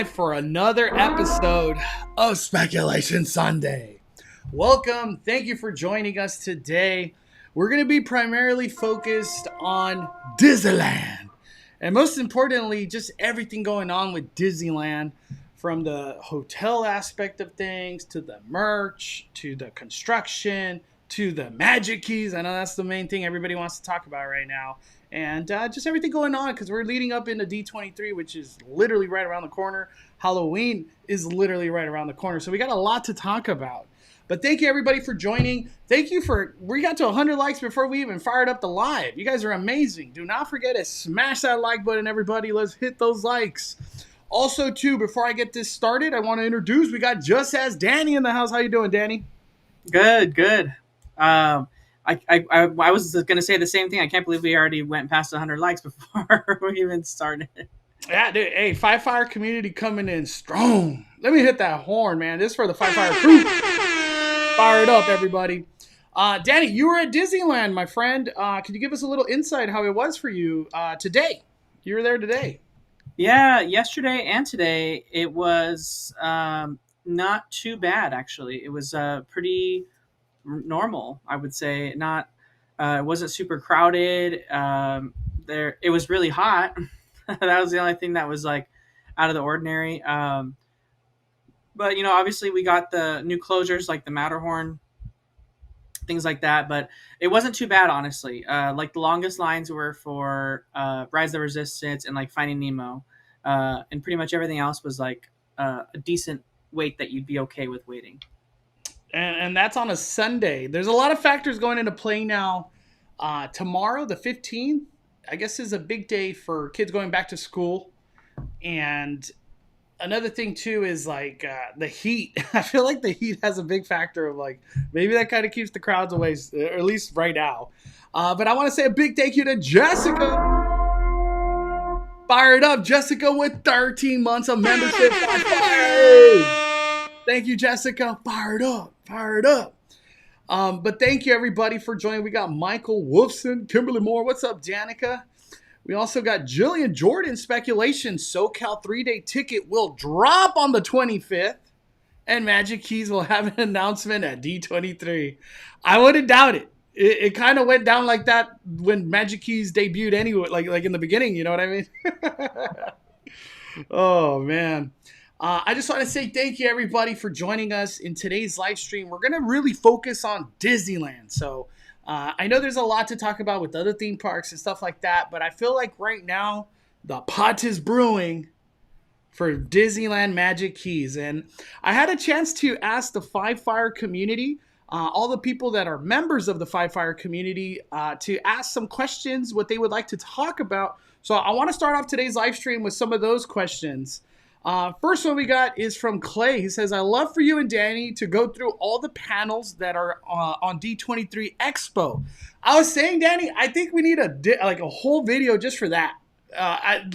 live for another episode of Speculation Sunday. Welcome. Thank you for joining us today. We're going to be primarily focused on Disneyland. And most importantly, just everything going on with Disneyland, from the hotel aspect of things, to the merch, to the construction, to the magic keys. I know that's the main thing everybody wants to talk about right now. And just everything going on, because we're leading up into D23, which is literally right around the corner. Halloween is literally right around the corner. So we got a lot to talk about. But thank you, everybody, for joining. Thank you for, we got to 100 likes before we even fired up the live. You guys are amazing. Do not forget to smash that like button, everybody. Let's hit those likes. Also, too, before I get this started, I want to introduce, we got Just As Danny in the house. How you doing, Danny? Good. I was going to say the same thing. I can't believe we already went past 100 likes before we even started. Yeah, dude. Hey, Five Fire community coming in strong. Let me hit that horn, man. This is for the Five Fire crew. Fire it up, everybody. Danny, you were at Disneyland, my friend. Could you give us a little insight how it was for you today? You were there today. Yeah, yesterday and today it was not too bad, actually. It was pretty normal, I would say. Not it wasn't super crowded. It was really hot. That was the only thing that was like out of the ordinary. But obviously we got the new closures like the Matterhorn, things like that. But it wasn't too bad, honestly. Like the longest lines were for Rise of the Resistance and like Finding Nemo, and pretty much everything else was like a decent wait that you'd be okay with waiting. And that's on a Sunday. There's a lot of factors going into play now. Tomorrow, the 15th, I guess is a big day for kids going back to school. And another thing, too, is like the heat. I feel like the heat has a big factor of like, maybe that kind of keeps the crowds away, or at least right now. But I want to say a big thank you to Jessica. Fired up, Jessica, with 13 months of membership. Thank you, Jessica. Fired up. But thank you, everybody, for joining. We got Michael Wolfson, Kimberly Moore. What's up, Danica? We also got Jillian Jordan. Speculation, SoCal 3-day ticket will drop on the 25th. And Magic Keys will have an announcement at D23. I wouldn't doubt it. It kind of went down like that when Magic Keys debuted anyway, like in the beginning, you know what I mean? Oh, man. I just want to say thank you, everybody, for joining us in today's live stream. We're going to really focus on Disneyland. So I know there's a lot to talk about with other theme parks and stuff like that, but I feel like right now the pot is brewing for Disneyland Magic Keys. And I had a chance to ask the Five Fire community, all the people that are members of the Five Fire community, to ask some questions, what they would like to talk about. So I want to start off today's live stream with some of those questions. First one we got is from Clay. He says, I love for you and Danny to go through all the panels that are on D23 Expo. I was saying, Danny, I think we need a whole video just for that.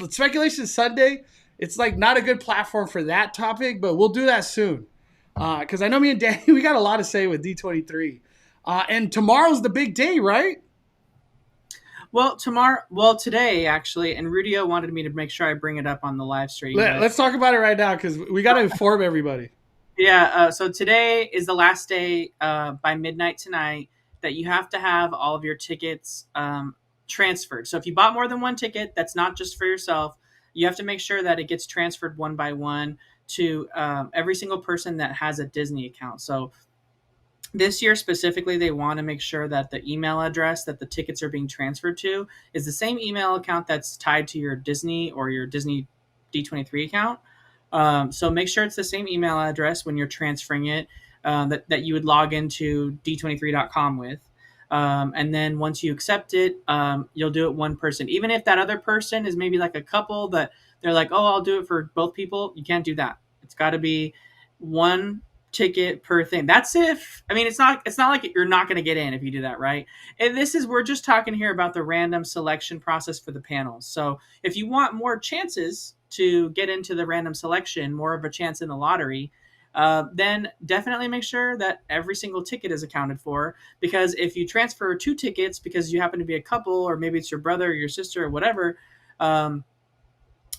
Speculation Sunday, it's like not a good platform for that topic, but we'll do that soon. Because I know me and Danny, we got a lot to say with D23. And tomorrow's the big day, right? Well, today, actually, and Rudio wanted me to make sure I bring it up on the live stream. Let's talk about it right now, because we got to inform everybody. Yeah, so today is the last day by midnight tonight that you have to have all of your tickets transferred. So if you bought more than one ticket, that's not just for yourself. You have to make sure that it gets transferred one by one to every single person that has a Disney account. So this year specifically, they want to make sure that the email address that the tickets are being transferred to is the same email account that's tied to your Disney or your Disney D23 account. So make sure it's the same email address when you're transferring it that you would log into d23.com with. And then once you accept it, you'll do it one person. Even if that other person is maybe like a couple that they're like, oh, I'll do it for both people. You can't do that. It's got to be one ticket per thing. That's it's not like you're not going to get in if you do that, right? And we're just talking here about the random selection process for the panels. So if you want more chances to get into the random selection, more of a chance in the lottery, then definitely make sure that every single ticket is accounted for. Because if you transfer 2 tickets because you happen to be a couple, or maybe it's your brother or your sister or whatever,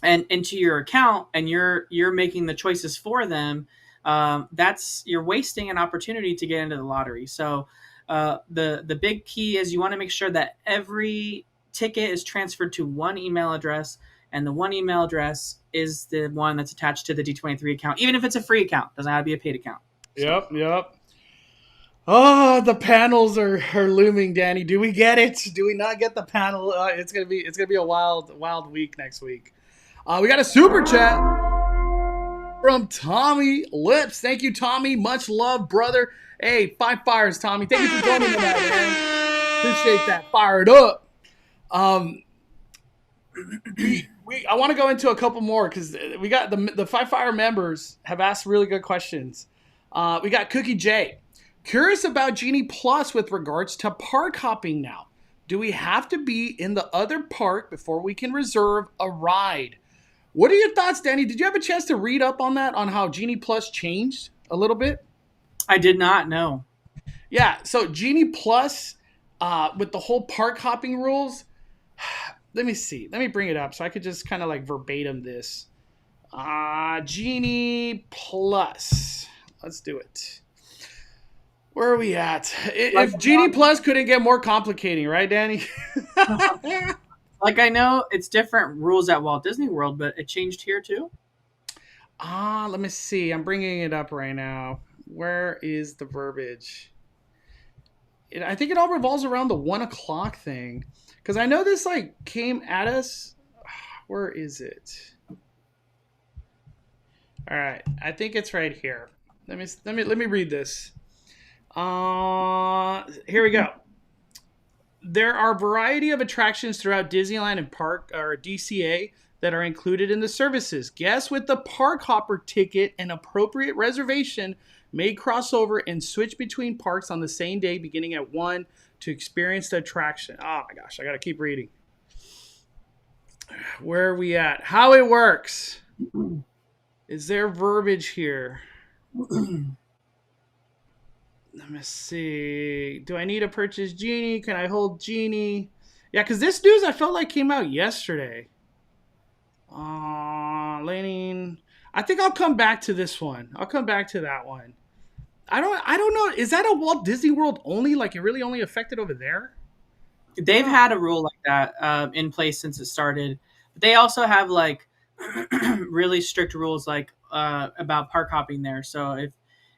and into your account, and you're making the choices for them, that's you're wasting an opportunity to get into the lottery. So the big key is you want to make sure that every ticket is transferred to one email address, and the one email address is the one that's attached to the D23 account, even if it's a free account. Doesn't have to be a paid account. So Yep, yep. Oh, the panels are looming, Danny. Do we get it? Do we not get the panel? It's gonna be a wild week next week. We got a super chat from Tommy Lips. Thank you, Tommy. Much love, brother. Hey, 5 fires, Tommy. Thank you for joining tonight, man. Appreciate that. Fire it up. Um, I want to go into a couple more because we got the 5 fire members have asked really good questions. We got Cookie J. Curious about Genie Plus with regards to park hopping now. Do we have to be in the other park before we can reserve a ride? What are your thoughts, Danny? Did you have a chance to read up on that, on how Genie Plus changed a little bit? I did not know. Yeah, so Genie Plus, with the whole park hopping rules, let me see. Let me bring it up so I could just kind of like verbatim this. Genie Plus. Let's do it. Where are we at? If Genie Plus couldn't get more complicating, right, Danny? Like, I know it's different rules at Walt Disney World, but it changed here too. Let me see. I'm bringing it up right now. Where is the verbiage? I think it all revolves around the 1 o'clock thing, because I know this like came at us. Where is it? All right, I think it's right here. Let me read this. Here we go. There are a variety of attractions throughout Disneyland and Park or DCA that are included in the services. Guests with the Park Hopper ticket and appropriate reservation may cross over and switch between parks on the same day beginning at 1 to experience the attraction. Oh my gosh, I gotta keep reading. Where are we at? How it works. Is there verbiage here? Let me see. Do I need to purchase Genie? Can I hold Genie? Yeah, because this news I felt like came out yesterday. Laning. I think I'll come back to this one. I'll come back to that one. I don't know. Is that a Walt Disney World only? Like it really only affected over there? They've had a rule like that in place since it started. But they also have like really strict rules like about park hopping there. So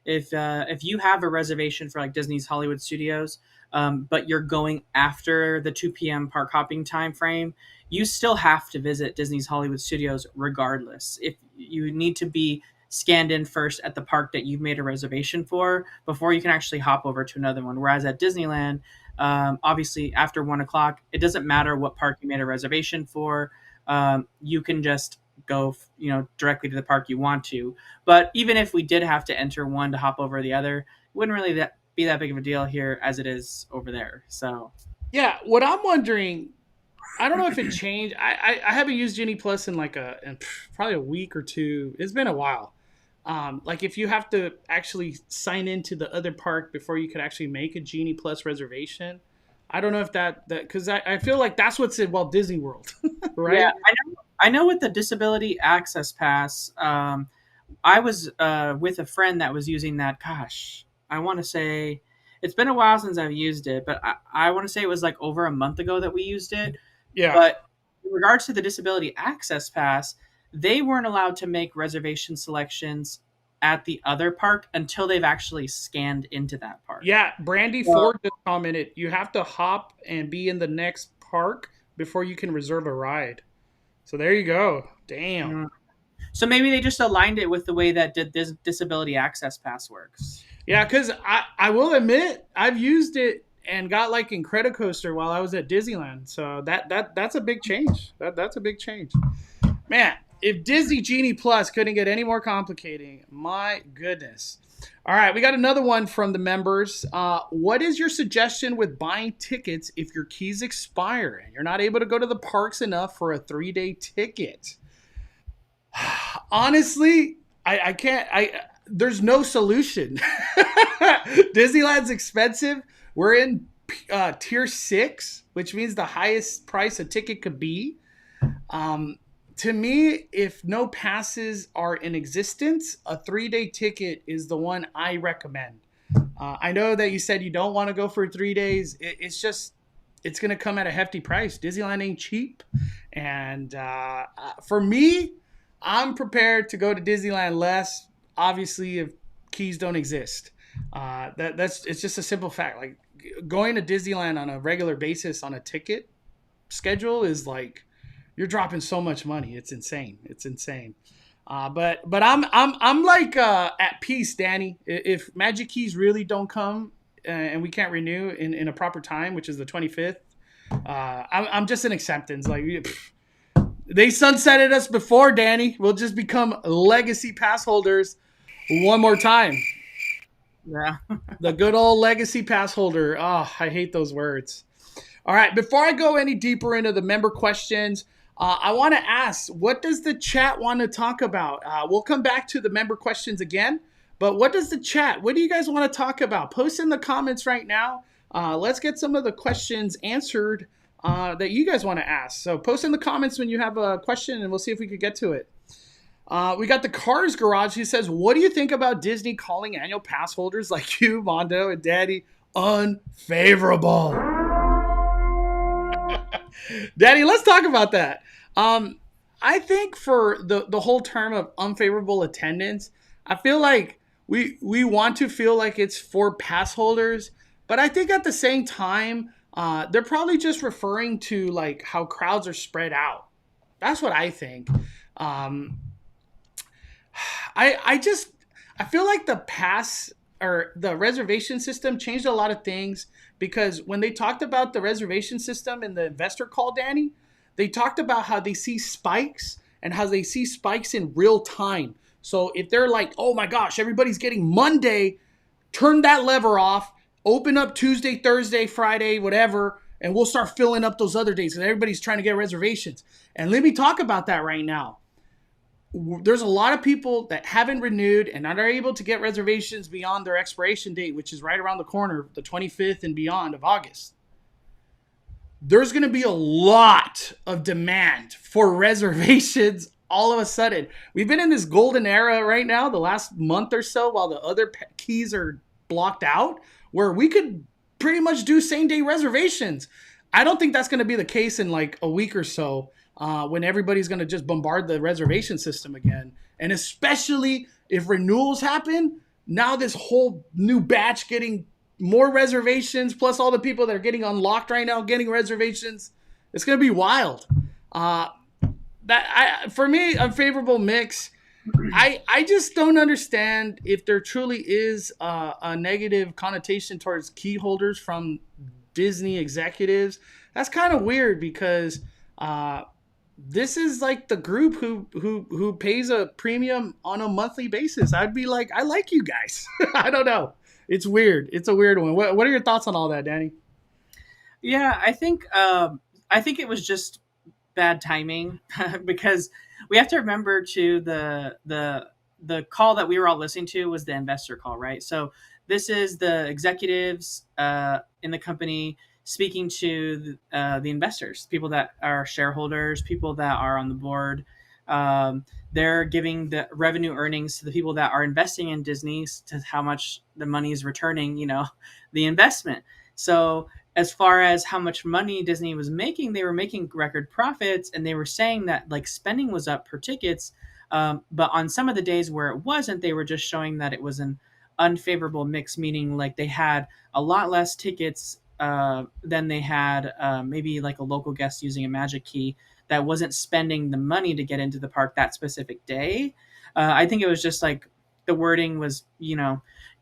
if you have a reservation for like Disney's Hollywood Studios, but you're going after the 2 p.m. park hopping time frame, you still have to visit Disney's Hollywood Studios regardless. If you need to be scanned in first at the park that you've made a reservation for before you can actually hop over to another one. Whereas at Disneyland, obviously after 1 o'clock, it doesn't matter what park you made a reservation for. You can just go, directly to the park you want to. But even if we did have to enter one to hop over the other, it wouldn't really be that big of a deal here as it is over there. So yeah, what I'm wondering, I don't know if it changed. I haven't used Genie Plus in probably a week or two. It's been a while. Like if you have to actually sign into the other park before you could actually make a Genie Plus reservation, I don't know if that because I feel like that's what's in Walt Disney World, right? Yeah, I know with the Disability Access Pass, I was with a friend that was using that. Gosh, I want to say it's been a while since I've used it, but I want to say it was like over a month ago that we used it. Yeah. But in regards to the Disability Access Pass, they weren't allowed to make reservation selections at the other park until they've actually scanned into that park. Yeah, Brandy Ford just commented, you have to hop and be in the next park before you can reserve a ride. So there you go. Damn. So maybe they just aligned it with the way that this Disability Access Pass works. Yeah, because I will admit I've used it and got like Incredicoaster while I was at Disneyland. So that's a big change. That's a big change. Man, if Disney Genie Plus couldn't get any more complicating, my goodness. All right, we got another one from the members. What is your suggestion with buying tickets if your keys expire and you're not able to go to the parks enough for a 3-day ticket? Honestly, I can't. There's no solution. Disneyland's expensive. We're in tier 6, which means the highest price a ticket could be. to me, if no passes are in existence, a 3-day ticket is the one I recommend. I know that you said you don't want to go for 3 days. It's just, it's going to come at a hefty price. Disneyland ain't cheap. And for me, I'm prepared to go to Disneyland less, obviously, if keys don't exist. That's it's just a simple fact. Like going to Disneyland on a regular basis on a ticket schedule is like you're dropping so much money. It's insane. It's insane. But I'm like at peace, Danny. If Magic Keys really don't come and we can't renew in a proper time, which is the 25th, I'm just in acceptance. Like they sunsetted us before, Danny. We'll just become legacy pass holders one more time. Yeah. The good old legacy pass holder. Oh, I hate those words. All right, before I go any deeper into the member questions, I want to ask, what does the chat want to talk about? We'll come back to the member questions again, but what does the chat, what do you guys want to talk about? Post in the comments right now. Let's get some of the questions answered that you guys want to ask. So post in the comments when you have a question, and we'll see if we could get to it. We got the Cars Garage. He says, what do you think about Disney calling annual pass holders like you, Mondo, and Daddy unfavorable? Daddy, let's talk about that. I think for the whole term of unfavorable attendance, I feel like we want to feel like it's for pass holders, but I think at the same time, they're probably just referring to like how crowds are spread out. That's what I think. I feel like the pass or the reservation system changed a lot of things, because when they talked about the reservation system in the investor call, Danny, they talked about how they see spikes and how they see spikes in real time. So if they're like, oh my gosh, everybody's getting Monday, turn that lever off, open up Tuesday, Thursday, Friday, whatever, and we'll start filling up those other days. And everybody's trying to get reservations. And let me talk about that right now. There's a lot of people that haven't renewed and are able to get reservations beyond their expiration date, which is right around the corner, the 25th and beyond of August. There's going to be a lot of demand for reservations all of a sudden. We've been in this golden era right now, the last month or so, while the other keys are blocked out, where we could pretty much do same-day reservations. I don't think that's going to be the case in like a week or so. When everybody's going to just bombard the reservation system again. And especially if renewals happen, now this whole new batch getting more reservations, plus all the people that are getting unlocked right now getting reservations, it's going to be wild. For me, unfavorable mix. I just don't understand if there truly is a negative connotation towards key holders from Disney executives. That's kind of weird, because this is like the group who pays a premium on a monthly basis. I'd be like, I like you guys. I don't know. It's weird. It's a weird one. What are your thoughts on all that, Danny? Yeah, I think it was just bad timing because we have to remember too, the call that we were all listening to was the investor call, right? So this is the executives in the company speaking to the investors, people that are shareholders, people that are on the board. They're giving the revenue earnings to the people that are investing in Disney, to how much the money is returning, the investment. So as far as how much money Disney was making, they were making record profits, and they were saying that like spending was up per tickets. But on some of the days where it wasn't, they were just showing that it was an unfavorable mix, meaning like they had a lot less tickets than they had maybe like a local guest using a magic key that wasn't spending the money to get into the park that specific day. I think it was just like the wording was,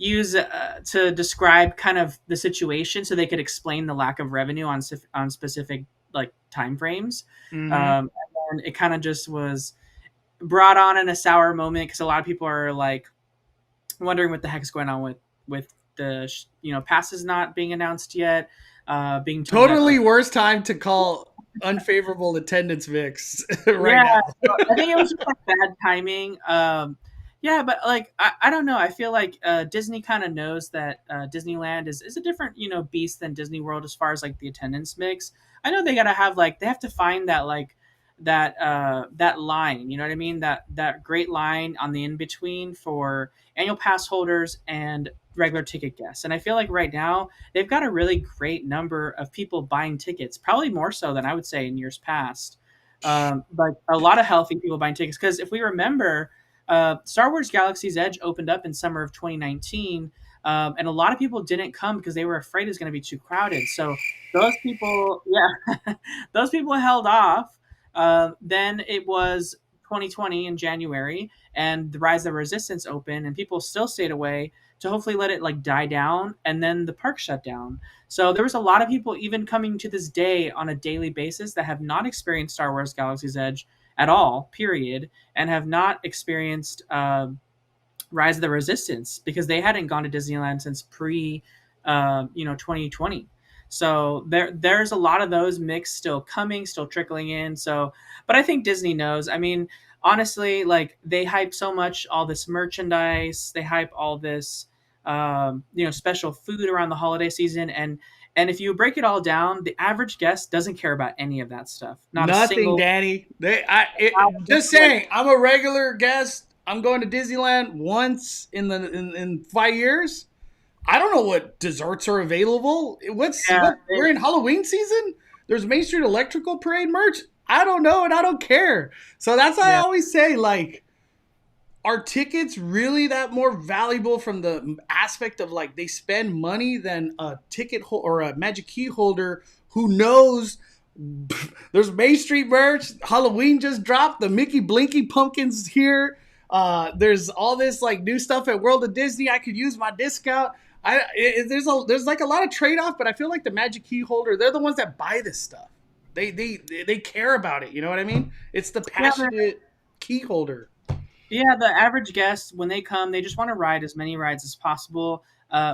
used to describe kind of the situation so they could explain the lack of revenue on specific like time frames. Mm-hmm. And it kind of just was brought on in a sour moment, because a lot of people are like wondering what the heck's going on with the passes not being announced yet, being totally worst time to call unfavorable attendance mix now. I think it was just like bad timing. But like I don't know, I feel like Disney kind of knows that Disneyland is a different beast than Disney World as far as like the attendance mix. I know they gotta have they have to find that like that line. You know what I mean? That great line on the in between for annual pass holders and regular ticket guests. And I feel like right now they've got a really great number of people buying tickets, probably more so than I would say in years past. But a lot of healthy people buying tickets because if we remember, Star Wars Galaxy's Edge opened up in summer of 2019. And a lot of people didn't come because they were afraid it was going to be too crowded. So those people, yeah, those people held off. Then it was 2020 in January, and the Rise of Resistance opened, and people still stayed away to hopefully let it like die down, and then the park shut down. So there was a lot of people even coming to this day on a daily basis that have not experienced Star Wars Galaxy's Edge at all, period, and have not experienced Rise of the Resistance because they hadn't gone to Disneyland since pre, 2020. So there's a lot of those mix still coming, still trickling in. So, but I think Disney knows. I mean, honestly, like they hype so much all this merchandise, they hype all this, special food around the holiday season, and if you break it all down, the average guest doesn't care about any of that stuff. Not a Nothing, single. Danny. Just saying. I'm a regular guest. I'm going to Disneyland once in 5 years. I don't know what desserts are available. Yeah, We're in Halloween season. There's Main Street Electrical Parade merch. I don't know, and I don't care. So that's why I yeah. always say, like, are tickets really that more valuable from the aspect of like they spend money than a or a Magic Key holder who knows there's Main Street merch. Halloween just dropped. The Mickey Blinky pumpkins here. There's all this like new stuff at World of Disney. I could use my discount. There's like a lot of trade off, but I feel like the Magic Key holder, they're the ones that buy this stuff. They care about it. You know what I mean? It's the Yeah, passionate key holder. Yeah, the average guest, when they come, they just want to ride as many rides as possible.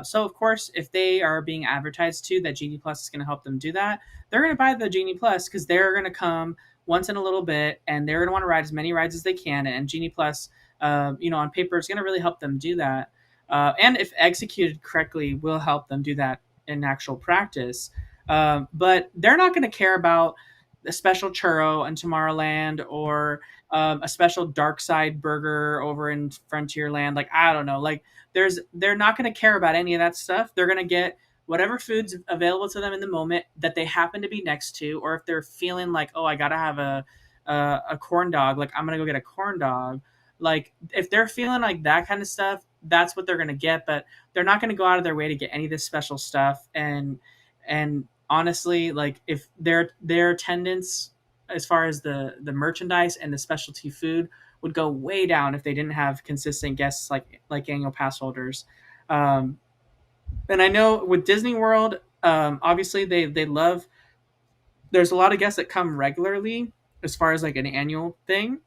So, of course, if they are being advertised to that Genie Plus is going to help them do that, they're going to buy the Genie Plus because they're going to come once in a little bit and they're going to want to ride as many rides as they can. And Genie Plus, on paper, is going to really help them do that. And if executed correctly, will help them do that in actual practice. But they're not going to care about a special churro in Tomorrowland or a special dark side burger over in Frontierland. Like, I don't know. Like, they're not going to care about any of that stuff. They're going to get whatever food's available to them in the moment that they happen to be next to, or if they're feeling like, oh, I gotta have a corn dog, like I'm gonna go get a corn dog. Like, if they're feeling like that kind of stuff, that's what they're gonna get. But they're not gonna go out of their way to get any of this special stuff. And honestly, like if their attendance as far as the merchandise and the specialty food would go way down if they didn't have consistent guests like annual pass holders. And I know with Disney World, obviously they love. There's a lot of guests that come regularly as far as like an annual thing,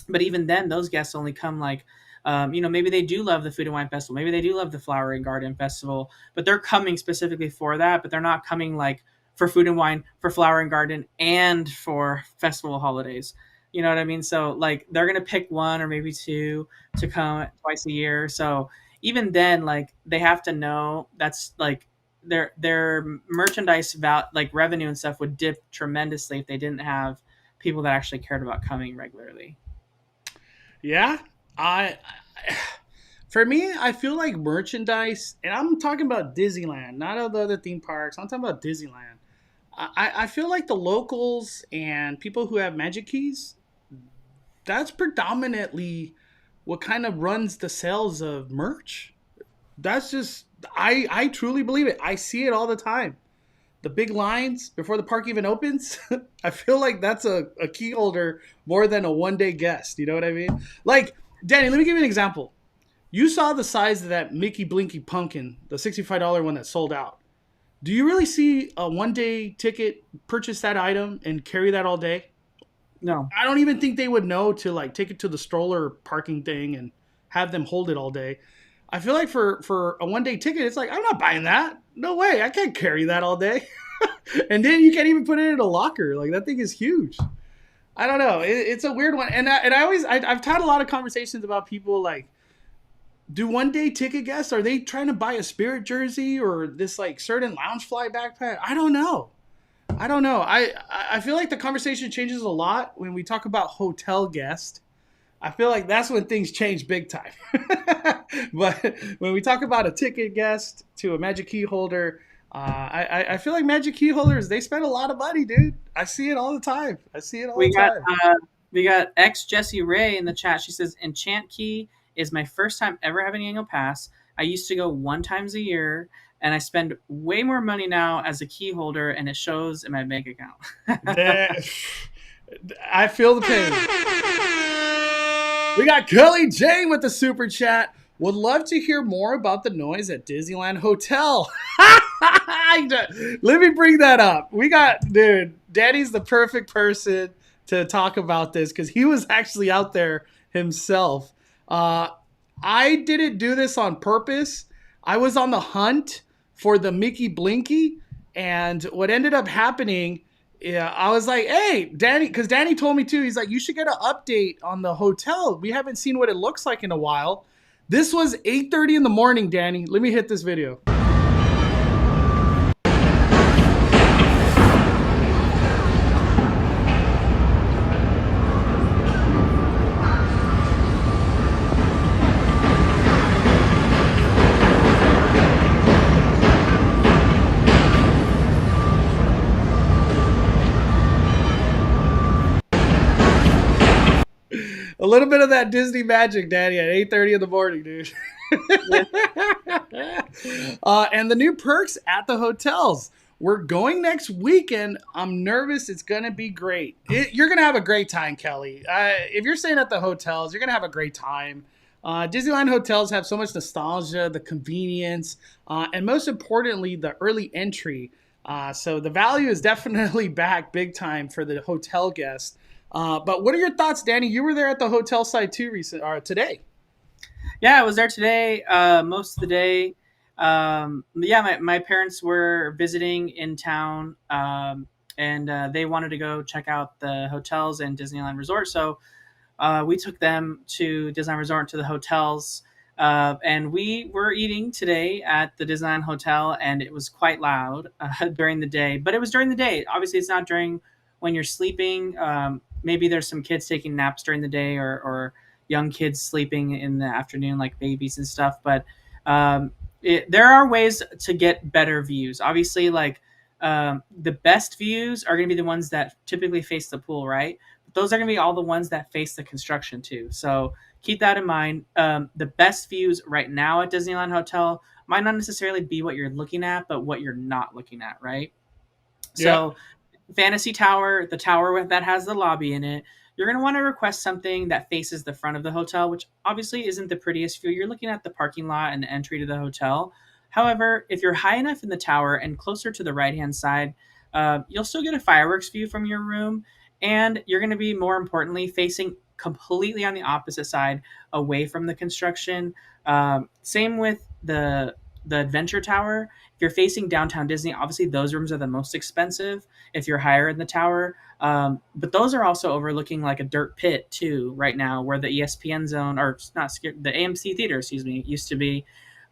but even then, those guests only come like, maybe they do love the Food and Wine Festival, maybe they do love the Flower and Garden Festival, but they're coming specifically for that. But they're not coming like for Food and Wine, for Flower and Garden, and for festival holidays. You know what I mean? So like they're gonna pick one or maybe two to come twice a year. So even then, like they have to know that's like their merchandise like revenue and stuff would dip tremendously if they didn't have people that actually cared about coming regularly. Yeah, I for me, I feel like merchandise, and I'm talking about Disneyland, not all the other theme parks. I'm talking about Disneyland. I feel like the locals and people who have Magic Keys, that's predominantly what kind of runs the sales of merch. That's just I truly believe it. I see it all the time. The big lines before the park even opens. I feel like that's a key holder more than a 1 day guest. You know what I mean? Like, Danny, let me give you an example. You saw the size of that Mickey Blinky pumpkin, the $65 one that sold out. Do you really see a 1 day ticket purchase that item and carry that all day? No. I don't even think they would know to like take it to the stroller parking thing and have them hold it all day. I feel like for a 1 day ticket, it's like, I'm not buying that. No way. I can't carry that all day. And then you can't even put it in a locker. Like, that thing is huge. I don't know. It's a weird one. And I've had a lot of conversations about people like, do 1 day ticket guests, are they trying to buy a Spirit jersey or this like certain Loungefly backpack? I don't know. I don't know. I feel like the conversation changes a lot when we talk about hotel guest. I feel like that's when things change big time. But when we talk about a ticket guest to a Magic Key holder, I feel like Magic Key holders, they spend a lot of money, dude. I see it all the time. I see it all We the got time. we got ex Jessie Ray in the chat. She says Enchant Key is my first time ever having an annual pass. I used to go one times a year, and I spend way more money now as a key holder, and it shows in my bank account. That, I feel the pain. We got Kelly Jane with the super chat. Would love to hear more about the noise at Disneyland Hotel. Let me bring that up. We got, dude, Daddy's the perfect person to talk about this because he was actually out there himself. Uh, I didn't do this on purpose. I was on the hunt for the Mickey Blinky, and what ended up happening, yeah, I was like, hey, Danny, because Danny told me too. He's like, you should get an update on the hotel. We haven't seen what it looks like in a while. This was 8:30 in the morning, Danny. Let me hit this video. A little bit of that Disney magic, Danny, at 8:30 in the morning, dude. And the new perks at the hotels. We're going next weekend. I'm nervous. It's going to be great. You're going to have a great time, Kelly. If you're staying at the hotels, you're going to have a great time. Disneyland hotels have so much nostalgia, the convenience, and most importantly, the early entry. So the value is definitely back big time for the hotel guest. But what are your thoughts, Danny? You were there at the hotel site too today. Yeah, I was there today, most of the day. Yeah, my parents were visiting in town, and they wanted to go check out the hotels and Disneyland Resort. So we took them to Disneyland Resort, to the hotels. And we were eating today at the Disneyland Hotel, and it was quite loud during the day. But it was during the day. Obviously, it's not during when you're sleeping. Maybe there's some kids taking naps during the day, or young kids sleeping in the afternoon, like babies and stuff. But there are ways to get better views. Obviously, like the best views are going to be the ones that typically face the pool, right? But those are going to be all the ones that face the construction too. So keep that in mind. The best views right now at Disneyland Hotel might not necessarily be what you're looking at, but what you're not looking at, right? Yeah. So Fantasy Tower, the tower that has the lobby in it, you're going to want to request something that faces the front of the hotel, which obviously isn't the prettiest view. You're looking at the parking lot and the entry to the hotel. However, if you're high enough in the tower and closer to the right hand side, you'll still get a fireworks view from your room. And you're going to be, more importantly, facing completely on the opposite side, away from the construction. Same with the Adventure Tower. If you're facing downtown Disney, obviously those rooms are the most expensive if you're higher in the tower. But those are also overlooking like a dirt pit too right now, where the ESPN zone, or not the AMC theater, excuse me, used to be.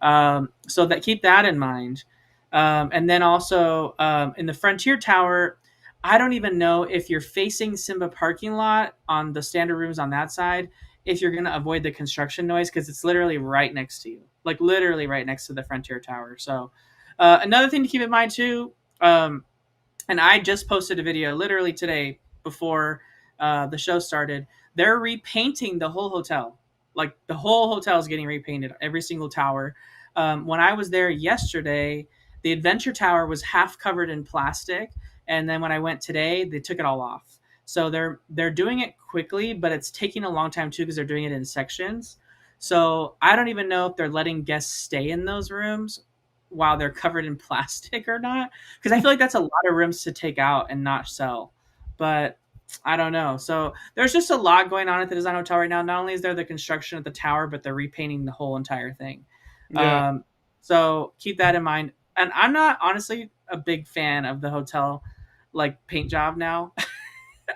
So that, keep that in mind. And then also in the Frontier Tower, I don't even know if you're facing Simba parking lot on the standard rooms on that side, if you're going to avoid the construction noise, because it's literally right next to you, like literally right next to the Frontier Tower. So another thing to keep in mind too, and I just posted a video literally today before the show started. They're repainting the whole hotel. Like the whole hotel is getting repainted, every single tower. When I was there yesterday, the Adventure Tower was half covered in plastic, and then when I went today, they took it all off. So they're doing it quickly, but it's taking a long time too, because they're doing it in sections. So I don't even know if they're letting guests stay in those rooms while they're covered in plastic or not, because I feel like that's a lot of rooms to take out and not sell. But I don't know. So there's just a lot going on at the Design Hotel right now. Not only is there the construction of the tower, but they're repainting the whole entire thing. Yeah. Um, so keep that in mind. And I'm not honestly a big fan of the hotel like paint job now.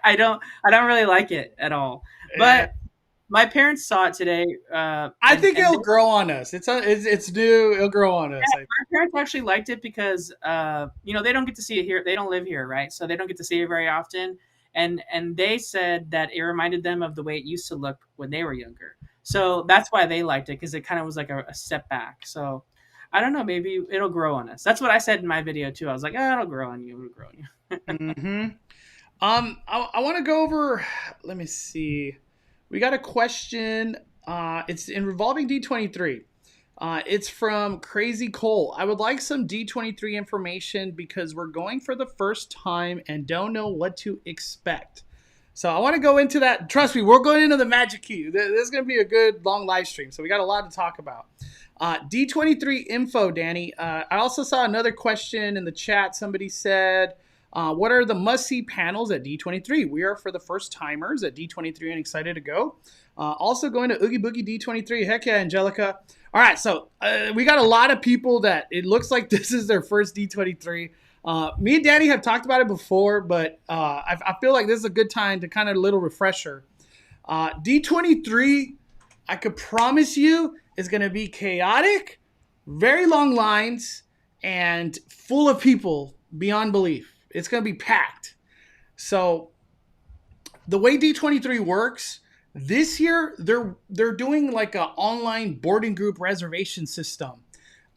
I don't really like it at all. Yeah. But my parents saw it today, I and think and it'll grow on us. It's new. It'll grow on us. my parents actually liked it because they don't get to see it here. They don't live here, right? So they don't get to see it very often. And they said that it reminded them of the way it used to look when they were younger. So that's why they liked it, because it kind of was like a step back. So I don't know, maybe it'll grow on us. That's what I said in my video too. I was like, it'll grow on you. It'll grow on you. Mm-hmm. I want to go over. Let me see. We got a question. It's in revolving D23. It's from Crazy Cole. I would like some D23 information because we're going for the first time and don't know what to expect. So I want to go into that. Trust me, we're going into the Magic Key. This is going to be a good long live stream. So we got a lot to talk about. D23 info, Danny. I also saw another question in the chat. Somebody said, what are the must-see panels at D23? We are for the first timers at D23 and excited to go. Also going to Oogie Boogie D23. Heck yeah, Angelica. All right, so we got a lot of people that it looks like this is their first D23. Me and Danny have talked about it before, but I feel like this is a good time to kind of a little refresher. D23, I could promise you, is going to be chaotic, very long lines, and full of people beyond belief. It's going to be packed. So the way D23 works, this year they're doing like an online boarding group reservation system.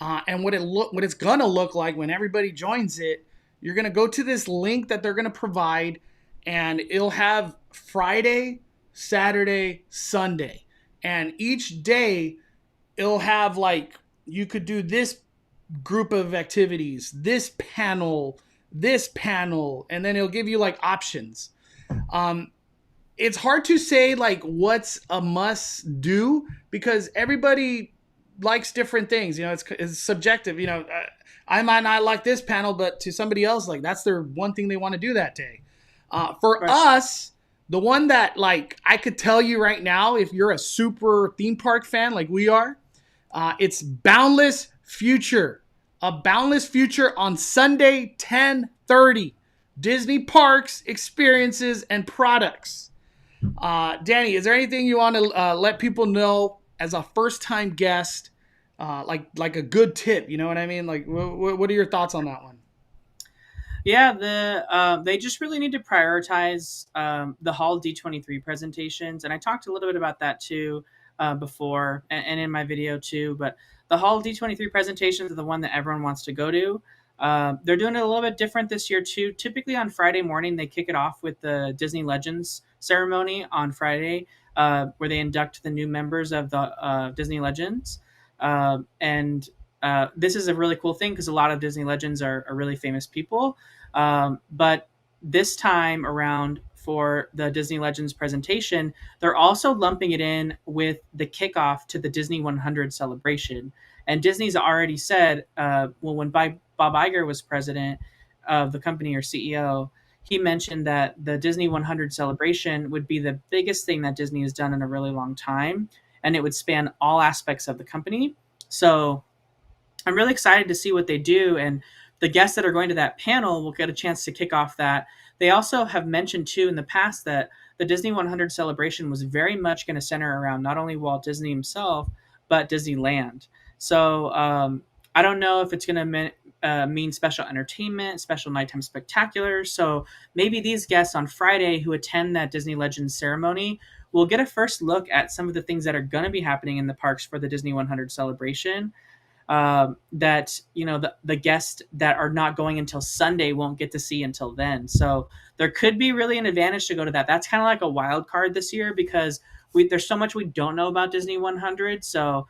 And what it's gonna look like when everybody joins it, you're gonna go to this link that they're gonna provide, and it'll have Friday, Saturday, Sunday, and each day it'll have like you could do this group of activities, this panel, and then it'll give you like options. It's hard to say like what's a must do because everybody likes different things. It's subjective. I might not like this panel, but to somebody else, like that's their one thing they want to do that day. For Right. us, the one that like I could tell you right now, if you're a super theme park fan like we are, it's Boundless Future. A Boundless Future on Sunday, 10:30. Disney Parks, Experiences, and Products. Danny, is there anything you want to let people know as a first-time guest, like a good tip? You know what I mean? Like, what are your thoughts on that one? Yeah, they just really need to prioritize the Hall D23 presentations, and I talked a little bit about that too before and in my video too. But the Hall D23 presentations are the one that everyone wants to go to. They're doing it a little bit different this year too. Typically on Friday morning, they kick it off with the Disney Legends ceremony on Friday, where they induct the new members of the Disney Legends, and this is a really cool thing because a lot of Disney Legends are really famous people. But this time around for the Disney Legends presentation, they're also lumping it in with the kickoff to the Disney 100 celebration. And Disney's already said, when Bob Iger was president of the company or CEO, he mentioned that the Disney 100 celebration would be the biggest thing that Disney has done in a really long time, and it would span all aspects of the company. So I'm really excited to see what they do, and the guests that are going to that panel will get a chance to kick off that. They also have mentioned too in the past that the Disney 100 celebration was very much going to center around not only Walt Disney himself but Disneyland. So I don't know if it's going to mean special entertainment, special nighttime spectaculars. So maybe these guests on Friday who attend that Disney Legends ceremony will get a first look at some of the things that are going to be happening in the parks for the Disney 100 celebration, that the guests that are not going until Sunday won't get to see until then. So there could be really an advantage to go to that. That's kind of like a wild card this year because there's so much we don't know about Disney 100. So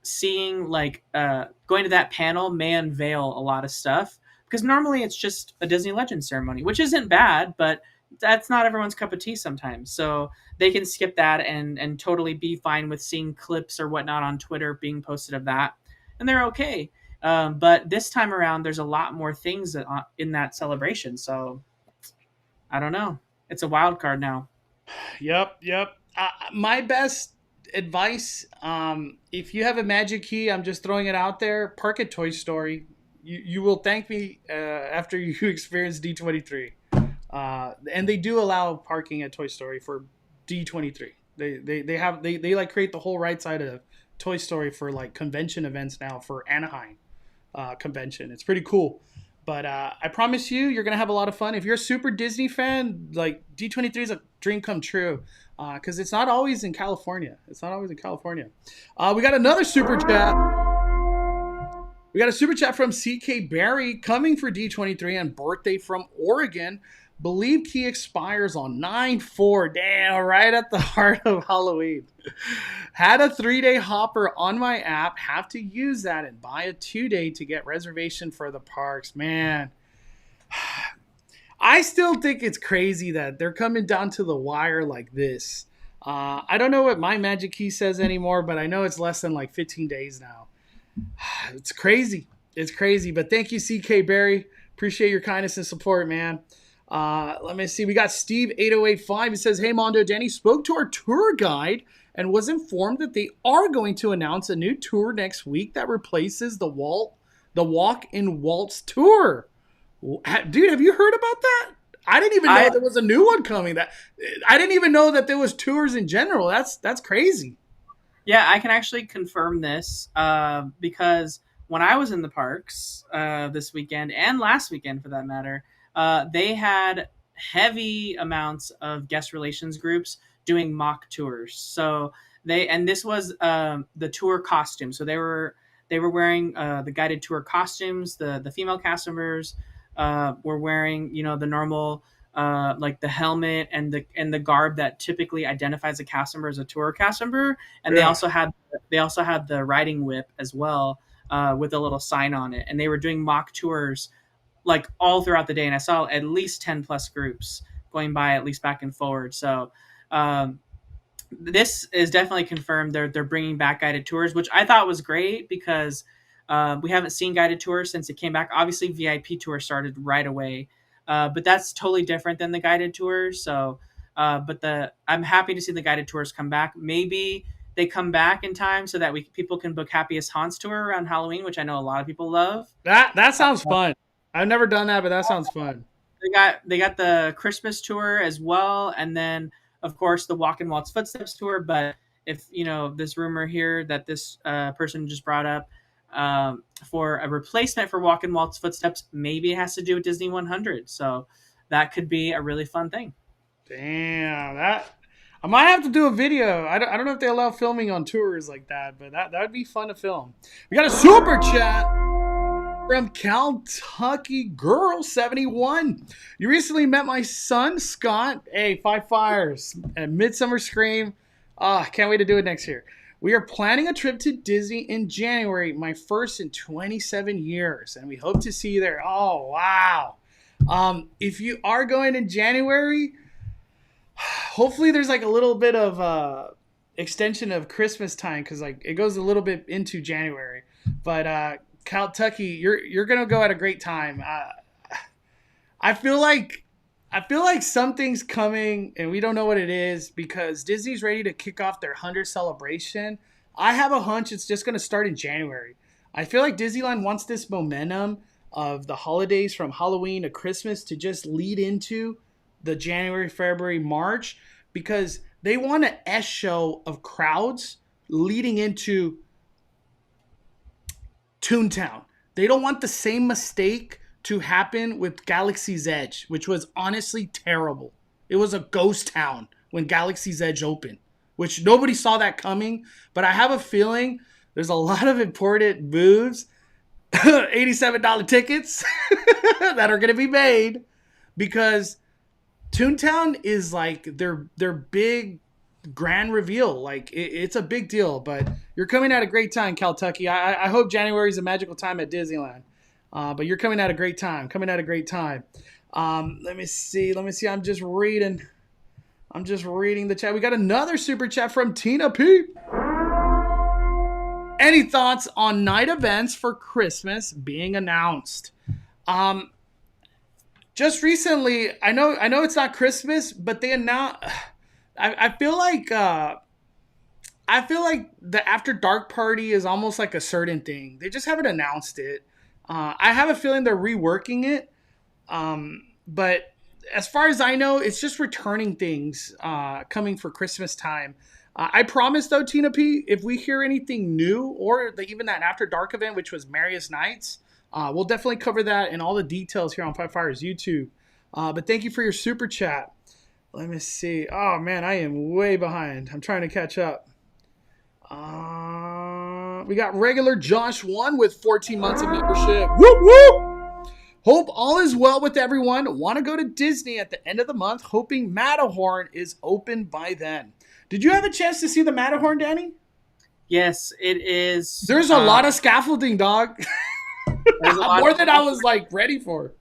seeing going to that panel may unveil a lot of stuff because normally it's just a Disney Legends ceremony, which isn't bad, but that's not everyone's cup of tea sometimes. So they can skip that and totally be fine with seeing clips or whatnot on Twitter being posted of that, and they're okay. But this time around, there's a lot more things in that celebration. So I don't know. It's a wild card now. Yep. My best advice, if you have a magic key, I'm just throwing it out there. Park at Toy Story. You will thank me after you experience D23. And they do allow parking at Toy Story for D23. They like create the whole right side of Toy Story for like convention events now for Anaheim convention. It's pretty cool. But I promise you, you're gonna have a lot of fun. If you're a super Disney fan, like D23 is a dream come true, because it's not always in California. It's not always in California. We got another super chat. We got a super chat from CK Barry coming for D23 and birthday from Oregon. Believe key expires on 9/4. Damn, right at the heart of Halloween. Had a 3-day hopper on my app. Have to use that and buy a 2-day to get reservation for the parks. Man, I still think it's crazy that they're coming down to the wire like this. I don't know what my magic key says anymore, but I know it's less than like 15 days now. It's crazy. It's crazy. But thank you, CK Barry. Appreciate your kindness and support, man. Let me see. We got Steve 8085. He says, "Hey Mondo, Danny spoke to our tour guide and was informed that they are going to announce a new tour next week that replaces the Walk in Waltz tour." Dude, have you heard about that? I didn't even know there was a new one coming. I didn't even know that there was tours in general. That's crazy. Yeah, I can actually confirm this because when I was in the parks this weekend and last weekend for that matter, they had heavy amounts of guest relations groups doing mock tours. So this was the tour costume. So they were wearing the guided tour costumes. The female cast members were wearing the normal like the helmet and the garb that typically identifies a cast member as a tour cast member. And Yeah. they also had the riding whip as well with a little sign on it. And they were doing mock tours like all throughout the day, and I saw at least 10 plus groups going by, at least back and forward. So this is definitely confirmed. They're bringing back guided tours, which I thought was great because we haven't seen guided tours since it came back. Obviously, VIP tour started right away, but that's totally different than the guided tours. So, I'm happy to see the guided tours come back. Maybe they come back in time so that people can book Happiest Haunts tour around Halloween, which I know a lot of people love. That sounds fun. I've never done that, but that sounds fun. They got the Christmas tour as well, and then of course the Walk in Walt's Footsteps tour. But if this rumor here that this person just brought up for a replacement for Walk in Walt's Footsteps, maybe it has to do with Disney 100. So that could be a really fun thing. Damn, I might have to do a video. I don't know if they allow filming on tours like that, but that would be fun to film. We got a super chat from Kentucky Girl 71. "You recently met my son, Scott. Hey, 5 fires at Midsummer Scream. Can't wait to do it next year. We are planning a trip to Disney in January, my first in 27 years, and we hope to see you there." Oh, wow. If you are going in January, hopefully there's like a little bit of extension of Christmas time, because like it goes a little bit into January. But Kentucky, you're gonna go at a great time. I feel like something's coming and we don't know what it is, because Disney's ready to kick off their 100th celebration. I have a hunch it's just gonna start in January. I feel like Disneyland wants this momentum of the holidays from Halloween to Christmas to just lead into the January, February, March, because they want an S show of crowds leading into Toontown. They don't want the same mistake to happen with Galaxy's Edge, which was honestly terrible. It was a ghost town when Galaxy's Edge opened, which nobody saw that coming. But I have a feeling there's a lot of important moves, $87 tickets that are going to be made, because Toontown is like their big grand reveal. Like it's a big deal. But you're coming at a great time, Kentucky. I hope January is a magical time at Disneyland. But you're coming at a great time. Let me see. I'm just reading the chat. We got another super chat from Tina P. "Any thoughts on night events for Christmas being announced?" Just recently, I know it's not Christmas, but they announced. I feel like the After Dark party is almost like a certain thing. They just haven't announced it. I have a feeling they're reworking it. But as far as I know, it's just returning things coming for Christmas time. I promise, though, Tina P, if we hear anything new or even that After Dark event, which was Merriest Nights, we'll definitely cover that and all the details here on Five Fire's YouTube. But thank you for your super chat. Let me see. Oh, man, I am way behind. I'm trying to catch up. We got regular Josh 1 with 14 months of membership. Whoop, whoop! Hope all is well with everyone. Want to go to Disney at the end of the month, hoping Matterhorn is open by then. Did you have a chance to see the Matterhorn, Danny? Yes, it is. There's a lot of scaffolding, dog. More than I was like ready for.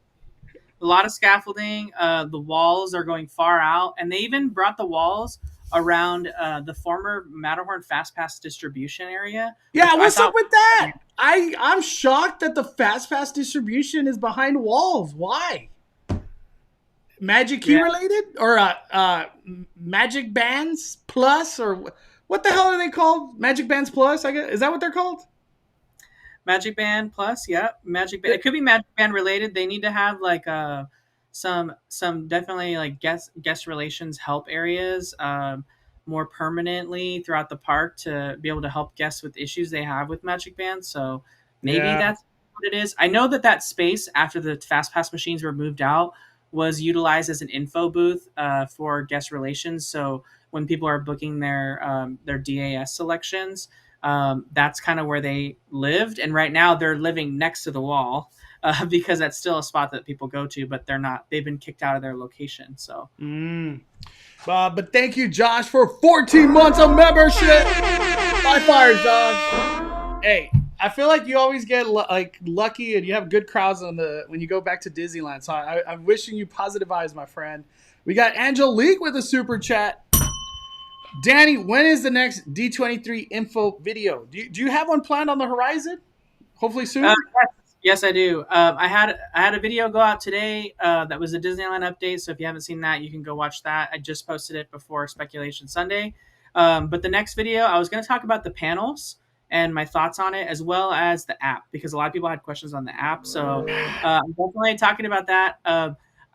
A lot of scaffolding. The walls are going far out, and they even brought the walls around the former Matterhorn Fast Pass distribution area. Yeah, what's up with that? I'm shocked that the Fast Pass distribution is behind walls. Why? Magic Key related or Magic Bands Plus or what the hell are they called? Magic Bands Plus, I guess. Is that what they're called? Magic Band Plus, yeah. Magic Band. It could be Magic Band related. They need to have like some definitely like guest relations help areas more permanently throughout the park to be able to help guests with issues they have with Magic Band. So maybe that's what it is. I know that space after the Fast Pass machines were moved out was utilized as an info booth for guest relations. So when people are booking their DAS selections, that's kind of where they lived. And right now they're living next to the wall because that's still a spot that people go to, but they're not. They've been kicked out of their location. So, but thank you, Josh, for 14 months of membership. Five Fires, dog. Hey, I feel like you always get lucky and you have good crowds when you go back to Disneyland. So I'm wishing you positive vibes, my friend. We got Angelique with a super chat. Danny, when is the next D23 info video? Do you have one planned on the horizon? Hopefully soon. Yes, I do. I had a video go out today that was a Disneyland update. So if you haven't seen that, you can go watch that. I just posted it before Speculation Sunday. But the next video, I was going to talk about the panels and my thoughts on it, as well as the app, because a lot of people had questions on the app. So I'm definitely talking about that.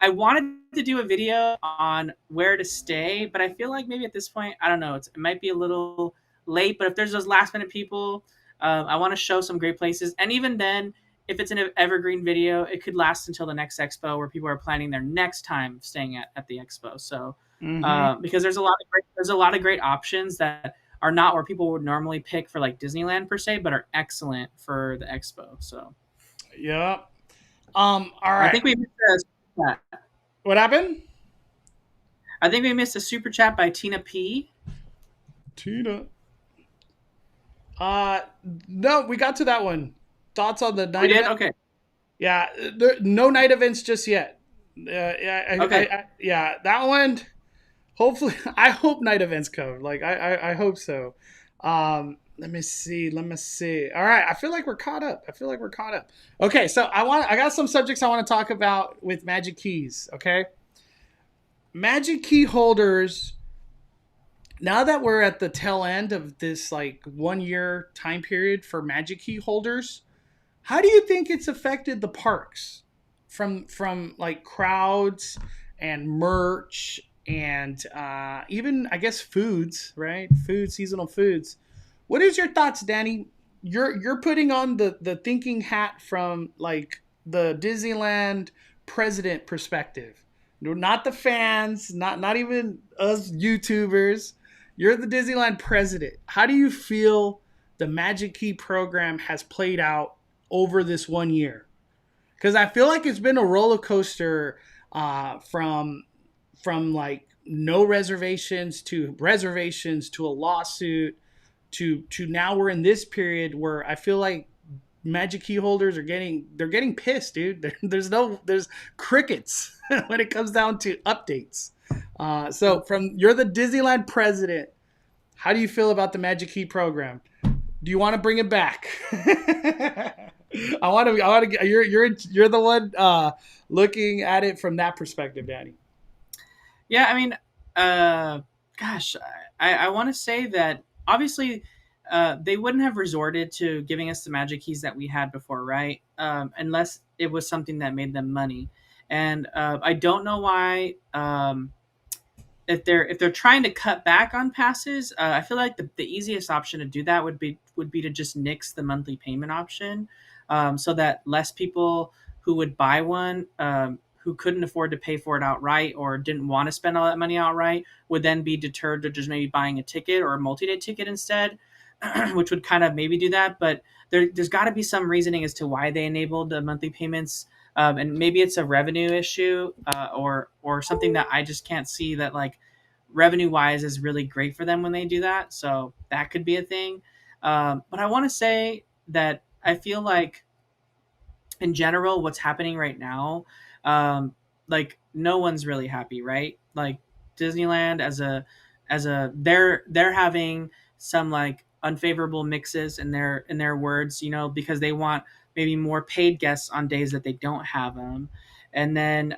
I wanted to do a video on where to stay, but I feel like maybe at this point, I don't know, it might be a little late, but if there's those last minute people, I want to show some great places. And even then, if it's an evergreen video, it could last until the next expo where people are planning their next time staying at the expo. So because there's a lot of great options that are not where people would normally pick for like Disneyland per se, but are excellent for the expo. So yeah. All right. I think we missed a What happened? I think we missed a super chat by Tina P. Tina. No, we got to that one. Thoughts on the night event? Okay. Yeah, no night events just yet. Yeah, that one. Hopefully, I hope night events come. Like I hope so. Let me see. All right, I feel like we're caught up. Okay, so I got some subjects I want to talk about with Magic Keys. Okay, Magic Key holders. Now that we're at the tail end of this like 1 year time period for Magic Key holders, how do you think it's affected the parks from like crowds and merch and even I guess foods, right? Seasonal foods. What is your thoughts, Danny? You're putting on the thinking hat from like the Disneyland president perspective. Not the fans, not even us YouTubers. You're the Disneyland president. How do you feel the Magic Key program has played out over this 1 year? Because I feel like it's been a roller coaster from like no reservations to a lawsuit to now we're in this period where I feel like Magic Key holders are getting pissed, dude. There's crickets when it comes down to updates. So you're the Disneyland president. How do you feel about the Magic Key program? Do you want to bring it back? I want to. You're the one looking at it from that perspective, Danny. Yeah, I mean, gosh, I want to say that obviously they wouldn't have resorted to giving us the Magic Keys that we had before, right? Unless it was something that made them money. and I don't know why. If they're trying to cut back on passes, I feel like the easiest option to do that would be to just nix the monthly payment option, so that less people who would buy one, who couldn't afford to pay for it outright or didn't want to spend all that money outright, would then be deterred to just maybe buying a ticket or a multi-day ticket instead, which would kind of maybe do that. But there's got to be some reasoning as to why they enabled the monthly payments, and maybe it's a revenue issue, or something that I just can't see that like revenue wise is really great for them when they do that. So that could be a thing. But I want to say that I feel like in general, what's happening right now, like no one's really happy, right? Like Disneyland they're having some like unfavorable mixes in their words, because they want maybe more paid guests on days that they don't have them, and then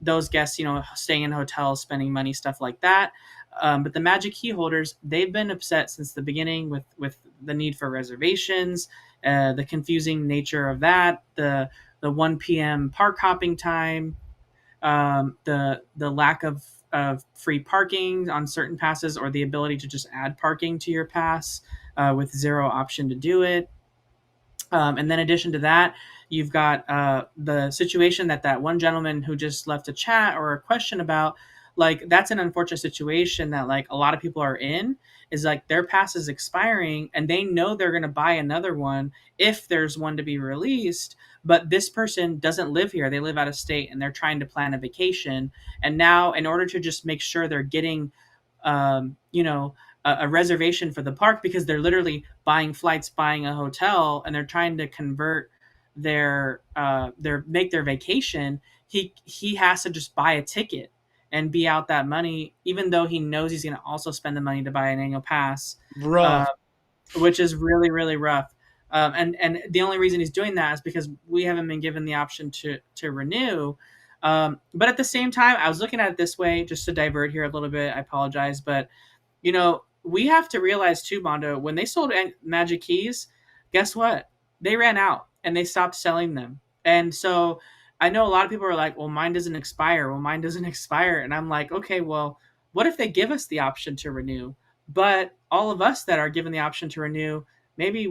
those guests, staying in hotels, spending money, stuff like that. But the Magic Key holders, they've been upset since the beginning with the need for reservations, the confusing nature of that, the 1 p.m. park hopping time, the lack of free parking on certain passes, or the ability to just add parking to your pass with zero option to do it. And then, in addition to that, you've got the situation that one gentleman who just left a chat or a question about. Like, that's an unfortunate situation that like a lot of people are in. Is like their pass is expiring and they know they're going to buy another one if there's one to be released. But this person doesn't live here; they live out of state, and they're trying to plan a vacation. And now, in order to just make sure they're getting, you know, a reservation for the park, because they're literally buying flights, buying a hotel, and they're trying to convert their vacation. He has to just buy a ticket and be out that money, even though he knows he's going to also spend the money to buy an annual pass, uh, Rough. which is really really rough. And the only reason he's doing that is because we haven't been given the option to renew. But at the same time, I was looking at it this way, just to divert here a little bit. I apologize, but we have to realize too, Mondo, when they sold Magic Keys, guess what? They ran out and they stopped selling them. And so I know a lot of people are like, well, mine doesn't expire. Well, mine doesn't expire. And I'm like, okay, well, what if they give us the option to renew? But all of us that are given the option to renew, maybe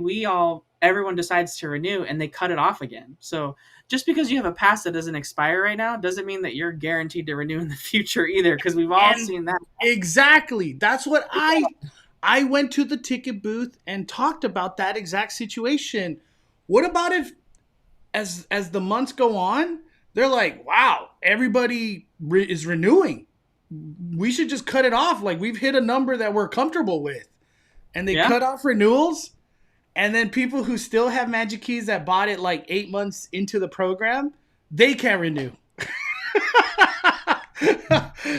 everyone decides to renew and they cut it off again. So just because you have a pass that doesn't expire right now doesn't mean that you're guaranteed to renew in the future either, because we've all And seen that. exactly. That's what I went to the ticket booth and talked about that exact situation. What about if as the months go on, they're like, "Wow, everybody is renewing. We should just cut it off. Like we've hit a number that we're comfortable with." And they Yeah. cut off renewals, and then people who still have Magic Keys that bought it like 8 months into the program, they can't renew.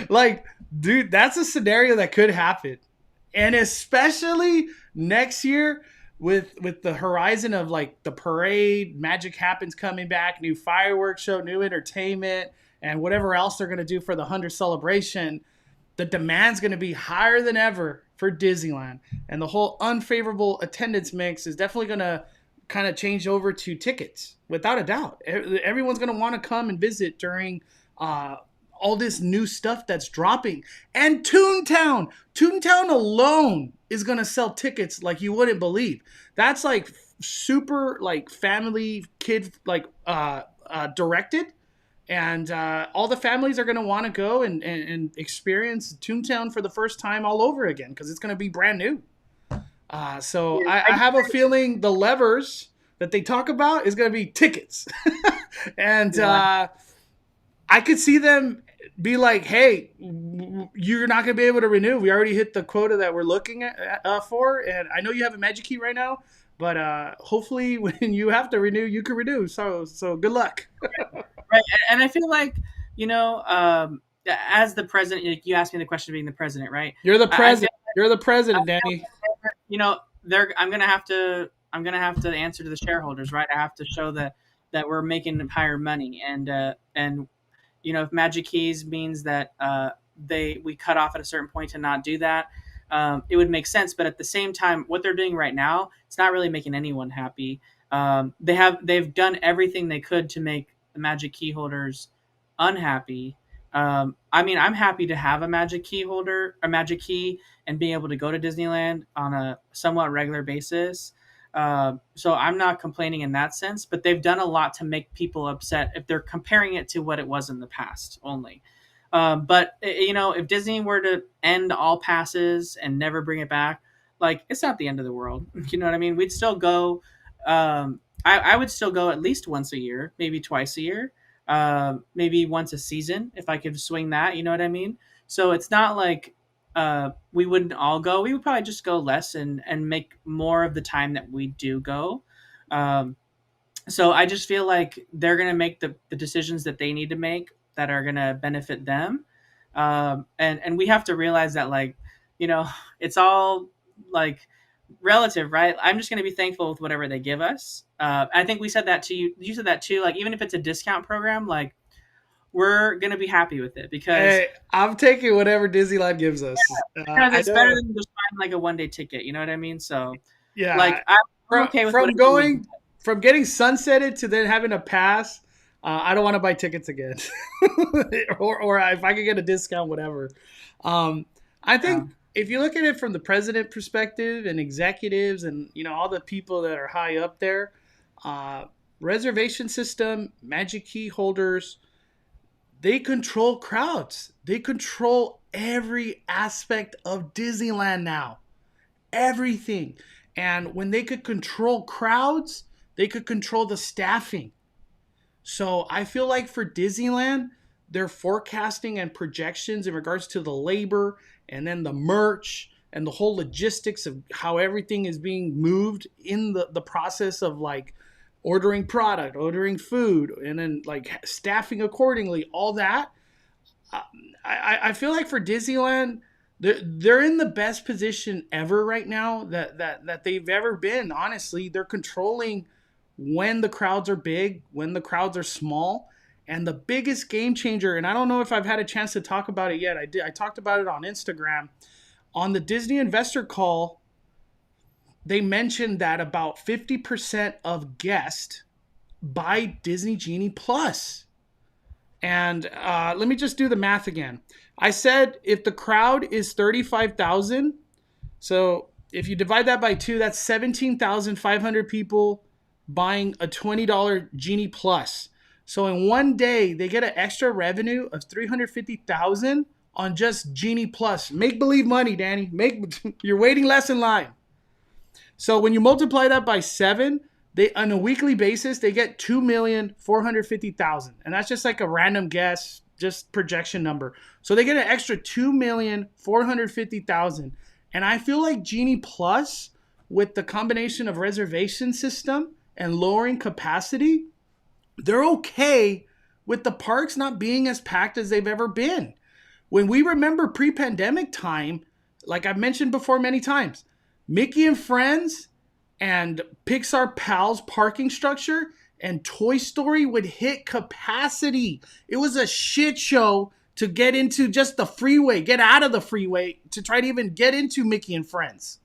Like, dude, that's a scenario that could happen. And especially next year with the horizon of like the parade, Magic Happens coming back, new fireworks show, new entertainment, and whatever else they're going to do for the 100th celebration, the demand's going to be higher than ever for Disneyland. And the whole unfavorable attendance mix is definitely going to kind of change over to tickets, without a doubt. Everyone's going to want to come and visit during all this new stuff that's dropping. And Toontown alone is going to sell tickets like you wouldn't believe. That's like super like family kid like directed, and all the families are going to want to go and experience Toontown for the first time all over again, because it's going to be brand new. So Yeah, I have a feeling the levers that they talk about is going to be tickets. And I could see them be like, hey, you're not going to be able to renew. We already hit the quota that we're looking at for. And I know you have a Magic Key right now, but hopefully when you have to renew, you can renew. So good luck. right. And I feel like, as the president, you asked me the question of being the president, right? You're the I feel, president. You're the president, Danny. I'm gonna have to answer to the shareholders, right? I have to show that we're making higher money, and if Magic Keys means that we cut off at a certain point to not do that, it would make sense. But at the same time, what they're doing right now, it's not really making anyone happy. They've done everything they could to make the Magic Key holders unhappy. I mean, I'm happy to have a magic key holder, a magic key, and being able to go to Disneyland on a somewhat regular basis. So I'm not complaining in that sense, but they've done a lot to make people upset if they're comparing it to what it was in the past only. But you know, if Disney were to end all passes and never bring it back, like it's not the end of the world. You know what I mean? We'd still go. I would still go at least once a year, maybe twice a year, maybe once a season if I could swing that. You know what I mean? So it's not like we wouldn't all go. We would probably just go less and make more of the time that we do go. Um, so I just feel like they're going to make the decisions that they need to make that are going to benefit them. And we have to realize that, like, you know, it's all like relative, right? I'm just going to be thankful with whatever they give us. I think we said that to you. You said that too. Like, even if it's a discount program, like, we're going to be happy with it because Hey, I'm taking whatever Disneyland gives us. I it's better know. than just buying like a 1 day ticket. You know what I mean? So, Yeah, like, I'm okay with from whatever we going from getting sunsetted to then having a pass, I don't want to buy tickets again, or if I could get a discount, whatever. I do. think if you look at it from the president perspective and executives and all the people that are high up there, uh, reservation system, magic key holders, they control crowds. They control every aspect of Disneyland now, everything. And when they could control crowds, they could control the staffing. So I feel like for Disneyland, their forecasting and projections in regards to the labor and then the merch and the whole logistics of how everything is being moved in the process of like ordering product, ordering food, and then like staffing accordingly, all that. uh, I feel like for Disneyland, they're in the best position ever right now that they've ever been. Honestly, they're controlling when the crowds are big, when the crowds are small, and the biggest game changer. And I don't know if I've had a chance to talk about it yet. I did. I talked about it on Instagram on the Disney investor call. They mentioned that about 50% of guests buy Disney Genie Plus. And let me just do the math again. I said if the crowd is 35,000, so if you divide that by two, that's 17,500 people buying a $20 Genie Plus. So in one day, they get an extra revenue of 350,000 on just Genie Plus. Make believe money, Danny. You're waiting less in line. So when you multiply that by 7, they on a weekly basis they get 2,450,000, and that's just like a random guess, just projection number. So they get an extra 2,450,000, and I feel like Genie Plus with the combination of reservation system and lowering capacity, they're okay with the parks not being as packed as they've ever been. When we remember pre-pandemic time, like I've mentioned before many times, Mickey and Friends and Pixar Pals parking structure and Toy Story would hit capacity. It was a shit show to get into just the freeway, get out of the freeway to try to even get into Mickey and Friends.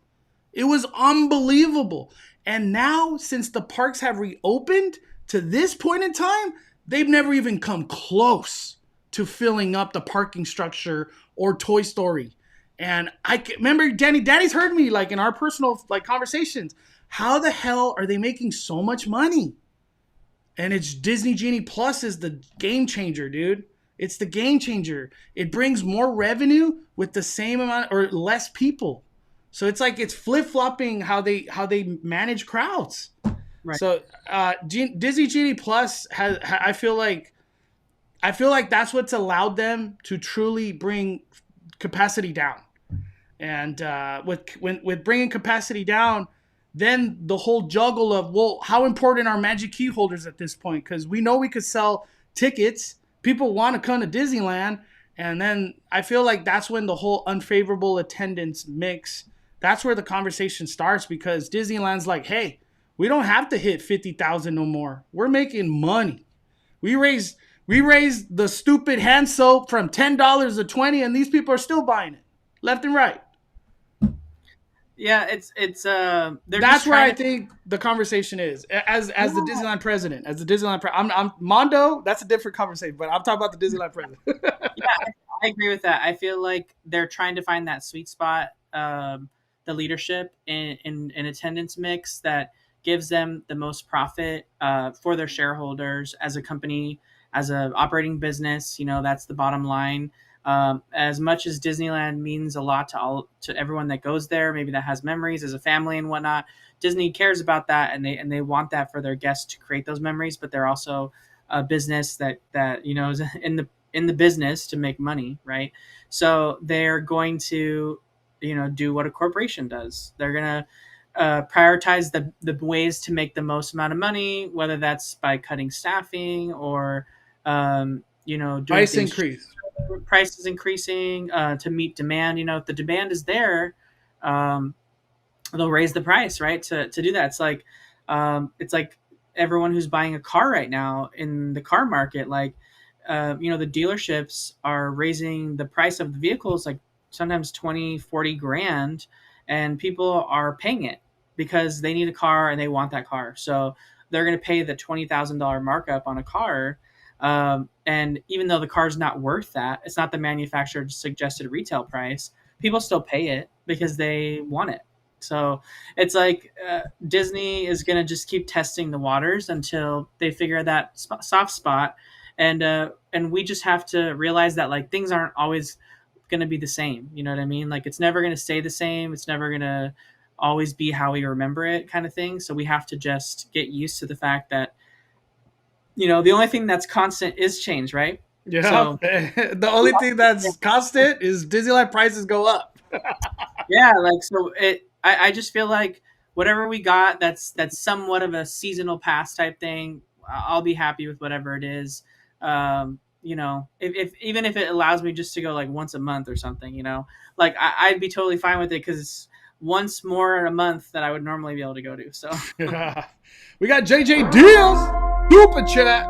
It was unbelievable. And now, since the parks have reopened to this point in time, they've never even come close to filling up the parking structure or Toy Story. And I remember Danny's heard me like in our personal like conversations. How the hell are they making so much money? And it's Disney Genie Plus is the game changer, dude. It's the game changer. It brings more revenue with the same amount or less people. So it's like it's flip flopping how they manage crowds. Right. So Disney Genie Plus has I feel like that's what's allowed them to truly bring capacity down. And with bringing capacity down, then the whole juggle of, well, how important are magic key holders at this point? Because we know we could sell tickets. People want to come to Disneyland. And then I feel like that's when the whole unfavorable attendance mix, that's where the conversation starts, because Disneyland's like, hey, we don't have to hit 50,000 no more. We're making money. We raised the stupid hand soap from $10 to $20, and these people are still buying it left and right. yeah, they're just That's where trying I to. think the conversation is. As the Yeah, Disneyland president, I'm Mondo. That's a different conversation, but I'm talking about the Disneyland president. yeah, I agree with that. I feel like they're trying to find that sweet spot, the leadership in attendance mix that gives them the most profit for their shareholders as a company, as a operating business. That's the bottom line. As much as Disneyland means a lot to everyone that goes there, maybe that has memories as a family and whatnot. Disney cares about that, and they want that for their guests to create those memories. But they're also a business that is in the business to make money, right? So they're going to, do what a corporation does. They're going to prioritize the ways to make the most amount of money, whether that's by cutting staffing or, doing Price things increase. cheaper, prices increasing to meet demand. If the demand is there, um, they'll raise the price, right? To do that, it's like everyone who's buying a car right now in the car market, like the dealerships are raising the price of the vehicles, like sometimes 20-40 grand, and people are paying it because they need a car and they want that car, so they're going to pay the $20,000 markup on a car. And even though the car's not worth that, it's not the manufacturer's suggested retail price, people still pay it because they want it. So it's like Disney is going to just keep testing the waters until they figure that soft spot, and we just have to realize that like things aren't always going to be the same. You know what I mean? Like it's never going to stay the same. It's never going to always be how we remember it, kind of thing. So we have to just get used to the fact that the only thing that's constant is change, right? Yeah. So The only thing that's constant is Disneyland prices go up. yeah, like so I just feel like whatever we got that's somewhat of a seasonal pass type thing, I'll be happy with whatever it is. If even if it allows me just to go like once a month or something, like I'd be totally fine with it because it's once more a month that I would normally be able to go to. So Yeah. We got JJ Deals. Super chat.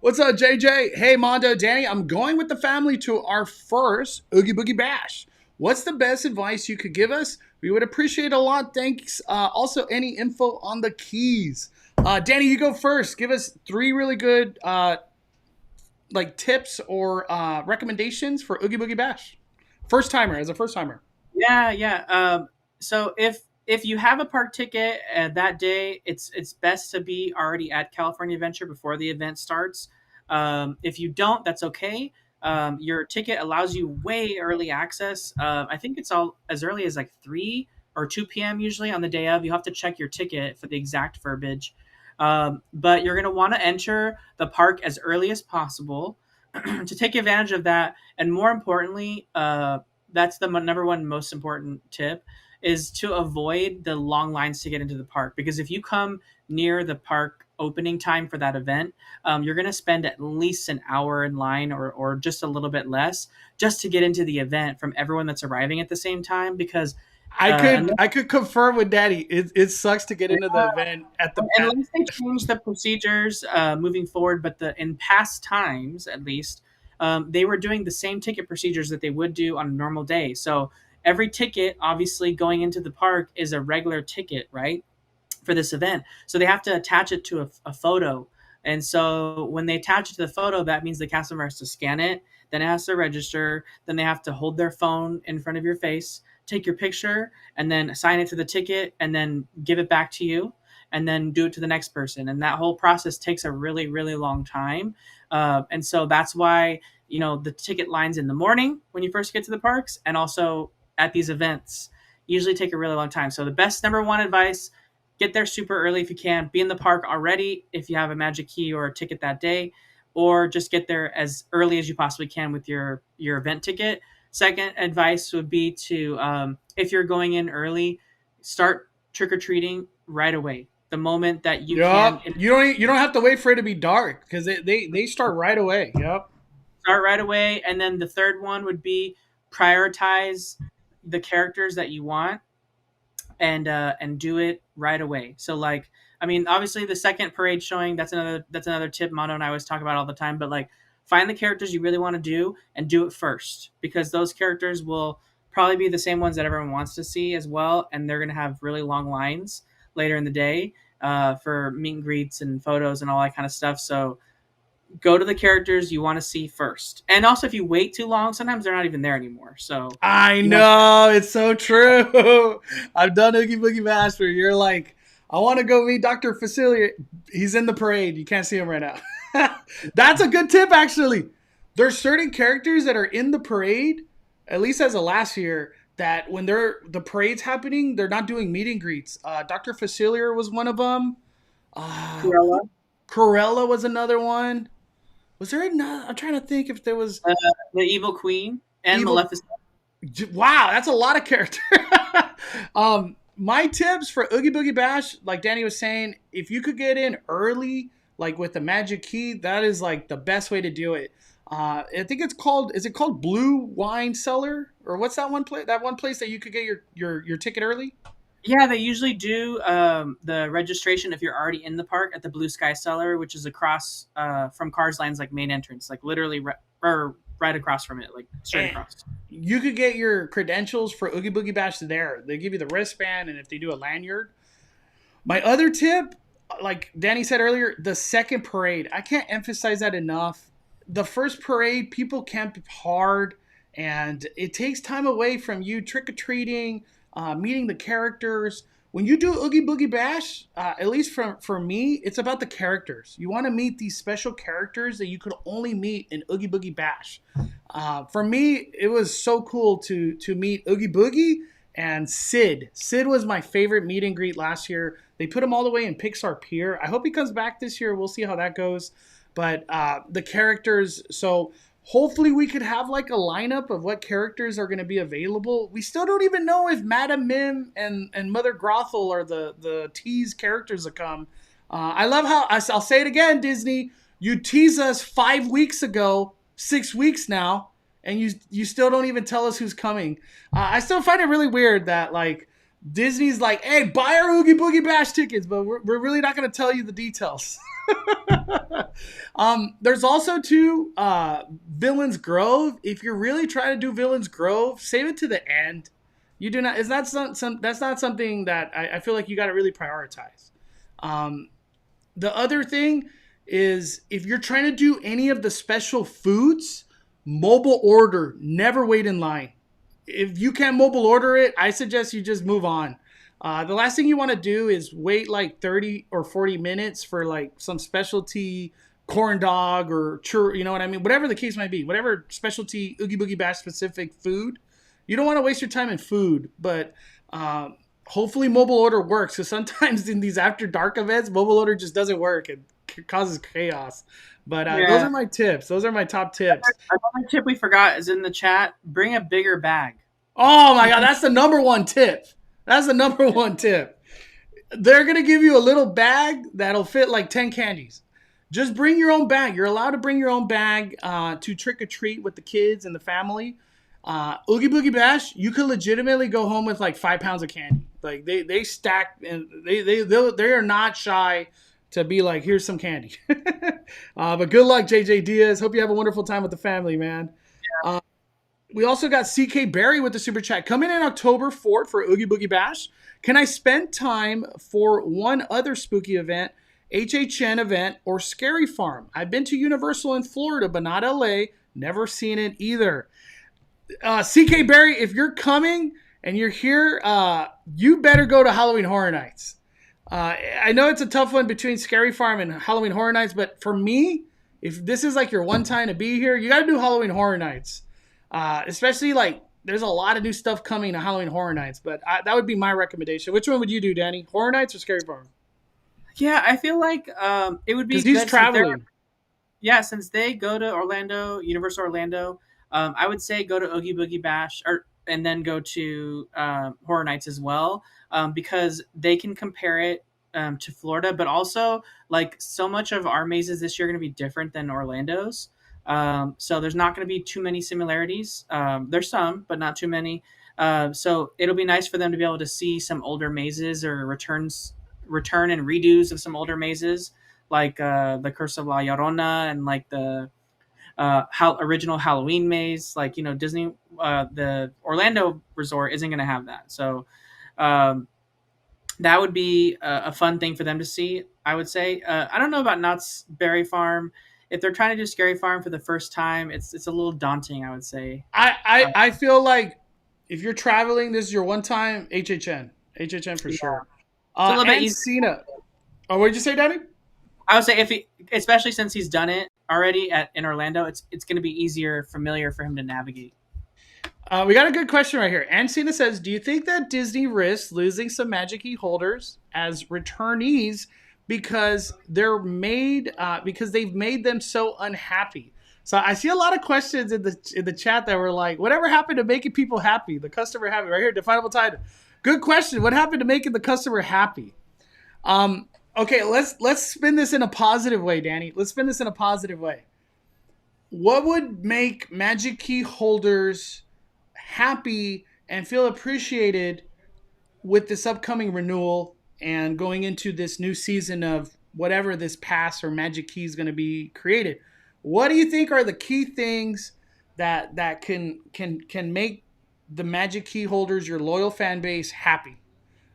What's up, JJ? Hey, Mondo, Danny. I'm going with the family to our first Oogie Boogie Bash. What's the best advice you could give us? We would appreciate a lot. Thanks. Also, any info on the keys? Danny, you go first. Give us three really good like tips or recommendations for Oogie Boogie Bash. First timer, as a first timer. yeah. So if you have a park ticket that day, it's best to be already at California Adventure before the event starts. If you don't, that's okay. Your ticket allows you way early access. I think it's all as early as like 3 or 2 p.m. usually on the day of. You have to check your ticket for the exact verbiage. But you're going to want to enter the park as early as possible to take advantage of that. And more importantly, that's the number one most important tip, is to avoid the long lines to get into the park. Because if you come near the park opening time for that event, you're going to spend at least an hour in line, or just a little bit less, just to get into the event from everyone that's arriving at the same time. Because I could unless, I could confirm with Daddy. It sucks to get into the event at the at, unless they change the procedures moving forward, but in past times at least, they were doing the same ticket procedures that they would do on a normal day. So every ticket, obviously, going into the park is a regular ticket, right? For this event. So they have to attach it to a photo. And so when they attach it to the photo, that means the customer has to scan it, then it has to register, then they have to hold their phone in front of your face, take your picture, and then assign it to the ticket, and then give it back to you, and then do it to the next person. And that whole process takes a really, really long time. And so that's why, the ticket lines in the morning when you first get to the parks, and also at these events, usually take a really long time. So the best number one advice: get there super early if you can. Be in the park already if you have a magic key or a ticket that day, or just get there as early as you possibly can with your event ticket. Second advice would be to, if you're going in early, start trick or treating right away. The moment that you can, Yup. You don't have to wait for it to be dark because they start right away. Yep. start right away. And then the third one would be prioritize the characters that you want, and do it right away. So like, I mean, obviously the second parade showing, that's another tip Mono and I always talk about all the time. But like, find the characters you really want to do and do it first, because those characters will probably be the same ones that everyone wants to see as well, and they're going to have really long lines later in the day for meet and greets and photos and all that kind of stuff. So go to the characters you want to see first. And also, if you wait too long, sometimes they're not even there anymore. So I you want know, it's so true. I've done Oogie Boogie Bash where you're like, I want to go meet Dr. Facilier. He's in the parade. You can't see him right now. That's a good tip, actually. There's certain characters that are in the parade, at least as of last year, that when the parade's happening, they're not doing meet and greets. Dr. Facilier was one of them. Cruella, Corella was another one. Was there another? I'm trying to think if there was the Evil Queen, and evil. Maleficent. Wow, that's a lot of character. My tips for Oogie Boogie Bash, like Danny was saying, if you could get in early, like with the magic key, that is like the best way to do it. I think it's called. Is it called Blue Wine Cellar, or what's that one place? That one place that you could get your ticket early. Yeah, they usually do the registration if you're already in the park at the Blue Sky Cellar, which is across from Cars Land's like main entrance, like literally or right across from it, like straight And across. you could get your credentials for Oogie Boogie Bash there. They give you the wristband, and if they do a lanyard. My other tip, like Danny said earlier, the second parade. I can't emphasize that enough. The first parade, people camp hard, and it takes time away from you trick or treating, meeting the characters. When you do Oogie Boogie Bash, at least for me, it's about the characters. You want to meet these special characters that you could only meet in Oogie Boogie Bash. For me, it was so cool to meet Oogie Boogie and Sid. Sid was my favorite meet and greet last year. They put him all the way in Pixar Pier. I hope he comes back this year. We'll see how that goes. But the characters, so hopefully we could have like a lineup of what characters are going to be available. We still don't even know if Madam Mim and Mother Grothel are the tease characters that come. I love how, I'll say it again, Disney, you tease us 5 weeks ago, 6 weeks now, and you still don't even tell us who's coming. I still find it really weird that like Disney's like, hey, buy our Oogie Boogie Bash tickets, but we're really not going to tell you the details. There's also too Villains Grove. If you're really trying to do Villains Grove, save it to the end. You do not. It's not that's not something that I feel like you got to really prioritize. The other thing is if you're trying to do any of the special foods, mobile order. Never wait in line. If you can't mobile order it, I suggest you just move on. The last thing you want to do is wait like 30 or 40 minutes for like some specialty corn dog or churro, you know what I mean? Whatever the case might be, whatever specialty Oogie Boogie Bash specific food, you don't want to waste your time in food, but hopefully mobile order works because sometimes in these after dark events, mobile order just doesn't work and causes chaos. But those are my tips. Those are my top tips. Another tip we forgot is in the chat. Bring a bigger bag. Oh my God, that's the number one tip. That's the number one tip. They're going to give you a little bag that'll fit like 10 candies. Just bring your own bag. You're allowed to bring your own bag to trick or treat with the kids and the family. Oogie Boogie Bash, you could legitimately go home with like 5 pounds of candy. Like they stack and they are not shy to be like, here's some candy. But good luck, JJ Diaz. Hope you have a wonderful time with the family, man. We also got CK Barry with the super chat. Coming in October 4th for Oogie Boogie Bash. Can I spend time for one other spooky event, HHN event, or Scary Farm? I've been to Universal in Florida, but not LA. Never seen it either. CK Barry, if you're coming and you're here, you better go to Halloween Horror Nights. I know it's a tough one between Scary Farm and Halloween Horror Nights, but for me, if this is like your one time to be here, you got to do Halloween Horror Nights. Especially like there's a lot of new stuff coming to Halloween Horror Nights, but that would be my recommendation. Which one would you do, Danny? Horror Nights or Scary Farm? Yeah, I feel like it would be Because he's good traveling. since they go to Orlando, Universal Orlando. I would say go to Oogie Boogie Bash and then go to Horror Nights as well, because they can compare it to Florida, but also like so much of our mazes this year are going to be different than Orlando's. So there's not going to be too many similarities. There's some, but not too many. So it'll be nice for them to be able to see some older mazes or return and redos of some older mazes, like the Curse of La Llorona and like the original Halloween maze. Like, Disney, the Orlando resort isn't going to have that. So um, that would be a fun thing for them to see, I would say. I don't know about Knott's Berry Farm. If they're trying to do Scary Farm for the first time, it's a little daunting, I would say. I feel like if you're traveling, this is your one time HHN for Yeah, sure. it's a little bit And easier. Cena. Oh, what did you say, Danny? I would say if he, especially since he's done it already in Orlando, it's going to be easier, familiar for him to navigate. We got a good question right here. Ancina says, "Do you think that Disney risks losing some Magic Key holders as returnees because they've made them so unhappy?" So I see a lot of questions in the chat that were like, "Whatever happened to making people happy? The customer happy?" Right here, definable title. Good question. What happened to making the customer happy? Okay, let's spin this in a positive way, Danny. Let's spin this in a positive way. What would make Magic Key holders happy and feel appreciated with this upcoming renewal and going into this new season of whatever this pass or Magic Key is going to be created? What do you think are the key things that can make the Magic Key holders, your loyal fan base, happy?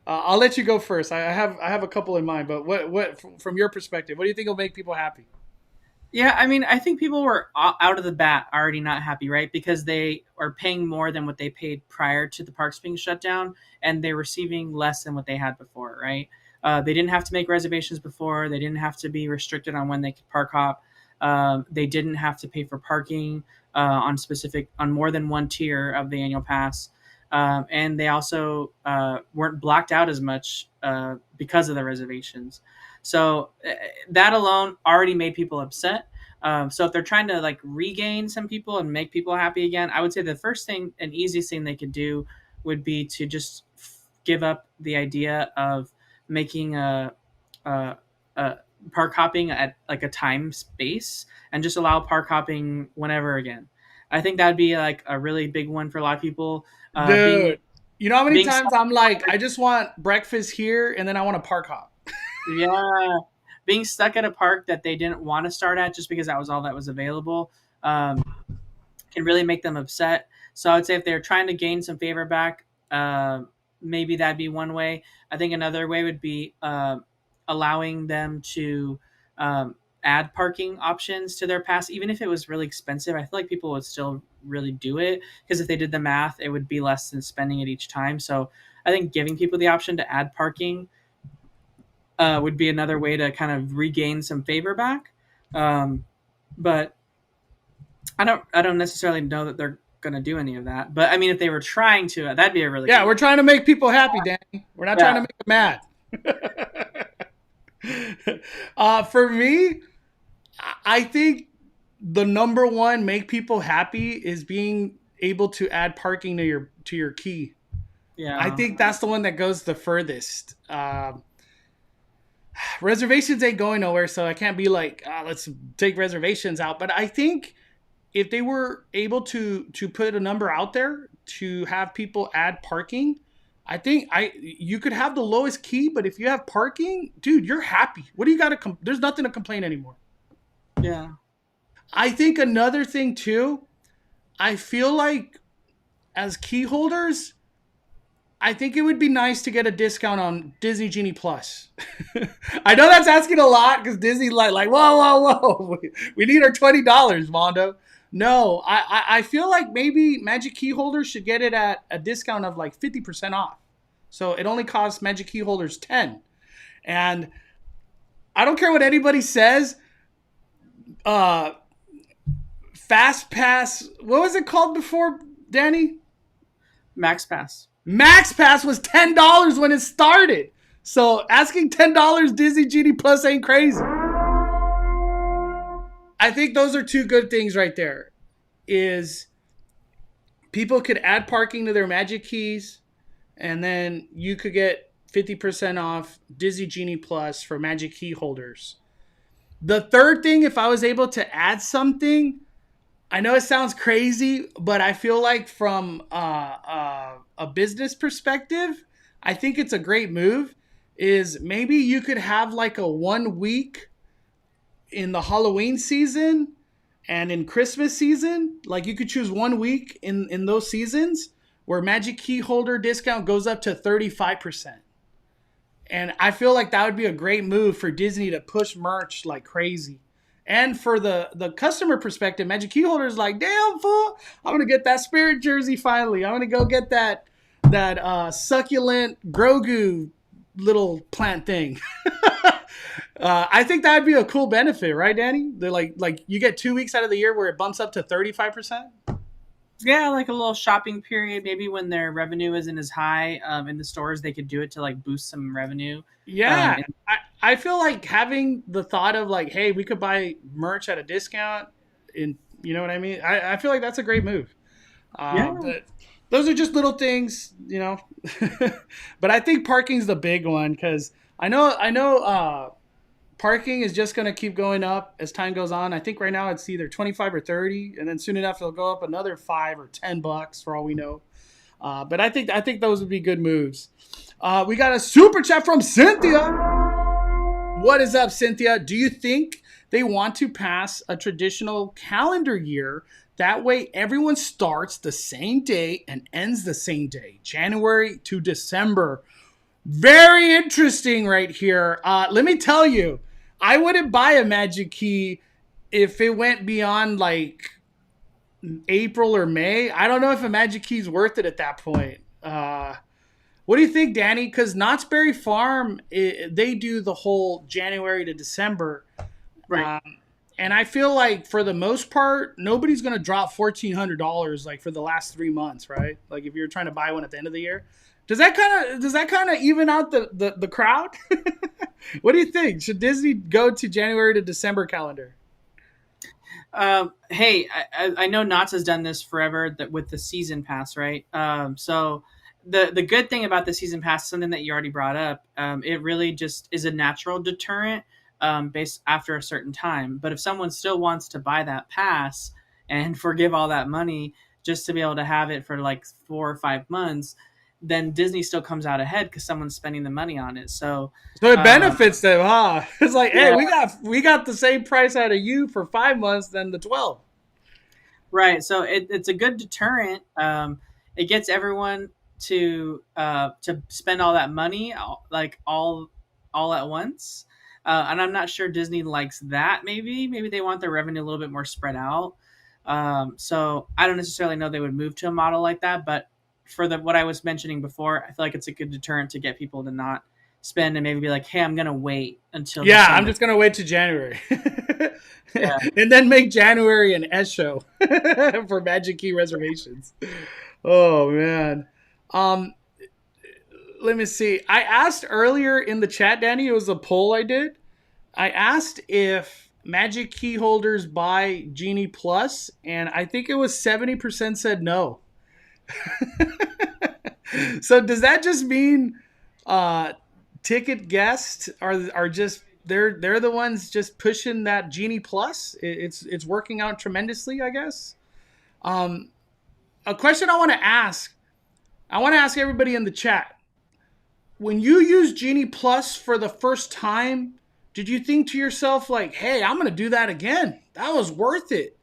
I'll let you go first. I have a couple in mind, but what from your perspective, what do you think will make people happy? Yeah, I mean, I think people were out of the bat already not happy, right? Because they are paying more than what they paid prior to the parks being shut down, and they're receiving less than what they had before, right? They didn't have to make reservations before. They didn't have to be restricted on when they could park hop. They didn't have to pay for parking on more than one tier of the annual pass, and they also weren't blocked out as much because of the reservations. So that alone already made people upset. So if they're trying to like regain some people and make people happy again, I would say the first thing and easiest thing they could do would be to just give up the idea of making a park hopping at like a time space and just allow park hopping whenever again. I think that'd be like a really big one for a lot of people. Being Dude, you know how many being times I'm like, I just want breakfast here and then I want a park hop. Yeah, being stuck at a park that they didn't want to start at just because that was all that was available um, can really make them upset. So I would say if they're trying to gain some favor back, maybe that'd be one way. I think another way would be allowing them to add parking options to their pass, even if it was really expensive. I feel like people would still really do it because if they did the math, it would be less than spending it each time. So I think giving people the option to add parking would be another way to kind of regain some favor back. But I don't necessarily know that they're going to do any of that. But I mean, if they were trying to, that'd be a really Yeah, good we're way. trying to make people happy, Danny. We're not trying Yeah, to make them mad. For me, I think the number one make people happy is being able to add parking to your key. I yeah, think that's the one that goes the furthest. Reservations ain't going nowhere, so I can't be like, let's take reservations out. But I think if they were able to put a number out there to have people add parking, I think you could have the lowest key, but if you have parking, dude, you're happy. What do you got to? There's nothing to complain anymore. yeah, I think another thing too. I feel like as key holders, I think it would be nice to get a discount on Disney Genie Plus. I know that's asking a lot because Disney like whoa whoa whoa, we need our $20, Mondo. No, I feel like maybe Magic Key holders should get it at a discount of like 50% off. So it only costs Magic Key holders 10. And I don't care what anybody says. Uh, Fast Pass, what was it called before, Danny? Max Pass. Max Pass was $10 when it started. So asking $10 Disney Genie Plus ain't crazy. I think those are two good things right there. Is people could add parking to their Magic Keys, and then you could get 50% off Disney Genie Plus for Magic Key holders. The third thing, if I was able to add something, I know it sounds crazy, but I feel like from a business perspective, I think it's a great move. Is maybe you could have like a 1 week in the Halloween season And in Christmas season, like you could choose 1 week in those seasons where Magic Key holder discount goes up to 35%. And I feel like that would be a great move for Disney to push merch like crazy. And for the customer perspective, Magic Key holders like, damn fool, I'm gonna get that Spirit jersey finally. I'm gonna go get that succulent Grogu little plant thing. I think that'd be a cool benefit, right, Danny? They're like you get 2 weeks out of the year where it bumps up to 35%. Yeah, like a little shopping period. Maybe when their revenue isn't as high in the stores, they could do it to like boost some revenue. Yeah, And I feel like having the thought of like, hey, we could buy merch at a discount, in you know what I mean. I feel like that's a great move. yeah, But those are just little things, but I think parking's the big one because I know parking is just going to keep going up as time goes on. I think right now it's either 25 or 30, and then soon enough it'll go up another $5 or $10 for all we know. But I think those would be good moves. We got a super chat from Cynthia. What is up, Cynthia? Do you think they want to pass a traditional calendar year? That way, everyone starts the same day and ends the same day, January to December. Very interesting right here. Let me tell you, I wouldn't buy a Magic Key if it went beyond like April or May. I don't know if a Magic Key is worth it at that point. What do you think, Danny? Because Knott's Berry Farm, they do the whole January to December. right. Um, and I feel like for the most part, nobody's going to drop $1,400 like for the last 3 months, right? Like if you're trying to buy one at the end of the year. Does that kind of even out the crowd? What do you think? Should Disney go to January to December calendar? Hey, I know Knott's has done this forever that with the season pass, right? So the good thing about the season pass, something that you already brought up, it really just is a natural deterrent based after a certain time. But if someone still wants to buy that pass and forgive all that money just to be able to have it for like 4 or 5 months, then Disney still comes out ahead because someone's spending the money on it. So So it um, benefits them, huh? It's like, hey, yeah, we got the same price out of you for 5 months than the 12. right. So it's a good deterrent. It gets everyone to spend all that money all at once. And I'm not sure Disney likes that. Maybe they want their revenue a little bit more spread out. So I don't necessarily know they would move to a model like that, but for the what I was mentioning before, I feel like it's a good deterrent to get people to not spend and maybe be like, hey, I'm gonna wait until Yeah, I'm December. just gonna wait to January, Yeah. and then make January an S show for Magic Key reservations. Oh man. Um, Let me see. I asked earlier in the chat, Danny. It was a poll I did. I asked if Magic Key holders buy Genie Plus, and I think it was 70% said no. So does that just mean uh, ticket guests are just they're the ones just pushing that Genie Plus? It's working out tremendously, I guess. Um, a question I want to ask everybody in the chat. When you use Genie Plus for the first time, did you think to yourself like, "Hey, I'm going to do that again. That was worth it."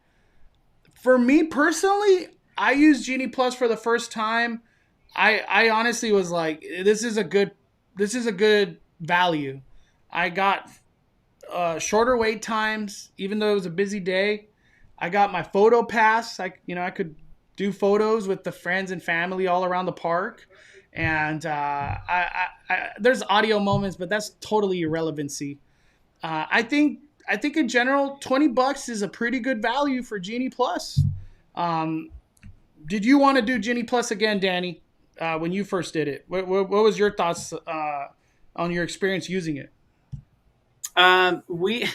For me personally, I used Genie Plus for the first time. I honestly was like, this is a good value. I got shorter wait times, even though it was a busy day. I got my photo pass. I could do photos with the friends and family all around the park. And there's audio moments, but that's totally irrelevancy. I think in general, $20 is a pretty good value for Genie Plus. Um, did you want to do Genie Plus again, Danny? When you first did it, what was your thoughts on your experience using it? We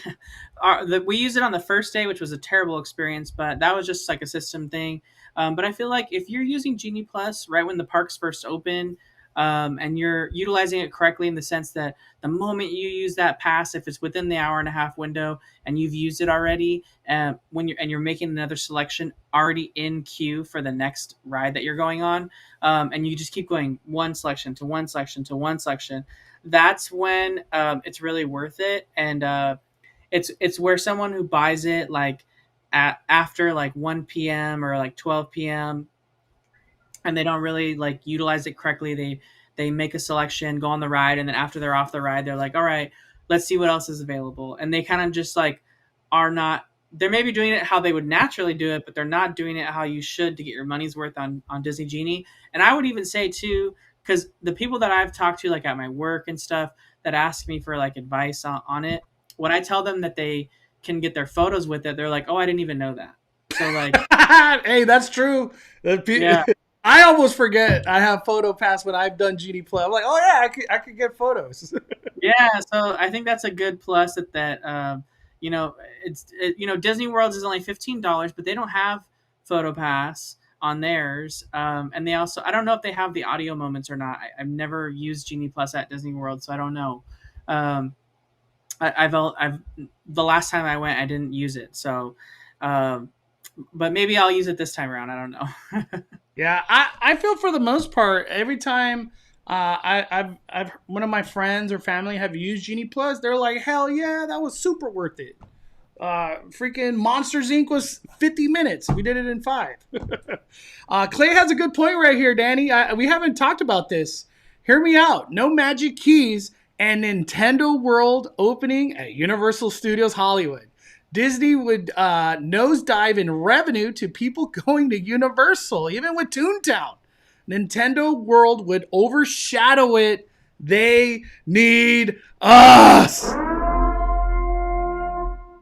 we used it on the first day, which was a terrible experience, but that was just like a system thing. But I feel like if you're using Genie Plus right when the parks first open, and you're utilizing it correctly in the sense that the moment you use that pass, if it's within the hour and a half window and you've used it already, you're making another selection already in queue for the next ride that you're going on, and you just keep going one selection to one selection to one selection, that's when it's really worth it. And it's where someone who buys it like after like 1 p.m. or like 12 p.m., and they don't really like utilize it correctly. They make a selection, go on the ride, and then after they're off the ride, they're like, all right, let's see what else is available. And they kind of just like are not. They're maybe doing it how they would naturally do it, but they're not doing it how you should to get your money's worth on Disney Genie. And I would even say too, because the people that I've talked to, like at my work and stuff, that ask me for like advice on it, when I tell them that they can get their photos with it, they're like, "Oh, I didn't even know that." So like, Hey, that's true. yeah, I almost forget I have Photo Pass when I've done Genie Play. I'm like, oh yeah, I could get photos. yeah. So I think that's a good plus that Disney World's is only $15, but they don't have Photo Pass on theirs, and they also I don't know if they have the audio moments or not. I've never used Genie Plus at Disney World, so I don't know. Um, I've the last time I went, I didn't use it, so um, but maybe I'll use it this time around. I don't know. Yeah, I feel for the most part every time I've one of my friends or family have used Genie Plus, they're like, hell yeah, that was super worth it. Freaking Monsters Inc. was 50 minutes. We did it in 5. Clay has a good point right here, Danny. We haven't talked about this. Hear me out. No magic keys and Nintendo World opening at Universal Studios Hollywood. Disney would nosedive in revenue to people going to Universal, even with Toontown. Nintendo World would overshadow it. They need us.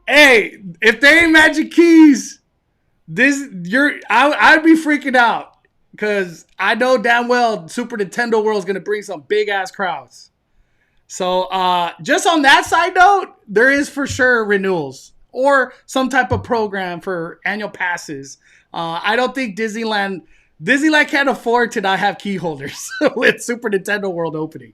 Hey, if they ain't magic keys, I'd be freaking out because I know damn well Super Nintendo World is gonna bring some big ass crowds. So just on that side note, there is for sure renewals or some type of program for annual passes. I don't think Disneyland can't afford to not have key holders with Super Nintendo World opening.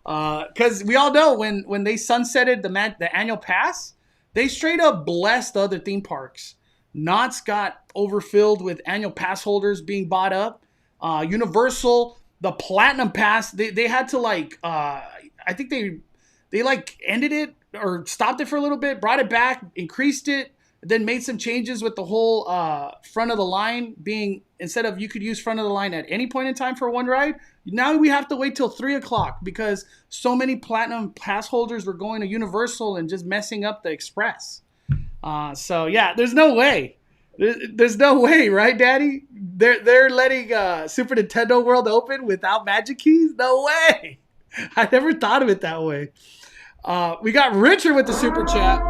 Because we all know when they sunsetted the annual pass, they straight up blessed the other theme parks. Knott's got overfilled with annual pass holders being bought up. Universal, the Platinum Pass, they had to like, I think they like ended it or stopped it for a little bit, brought it back, increased it, then made some changes with the whole front of the line being, instead of you could use front of the line at any point in time for one ride, now we have to wait till 3 o'clock because so many Platinum Pass holders were going to Universal and just messing up the Express. So yeah, there's no way. There's no way, right, Daddy? They're letting Super Nintendo World open without magic keys? No way. I never thought of it that way. We got Richard with the super chat.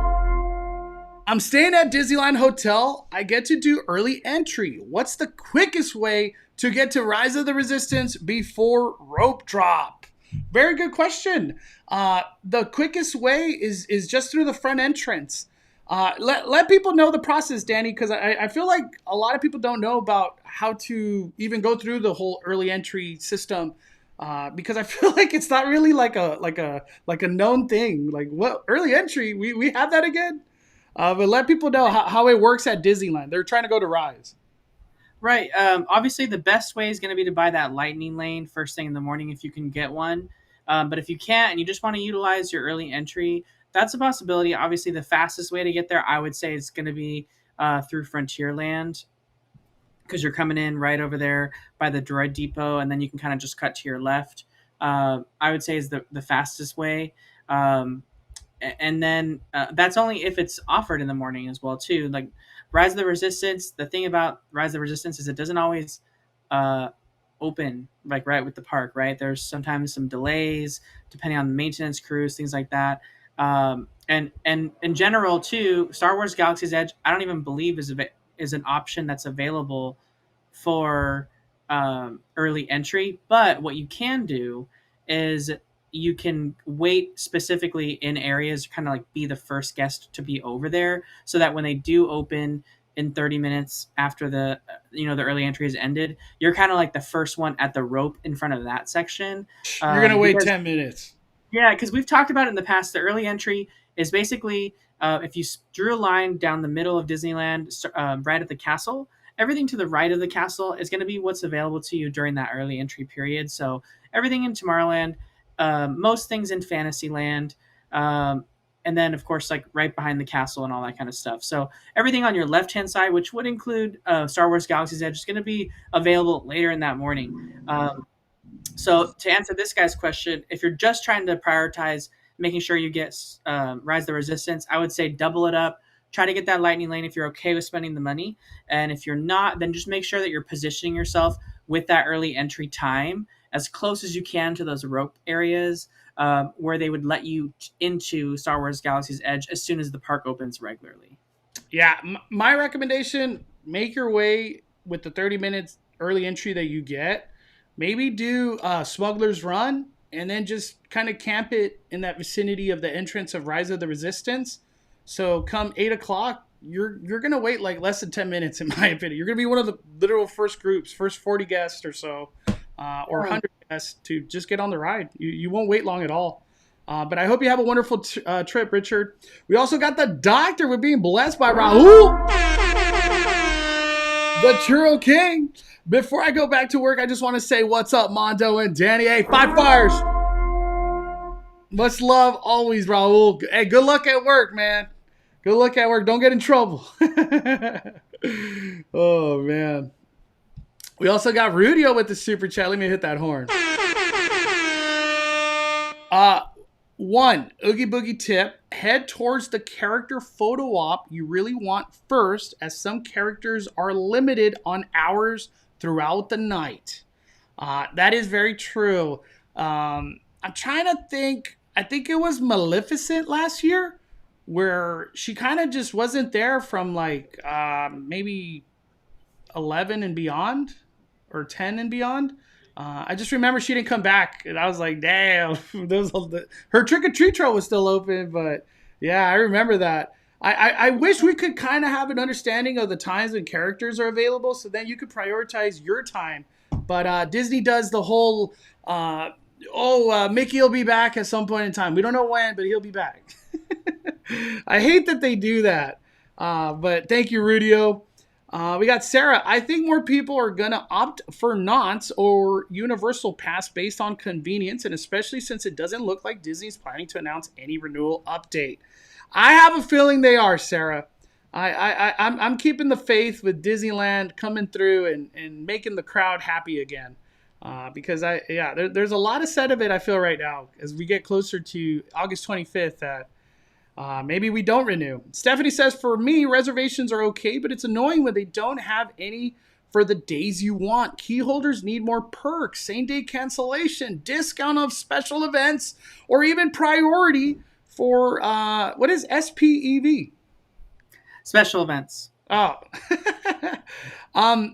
I'm staying at Disneyland Hotel. I get to do early entry. What's the quickest way to get to Rise of the Resistance before rope drop? Very good question. The quickest way is just through the front entrance. Let people know the process, Danny, because I feel like a lot of people don't know about how to even go through the whole early entry system. Because I feel like it's not really like a known thing. Like what early entry? We have that again. But let people know how it works at Disneyland. They're trying to go to Rise. Right. Obviously, the best way is going to be to buy that lightning lane first thing in the morning if you can get one. But if you can't and you just want to utilize your early entry, that's a possibility. Obviously, the fastest way to get there, I would say, is going to be through Frontierland because you're coming in right over there by the Droid Depot, and then you can kind of just cut to your left. I would say is the fastest way. And then that's only if it's offered in the morning as well too. Like Rise of the Resistance, the thing about Rise of the Resistance is it doesn't always open like right with the park, right? There's sometimes some delays depending on the maintenance crews, things like that. And in general too, Star Wars Galaxy's Edge, I don't even believe is an option that's available for early entry. But what you can do is you can wait specifically in areas, kind of like be the first guest to be over there, so that when they do open in 30 minutes after the early entry has ended, you're kind of like the first one at the rope in front of that section. You're gonna wait 10 minutes. Yeah, because we've talked about it in the past. The early entry is basically if you drew a line down the middle of Disneyland, right at the castle, everything to the right of the castle is going to be what's available to you during that early entry period. So everything in Tomorrowland, most things in Fantasyland, and then of course like right behind the castle and all that kind of stuff. So everything on your left hand side, which would include Star Wars Galaxy's Edge, is going to be available later in that morning. So to answer this guy's question, if you're just trying to prioritize making sure you get Rise of the Resistance, I would say double it up. Try to get that lightning lane if you're okay with spending the money. And if you're not, then just make sure that you're positioning yourself with that early entry time as close as you can to those rope areas where they would let you into Star Wars Galaxy's Edge as soon as the park opens regularly. Yeah, my recommendation, make your way with the 30 minutes early entry that you get. Maybe do Smuggler's Run and then just kind of camp it in that vicinity of the entrance of Rise of the Resistance. So come 8 o'clock, you're going to wait like less than 10 minutes, in my opinion. You're going to be one of the literal first groups, first 40 guests or so, or 100 guests to just get on the ride. You won't wait long at all. But I hope you have a wonderful trip, Richard. We also got the doctor. We're being blessed by Rahul, the Churro King. Before I go back to work, I just want to say what's up, Mondo and Danny. Hey, 5 fires. Much love always, Rahul. Hey, good luck at work, man. Good luck at work. Don't get in trouble. Oh, man. We also got Rudio with the super chat. Let me hit that horn. One, Oogie Boogie tip, head towards the character photo op you really want first, as some characters are limited on hours throughout the night. That is very true. I'm trying to think. I think it was Maleficent last year where she kind of just wasn't there from like maybe 11 and beyond or 10 and beyond. I just remember she didn't come back, and I was like, damn. Her trick-or-treat trail was still open, but yeah, I remember that. I wish we could kind of have an understanding of the times when characters are available, so then you could prioritize your time. But Disney does the whole, Mickey will be back at some point in time. We don't know when, but he'll be back. I hate that they do that. But thank you, Rudio. We got Sarah. I think more people are going to opt for Knott's or Universal Pass based on convenience, and especially since it doesn't look like Disney's planning to announce any renewal update. I have a feeling they are, Sarah. I'm keeping the faith with Disneyland coming through and making the crowd happy again. Because there's a lot of set of it, I feel, right now as we get closer to August 25th that maybe we don't renew. Stephanie says, for me, reservations are okay, but it's annoying when they don't have any for the days you want. Key holders need more perks, same-day cancellation, discount of special events, or even priority for, what is SPEV? Special events. Oh. I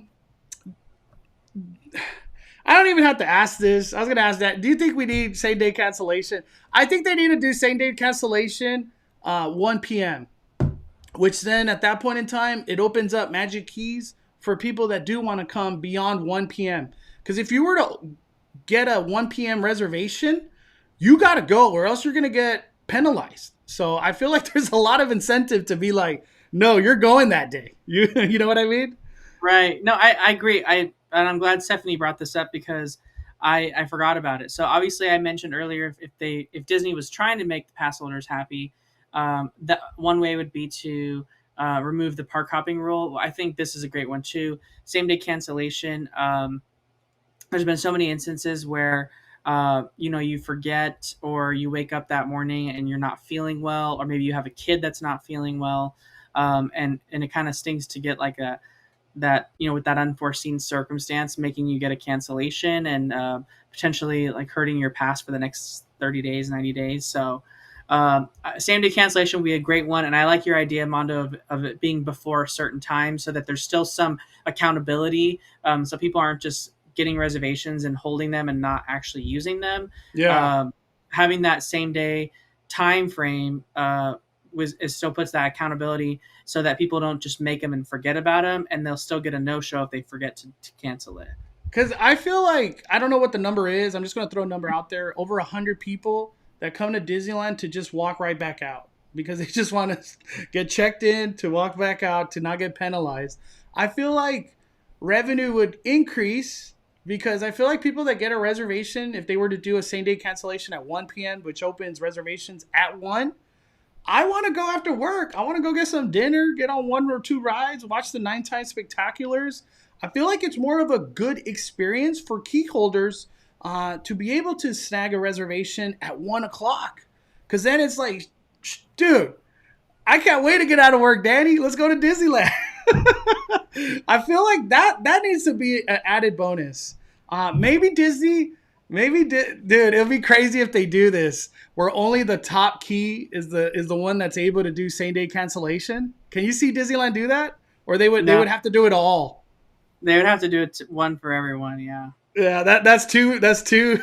don't even have to ask this. I was going to ask that. Do you think we need same-day cancellation? I think they need to do same-day cancellation 1 p.m., which then at that point in time, it opens up magic keys for people that do want to come beyond 1 p.m. Because if you were to get a 1 p.m. reservation, you got to go or else you're going to get penalized. So I feel like there's a lot of incentive to be like, no, you're going that day. You know what I mean? Right. No, I agree. And I'm glad Stephanie brought this up because I forgot about it. So obviously I mentioned earlier if Disney was trying to make the pass holders happy, that one way would be to remove the park hopping rule. Well, I think this is a great one too. Same day cancellation. There's been so many instances where you forget or you wake up that morning and you're not feeling well, or maybe you have a kid that's not feeling well, and it kind of stings to get like with that unforeseen circumstance making you get a cancellation and potentially like hurting your pass for the next 30 days, 90 days. So same day cancellation would be a great one. And I like your idea, Mondo, of it being before a certain time so that there's still some accountability. So people aren't just getting reservations and holding them and not actually using them. Yeah. Having that same day time frame still puts that accountability so that people don't just make them and forget about them, and they'll still get a no-show if they forget to cancel it. Because I feel like, I don't know what the number is. I'm just going to throw a number out there. Over 100 people that come to Disneyland to just walk right back out because they just want to get checked in, to walk back out, to not get penalized. I feel like revenue would increase because I feel like people that get a reservation, if they were to do a same-day cancellation at 1 p.m., which opens reservations at 1, I want to go after work. I want to go get some dinner, get on 1 or 2 rides, watch the nighttime spectaculars. I feel like it's more of a good experience for key holders to be able to snag a reservation at 1 o'clock. Because then it's like, dude, I can't wait to get out of work, Danny. Let's go to Disneyland. I feel like that needs to be an added bonus. Maybe Disney, dude, it'll be crazy if they do this, where only the top key is the one that's able to do same day cancellation. Can you see Disneyland do that, or they would have to do it all? They would have to do it one for everyone. Yeah. Yeah, that's too that's too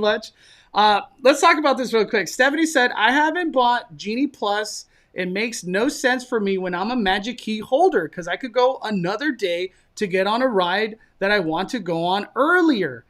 much. Let's talk about this real quick. Stephanie said, I haven't bought Genie Plus. It makes no sense for me when I'm a Magic Key holder because I could go another day to get on a ride that I want to go on earlier.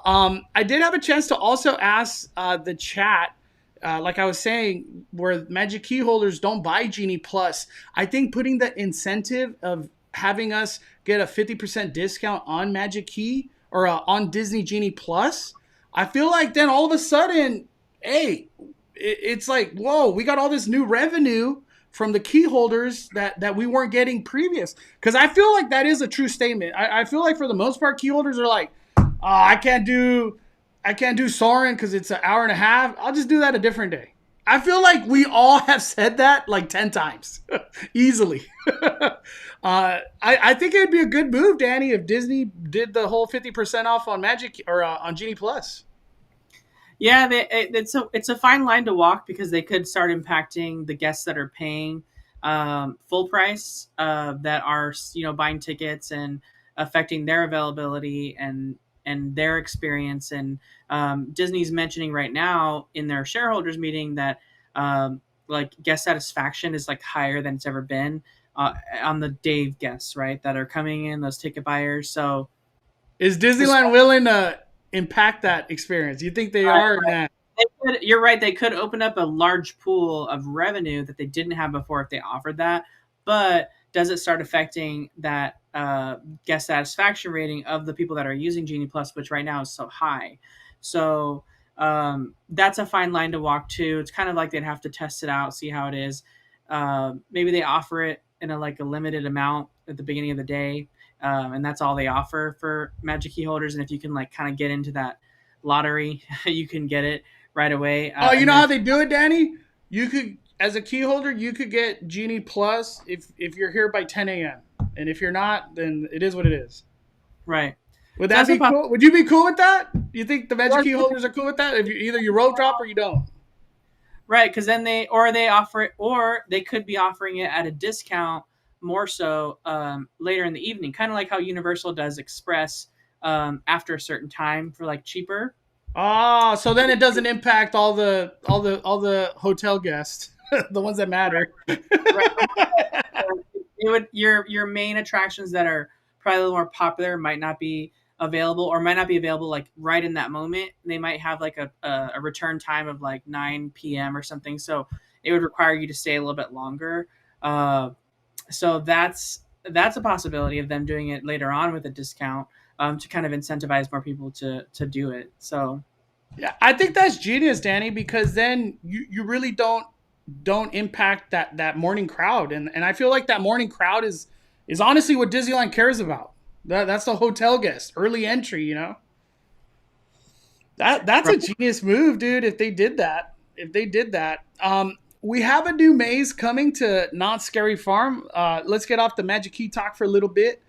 I did have a chance to also ask the chat, like I was saying, where Magic Key holders don't buy Genie Plus. I think putting the incentive of having us get a 50% discount on Magic Key or on Disney Genie Plus, I feel like then all of a sudden, hey, it's like, whoa, we got all this new revenue from the key holders that we weren't getting previous. Because I feel like that is a true statement. I feel like for the most part, key holders are like, oh, I can't do Soarin' because it's an hour and a half. I'll just do that a different day. I feel like we all have said that like 10 times easily. I think it'd be a good move, Danny, if Disney did the whole 50% off on Magic or on Genie Plus. Yeah, it's a fine line to walk because they could start impacting the guests that are paying full price that are buying tickets and affecting their availability and their experience. And Disney's mentioning right now in their shareholders meeting that like guest satisfaction is like higher than it's ever been on the day of guests, right, that are coming in, those ticket buyers. So is Disneyland willing to impact that experience? You think they are or not? You're right. They could open up a large pool of revenue that they didn't have before if they offered that. But does it start affecting that guest satisfaction rating of the people that are using Genie Plus, which right now is so high? So that's a fine line to walk too. It's kind of like they'd have to test it out, see how it is. Maybe they offer it in a limited amount at the beginning of the day. And that's all they offer for Magic Key holders. And if you can kind of get into that lottery, you can get it right away. You know how they do it, Danny? You could, as a key holder, you could get Genie Plus if you're here by 10 a.m. And if you're not, then it is what it is. Right. Would that be cool? Would you be cool with that? You think the Magic Key holders are cool with that? If either you road drop or you don't. Right, because then they offer it, or they could be offering it at a discount more so later in the evening, kind of like how Universal does Express after a certain time for cheaper. Oh, so then it doesn't impact all the hotel guests, the ones that matter. It would your main attractions that are probably a little more popular might not be available, or might not be available right in that moment. They might have a return time of 9 p.m. or something, so it would require you to stay a little bit longer. So that's a possibility of them doing it later on with a discount to kind of incentivize more people to do it. So yeah, I think that's genius, Danny, because then you really don't impact that morning crowd, and I feel like that morning crowd is honestly what Disneyland cares about. That's the hotel guest, early entry, That's a genius move, dude. If they did that. We have a new maze coming to Not Scary Farm. Let's get off the Magic Key talk for a little bit.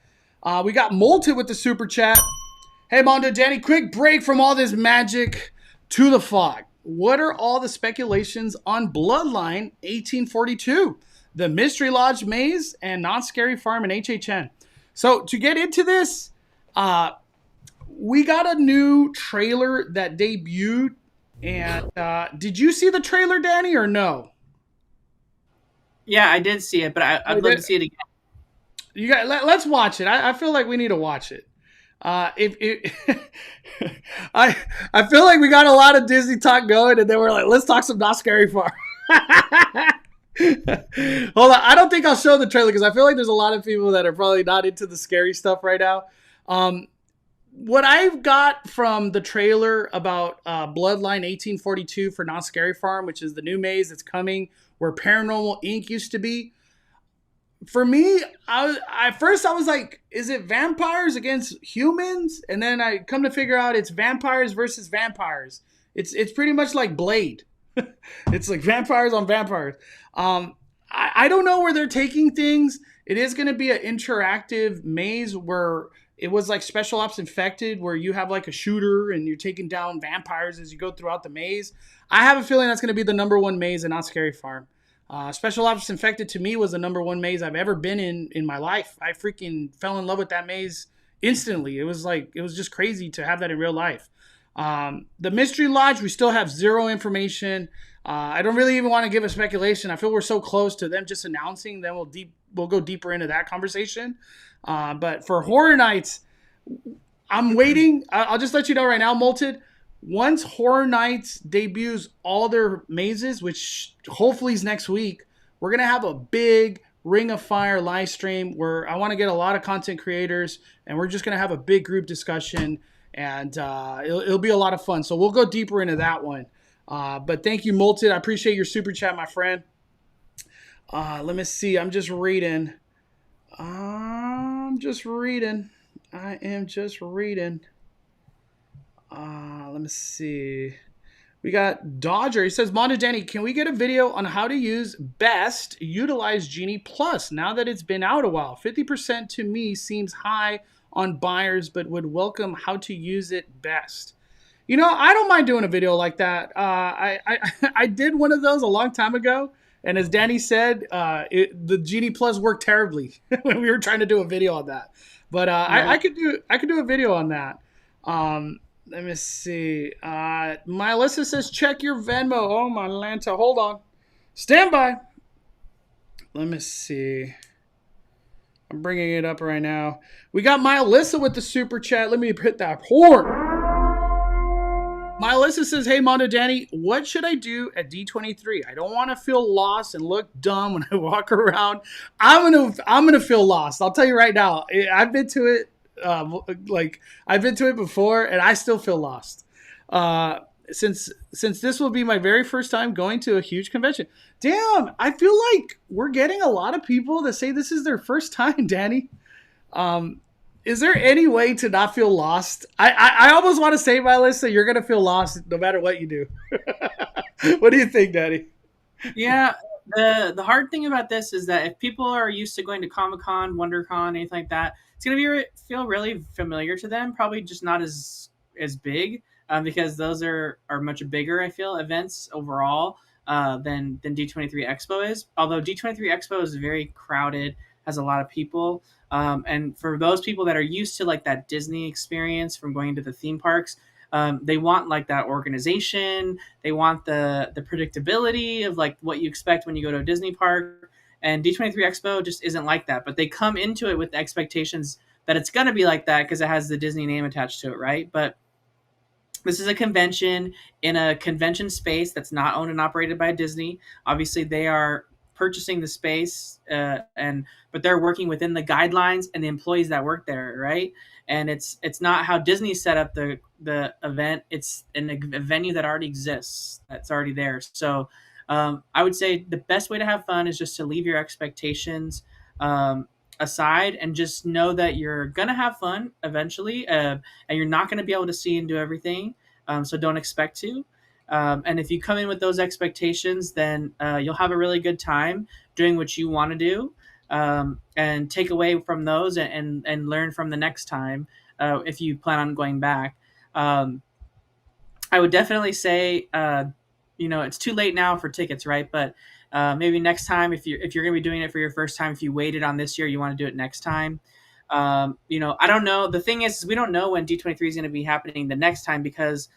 We got Molted with the super chat. Hey, Mondo, Danny, quick break from all this magic to the fog. What are all the speculations on Bloodline 1842, the Mystery Lodge maze, and Not Scary Farm and HHN? So to get into this, we got a new trailer that debuted. And did you see the trailer, Danny, or no? Yeah, I did see it, but I'd love to see it again. Let's watch it. I feel like we need to watch it. I feel like we got a lot of Disney talk going, and then we're like, let's talk some Not Scary Farm. Hold on, I don't think I'll show the trailer because I feel like there's a lot of people that are probably not into the scary stuff right now. what I've got from the trailer about Bloodline 1842 for Not Scary Farm, which is the new maze that's coming where Paranormal Inc. used to be. For me, first I was like, is it vampires against humans? And then I come to figure out it's vampires versus vampires. It's pretty much like Blade. It's like vampires on vampires. I don't know where they're taking things. It is going to be an interactive maze where it was like Special Ops Infected, where you have like a shooter and you're taking down vampires as you go throughout the maze. I have a feeling that's going to be the number one maze in Not Scary Farm. Special Ops Infected to me was the number one maze I've ever been in my life. I freaking fell in love with that maze instantly. It was just crazy to have that in real life. The Mystery Lodge, we still have zero information. I don't really even want to give a speculation. I feel we're so close to them just announcing. Then we'll go deeper into that conversation. But for Horror Nights, I'm waiting. I'll just let you know right now, Molted. Once Horror Nights debuts all their mazes, which hopefully is next week, we're going to have a big Ring of Fire live stream where I want to get a lot of content creators, and we're just going to have a big group discussion, and it'll be a lot of fun. So we'll go deeper into that one. But thank you, Molted. I appreciate your super chat, my friend. Let me see. I'm just reading. I am just reading. Let me see. We got Dodger. He says, Mondo Danny, can we get a video on how to use best utilize Genie Plus now that it's been out a while? 50% to me seems high on buyers, but would welcome how to use it best. You know, I don't mind doing a video like that. I did one of those a long time ago. And as Danny said, the Genie Plus worked terribly when we were trying to do a video on that. But I could do a video on that. Let me see. My Alyssa says, check your Venmo. Oh, my Lanta. Hold on. Stand by. Let me see. I'm bringing it up right now. We got my Alyssa with the super chat. Let me hit that horn. My Alyssa says, hey, Mondo Danny, what should I do at D23? I don't want to feel lost and look dumb when I walk around. I'm gonna feel lost. I'll tell you right now. I've been to it. I've been to it before, and I still feel lost. Since this will be my very first time going to a huge convention. Damn, I feel like we're getting a lot of people that say this is their first time, Danny. Is there any way to not feel lost? I almost want to say, my list, that you're going to feel lost no matter what you do. What do you think, Daddy? Yeah, the hard thing about this is that if people are used to going to Comic-Con, WonderCon, anything like that, it's going to feel really familiar to them, probably just not as big, because those are much bigger, I feel, events overall than D23 Expo is. Although D23 Expo is very crowded, has a lot of people. And for those people that are used to like that Disney experience from going to the theme parks, they want like that organization. They want the predictability of like what you expect when you go to a Disney park. And D23 Expo just isn't like that. But they come into it with the expectations that it's going to be like that because it has the Disney name attached to it, right? But this is a convention in a convention space that's not owned and operated by Disney. Obviously, they are purchasing the space, but they're working within the guidelines and the employees that work there, right? And it's not how Disney set up the event. It's in a venue that already exists, that's already there. So I would say the best way to have fun is just to leave your expectations aside and just know that you're gonna have fun eventually, and you're not gonna be able to see and do everything. So don't expect to. And if you come in with those expectations, then you'll have a really good time doing what you want to do, and take away from those and learn from the next time if you plan on going back. I would definitely say, it's too late now for tickets, right? But maybe next time, if you're going to be doing it for your first time, if you waited on this year, you want to do it next time. I don't know. The thing is we don't know when D23 is going to be happening the next time because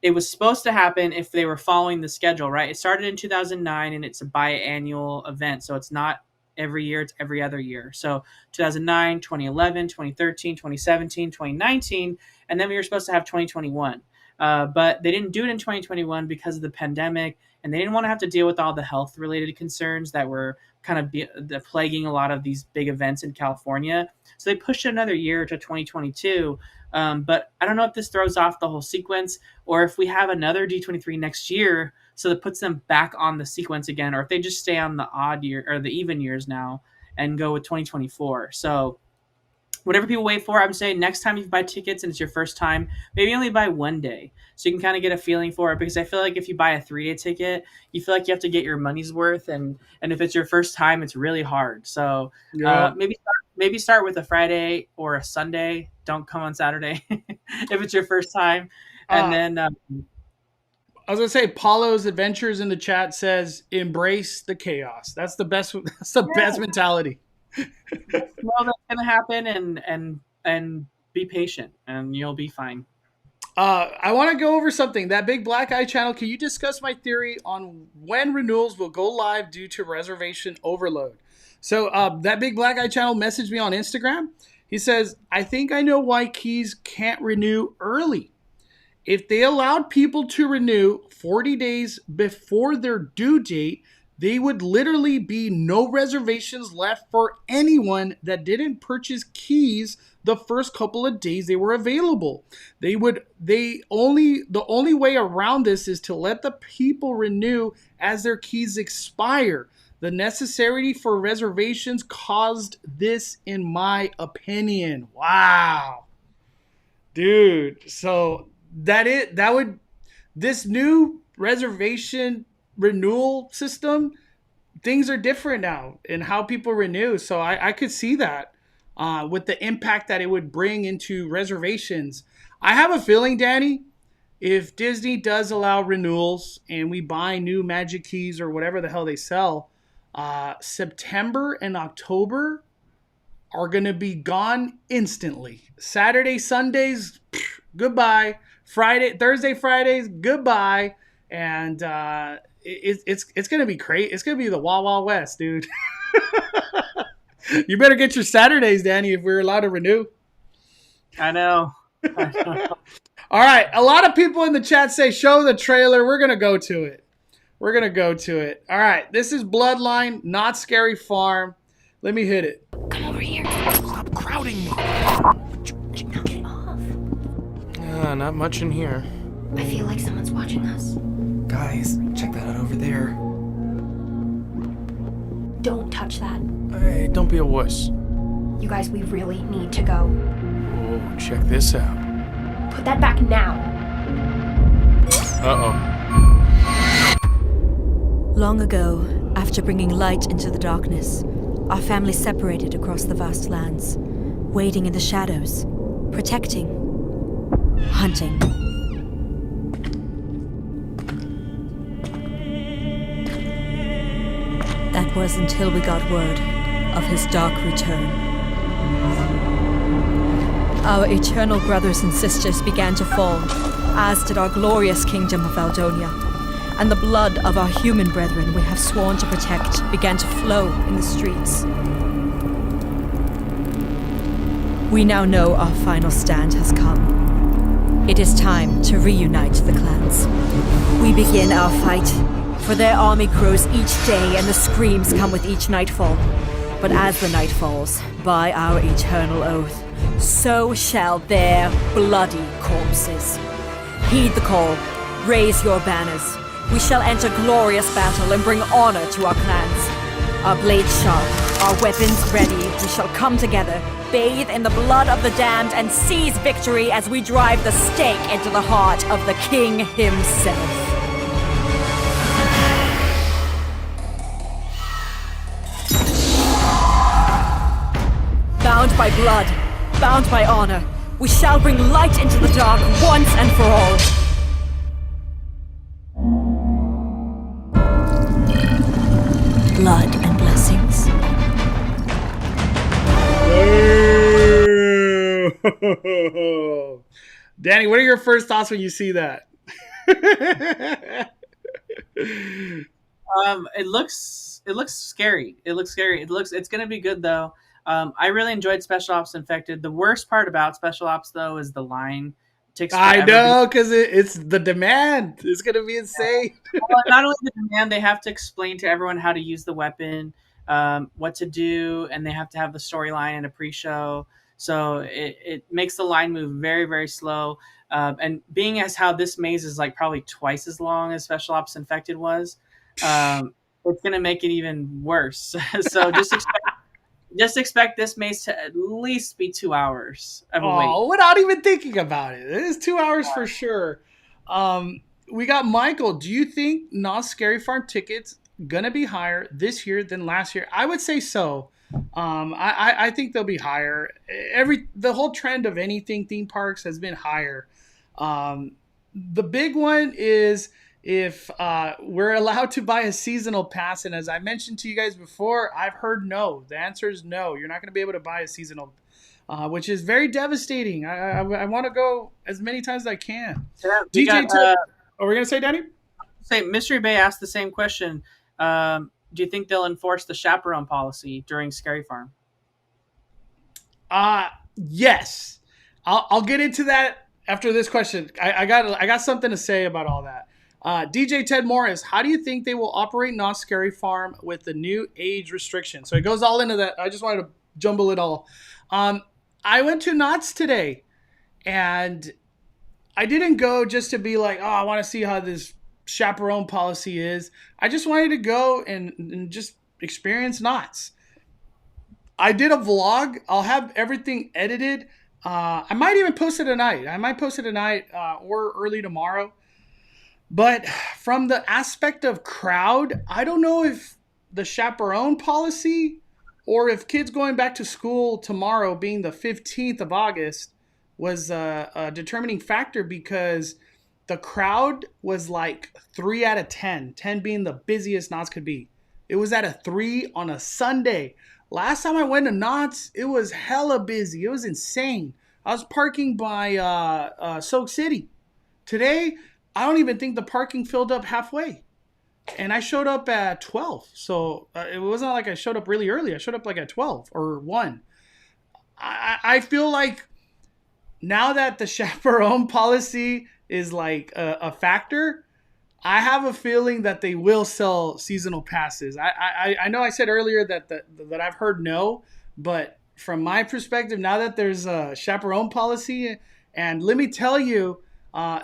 it was supposed to happen if they were following the schedule, right? It started in 2009 and it's a biannual event. So it's not every year, it's every other year. So 2009, 2011, 2013, 2017, 2019, and then we were supposed to have 2021. But they didn't do it in 2021 because of the pandemic, and they didn't want to have to deal with all the health related concerns that were kind of plaguing a lot of these big events in California. So they pushed it another year to 2022. But I don't know if this throws off the whole sequence, or if we have another D23 next year, so that puts them back on the sequence again, or if they just stay on the odd year or the even years now and go with 2024. So whatever people wait for, I'm saying next time you buy tickets and it's your first time, maybe only buy one day so you can kind of get a feeling for it. Because I feel like if you buy a 3-day ticket, you feel like you have to get your money's worth, and if it's your first time, it's really hard. So Yeah. maybe start with a Friday or a Sunday. Don't come on Saturday if it's your first time, and Uh, then I was gonna say Paulo's Adventures in the chat says embrace the chaos. That's the best. That's the best yeah, mentality. just know that's gonna happen, and be patient, and you'll be fine. I want to go over something. That Big Black Eye channel. Can you discuss my theory on when renewals will go live due to reservation overload? So that Big Black Eye channel messaged me on Instagram. He says, "I think I know why keys can't renew early. If they allowed people to renew 40 days before their due date, they would literally be no reservations left for anyone that didn't purchase keys the first couple of days they were available. The only way around this is to let the people renew as their keys expire. The necessity for reservations caused this, in my opinion." Wow. Dude, so that would this new reservation renewal system, things are different now in how people renew. So I could see that with the impact that it would bring into reservations. I have a feeling, Danny, if Disney does allow renewals and we buy new Magic Keys or whatever the hell they sell, September and October are going to be gone instantly. Saturday, Sundays, goodbye. Thursday, Fridays, goodbye. And it's going to be great. It's going to be the Wild Wild West, dude. You better get your Saturdays, Danny, if we're allowed to renew. I know. All right. A lot of people in the chat say, show the trailer. We're going to go to it. We're going to go to it. All right. This is Bloodline, Not Scary Farm. Let me hit it. Come over here. Stop crowding me. Get off. Not much in here. I feel like someone's watching us. Guys, check that out over there. Don't touch that. Hey, don't be a wuss. You guys, we really need to go. Oh, check this out. Put that back now. Uh-oh. Long ago, after bringing light into the darkness, our family separated across the vast lands, waiting in the shadows, protecting, hunting. That was until we got word of his dark return. Our eternal brothers and sisters began to fall, as did our glorious kingdom of Aldonia, and the blood of our human brethren we have sworn to protect began to flow in the streets. We now know our final stand has come. It is time to reunite the clans. We begin our fight, for their army grows each day and the screams come with each nightfall. But as the night falls, by our eternal oath, so shall their bloody corpses. Heed the call, raise your banners. We shall enter glorious battle and bring honor to our clans. Our blades sharp, our weapons ready, we shall come together, bathe in the blood of the damned, and seize victory as we drive the stake into the heart of the king himself. Bound by blood, bound by honor, we shall bring light into the dark once and for all. Blood and blessings. Danny, what are your first thoughts when you see that? It looks scary. It's gonna be good though. I really enjoyed Special Ops Infected. The worst part about Special Ops though is the line takes I forever. know, because it's the demand. It's gonna be insane. Well, not only the demand, they have to explain to everyone how to use the weapon, what to do, and they have to have the storyline and a pre-show. So it makes the line move very, very slow. And being as how this maze is like probably twice as long as Special Ops Infected was, it's going to make it even worse. So just expect this maze to at least be 2 hours of a wait. Oh, without even thinking about it, it is 2 hours for sure. We got Michael. Do you think Not Scary Farm tickets gonna be higher this year than last year? I would say so. I think they'll be higher. The whole trend of anything theme parks has been higher. The big one is if we're allowed to buy a seasonal pass, and as I mentioned to you guys before, I've heard no. The answer is no. You're not going to be able to buy a seasonal, which is very devastating. I want to go as many times as I can. DJ, are we going to say, Danny? Say Mystery Bay asked the same question. Do you think they'll enforce the chaperone policy during Scary Farm? Yes. I'll get into that after this question. I got something to say about all that. DJ Ted Morris, how do you think they will operate Not Scary Farm with the new age restriction? So it goes all into that. I just wanted to jumble it all. I went to Knott's today, and I didn't go just to be like, oh, I want to see how this chaperone policy is. I just wanted to go and just experience Knott's. I did a vlog. I'll have everything edited. I might even post it tonight. Or early tomorrow. But from the aspect of crowd, I don't know if the chaperone policy or if kids going back to school tomorrow being the 15th of August was a determining factor, because the crowd was like 3 out of 10, 10 being the busiest Knott's could be. It was at a 3 on a Sunday. Last time I went to Knott's, it was hella busy. It was insane. I was parking by Soak City. Today, I don't even think the parking filled up halfway. And I showed up at 12. So it wasn't like I showed up really early. I showed up like at 12 or 1. I feel like now that the chaperone policy is like a factor, I have a feeling that they will sell seasonal passes. I know I said earlier that I've heard no, but from my perspective, now that there's a chaperone policy, and let me tell you,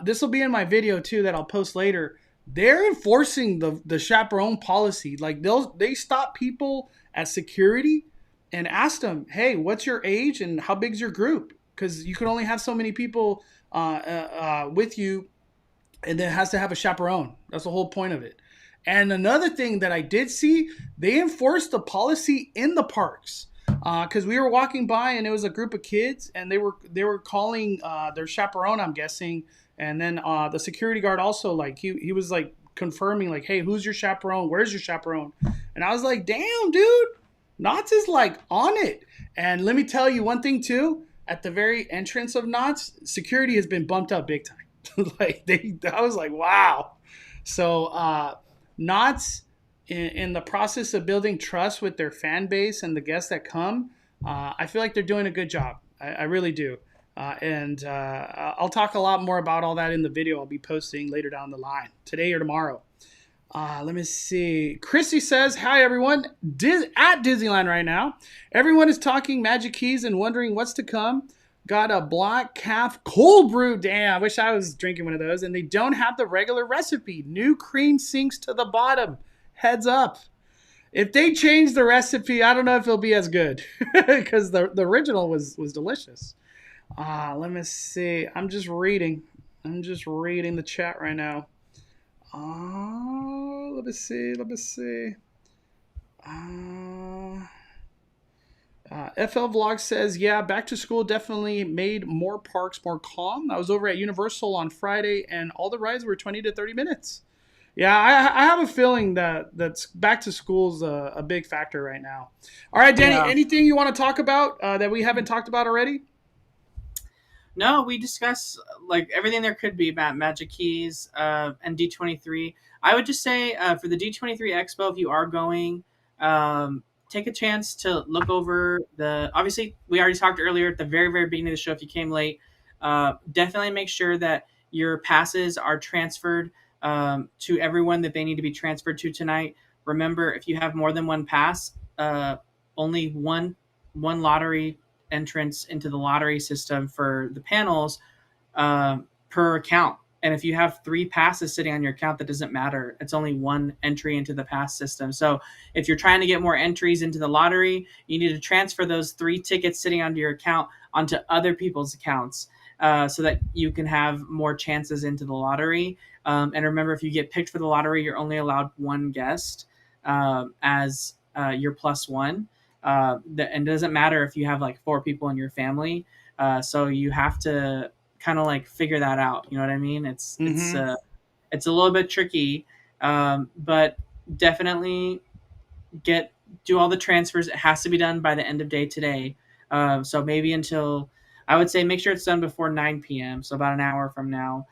this will be in my video too that I'll post later. They're enforcing the chaperone policy. Like they stop people at security and ask them, "Hey, what's your age and how big's your group?" Because you can only have so many people with you, and then it has to have a chaperone. That's the whole point of it. And another thing that I did see, they enforced the policy in the parks. Because we were walking by and it was a group of kids, and they were calling their chaperone, I'm guessing, and then the security guard also, like he was like confirming, like, hey, who's your chaperone? Where's your chaperone? And I was like, damn, dude, Knott's is like on it. And let me tell you one thing too, at the very entrance of Knott's, security has been bumped up big time. I was like, wow. So Knott's, in the process of building trust with their fan base and the guests that come, I feel like they're doing a good job. I really do. And I'll talk a lot more about all that in the video I'll be posting later down the line, today or tomorrow. Let me see. Chrissy says, hi, everyone. At Disneyland right now. Everyone is talking Magic Keys and wondering what's to come. Got a black calf cold brew. Damn, I wish I was drinking one of those. And they don't have the regular recipe. New cream sinks to the bottom. Heads up. If they change the recipe, I don't know if it'll be as good. Because the original was delicious. Let me see. I'm just reading the chat right now. Let me see. FL Vlog says, yeah, back to school definitely made more parks more calm. I was over at Universal on Friday, and all the rides were 20 to 30 minutes. Yeah, I have a feeling that's back to school's a big factor right now. All right, Danny, anything you want to talk about that we haven't talked about already? No, we discuss like everything there could be about Magic Keys and D23. I would just say for the D23 Expo, if you are going, take a chance to look over obviously we already talked earlier at the very, very beginning of the show, if you came late, definitely make sure that your passes are transferred to everyone that they need to be transferred to tonight. Remember, if you have more than one pass, only one lottery entrance into the lottery system for the panels per account. And if you have 3 passes sitting on your account, that doesn't matter. It's only one entry into the pass system. So if you're trying to get more entries into the lottery, you need to transfer those 3 tickets sitting onto your account onto other people's accounts so that you can have more chances into the lottery. And remember, if you get picked for the lottery, you're only allowed 1 guest as your +1. And it doesn't matter if you have like 4 people in your family. So you have to kind of like figure that out. You know what I mean? It's a little bit tricky, but definitely do all the transfers. It has to be done by the end of day today. So maybe I would say make sure it's done before 9 p.m. So about an hour from now,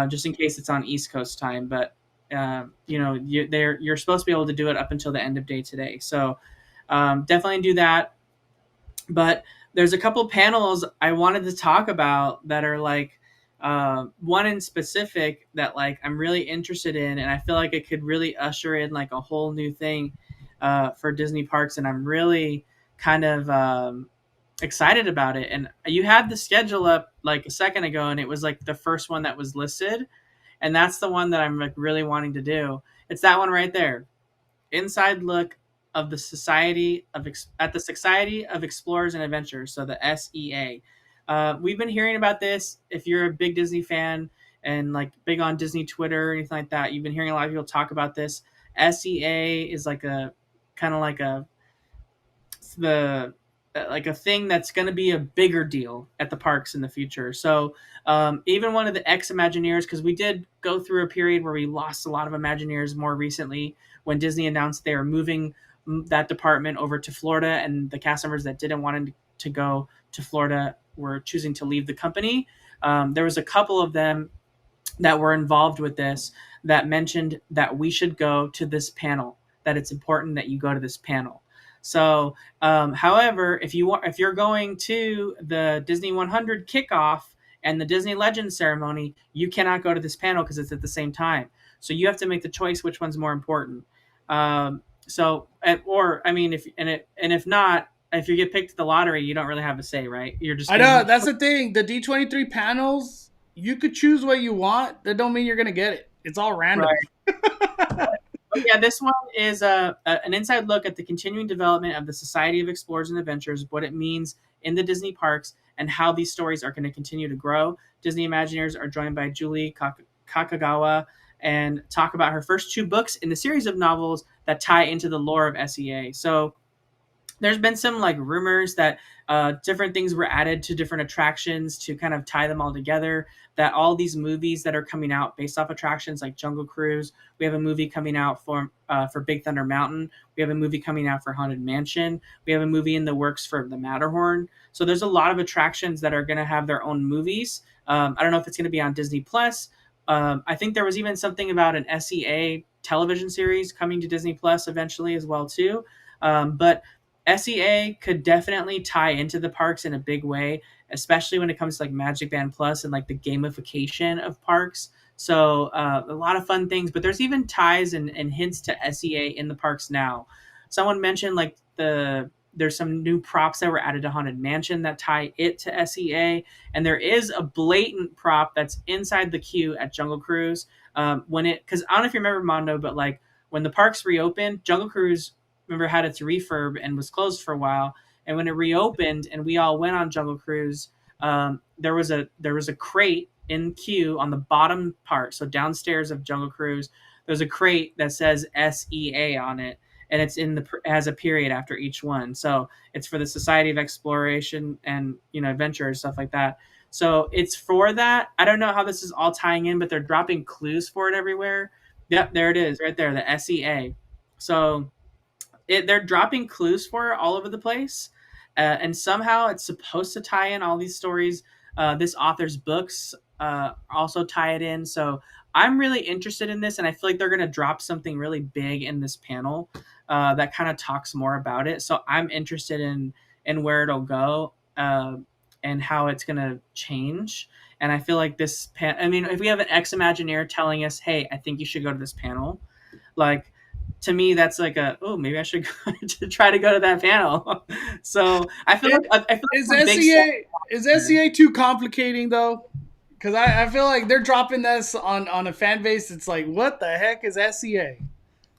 just in case it's on East Coast time. But you're supposed to be able to do it up until the end of day today. So definitely do that. But there's a couple panels I wanted to talk about that are like one in specific that like I'm really interested in, and I feel like it could really usher in like a whole new thing for Disney parks, and I'm really kind of excited about it. And you had the schedule up like a second ago, and it was like the first one that was listed, and that's the one that I'm like really wanting to do. It's that one right there. Inside look of the Society of Explorers and Adventurers, so the SEA. We've been hearing about this. If you're a big Disney fan and like big on Disney Twitter or anything like that, you've been hearing a lot of people talk about this. SEA is like a kind of like a thing that's going to be a bigger deal at the parks in the future. So even one of the ex-Imagineers, because we did go through a period where we lost a lot of Imagineers more recently when Disney announced they were moving that department over to Florida, and the cast members that didn't want to go to Florida were choosing to leave the company. There was a couple of them that were involved with this that mentioned that we should go to this panel, that it's important that you go to this panel. So, however, if you're going to the Disney 100 kickoff and the Disney Legends ceremony, you cannot go to this panel because it's at the same time. So you have to make the choice which one's more important. If not, if you get picked at the lottery, you don't really have a say, right? You're just. I know that's the thing. The D23 panels, you could choose what you want. That don't mean you're gonna get it. It's all random. Right. Yeah, this one is an inside look at the continuing development of the Society of Explorers and Adventurers, what it means in the Disney parks, and how these stories are going to continue to grow. Disney Imagineers are joined by Julie Kakagawa and talk about her first 2 books in the series of novels that tie into the lore of SEA. So there's been some like rumors that different things were added to different attractions to kind of tie them all together, that all these movies that are coming out based off attractions like Jungle Cruise, we have a movie coming out for Big Thunder Mountain, we have a movie coming out for Haunted Mansion, we have a movie in the works for the Matterhorn. So there's a lot of attractions that are going to have their own movies. I don't know if it's going to be on Disney Plus. I think there was even something about an SEA television series coming to Disney Plus eventually as well too. But SEA could definitely tie into the parks in a big way, especially when it comes to like Magic Band Plus and like the gamification of parks. So a lot of fun things, but there's even ties and hints to SEA in the parks now. Someone mentioned like there's some new props that were added to Haunted Mansion that tie it to SEA. And there is a blatant prop that's inside the queue at Jungle Cruise. Because I don't know if you remember, Mondo, but like when the parks reopened, Jungle Cruise, remember, had its refurb and was closed for a while. And when it reopened and we all went on Jungle Cruise, there was a crate in queue on the bottom part. So downstairs of Jungle Cruise, there's a crate that says SEA on it. And it has a period after each one. So it's for the Society of Exploration and, Adventure, stuff like that. So it's for that. I don't know how this is all tying in, but they're dropping clues for it everywhere. Yep, there it is right there, the SEA. So they're dropping clues for it all over the place. And somehow it's supposed to tie in all these stories. This author's books also tie it in. So I'm really interested in this, and I feel like they're going to drop something really big in this panel that kind of talks more about it. So I'm interested in where it'll go. and how it's going to change. And I feel like if we have an ex-Imagineer telling us, hey, I think you should go to this panel, like, to me, that's like maybe I should go to try to go to that panel. So I feel like is SEA too complicating though? Because I feel like they're dropping this on a fan base. It's like, what the heck is SEA?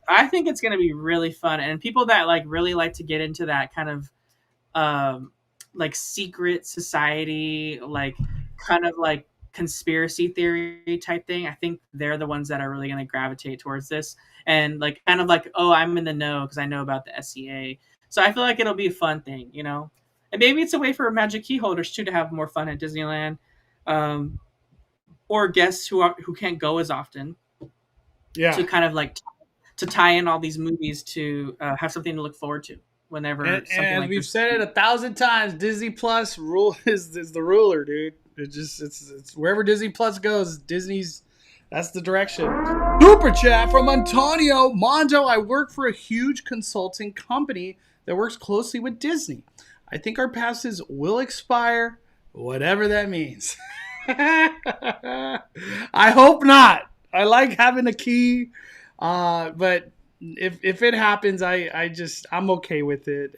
I think it's going to be really fun, and people that like really like to get into that kind of like secret society, like kind of like conspiracy theory type thing. I think they're the ones that are really going to gravitate towards this, and like kind of like, oh, I'm in the know because I know about the SEA. So I feel like it'll be a fun thing, you know, and maybe it's a way for Magic Key holders too to have more fun at Disneyland, or guests who can't go as often. Yeah, to kind of like to tie in all these movies to have something to look forward to whenever. And we've said it 1,000 times, Disney Plus is the ruler, dude. It's wherever Disney Plus goes, that's the direction. Super chat from Antonio. Mondo, I work for a huge consulting company that works closely with Disney. I think our passes will expire, whatever that means. I hope not. I like having a key, but if it happens, I'm okay with it.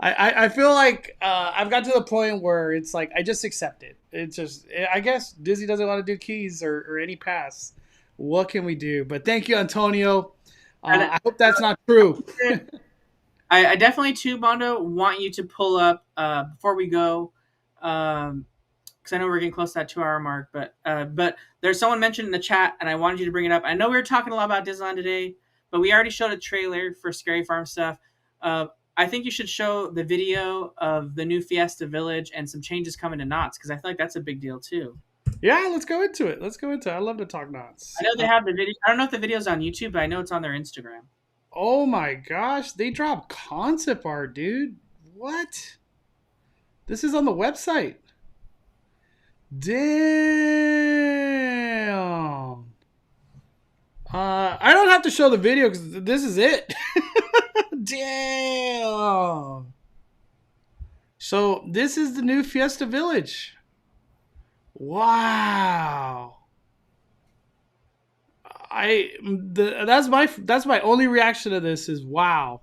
I feel like I've got to the point where it's like I just accept it. It's just, I guess Disney doesn't want to do keys or any pass. What can we do? But thank you, Antonio. I hope that's not true. I definitely too, Mondo, want you to pull up before we go. Because I know we're getting close to that 2-hour mark, but there's someone mentioned in the chat, and I wanted you to bring it up. I know we were talking a lot about Disneyland today, but we already showed a trailer for Scary Farm stuff. I think you should show the video of the new Fiesta Village and some changes coming to Knott's, because I feel like that's a big deal too. Yeah, let's go into it. I love to talk Knott's. I know they have the video. I don't know if the video's on YouTube, but I know it's on their Instagram. Oh my gosh, they dropped concept art, dude. What? This is on the website. Damn. I don't have to show the video because this is it. Damn. So this is the new Fiesta Village. Wow. That's my only reaction to this is wow.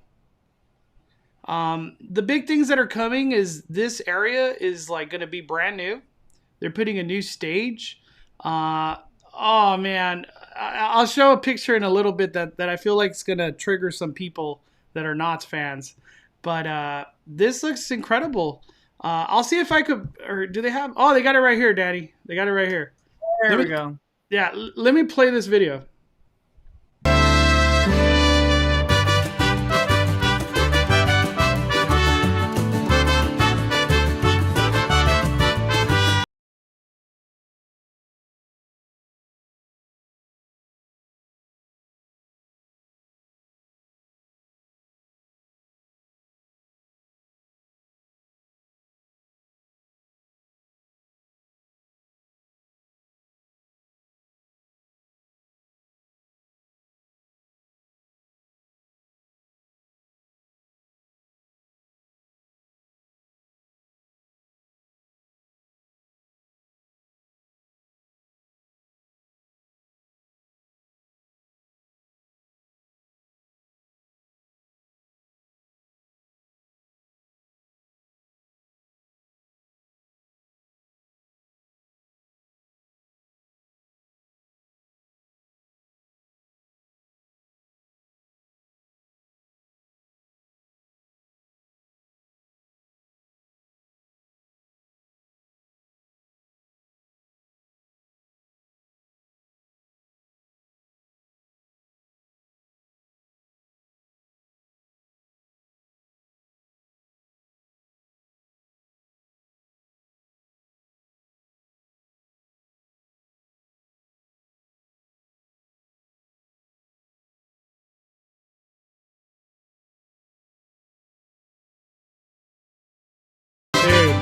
The big things that are coming is this area is like going to be brand new. They're putting a new stage. Oh man, I'll show a picture in a little bit that I feel like it's going to trigger some people that are Knott's fans. But this looks incredible. I'll see if I could, or do they have? Oh, they got it right here, Daddy. They got it right here. There we go. Yeah, let me play this video. Dude,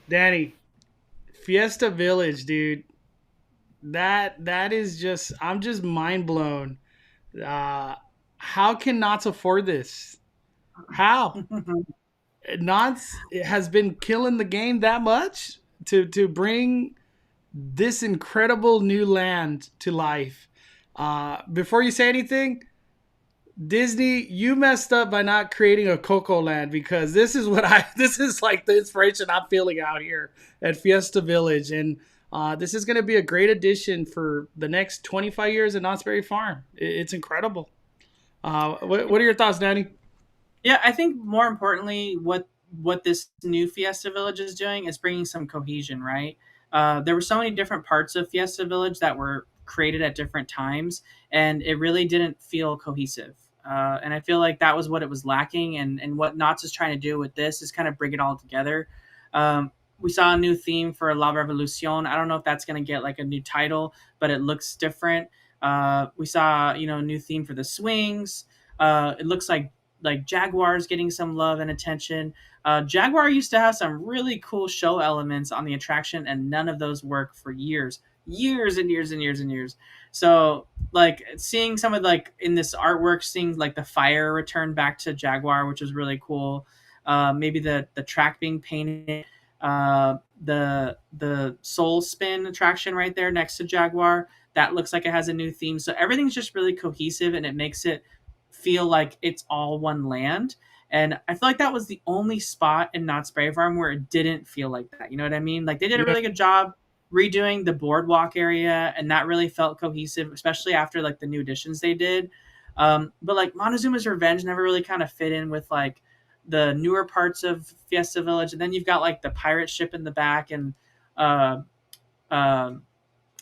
Danny, Fiesta Village, dude. That is just, I'm just mind blown. How can Knott's afford this? How? Nance has been killing the game that much to bring this incredible new land to life. Before you say anything, Disney, you messed up by not creating a Coco Land, because this is like the inspiration I'm feeling out here at Fiesta Village, and this is going to be a great addition for the next 25 years at Knott's Berry Farm. It's incredible. What are your thoughts, Danny? Yeah, I think more importantly, what this new Fiesta Village is doing is bringing some cohesion, right? There were so many different parts of Fiesta Village that were created at different times, and it really didn't feel cohesive. And I feel like that was what it was lacking, and what Knott's is trying to do with this is kind of bring it all together. We saw a new theme for La Revolucion. I don't know if that's going to get like a new title, but it looks different. We saw, a new theme for the swings. It looks like Jaguar's getting some love and attention. Jaguar used to have some really cool show elements on the attraction, and none of those work for years and years and years and years. So like seeing some of like in this artwork, seeing like the fire return back to Jaguar, which was really cool. Maybe the track being painted. The Soul Spin attraction right there next to Jaguar, that looks like it has a new theme. So everything's just really cohesive, and it makes it feel like it's all one land. And I feel like that was the only spot in Knott's Berry Farm where it didn't feel like that. You know what I mean? Like they did a really good job redoing the boardwalk area, and that really felt cohesive, especially after like the new additions they did. But like Montezuma's Revenge never really kind of fit in with like the newer parts of Fiesta Village, and then you've got like the pirate ship in the back, and uh, uh,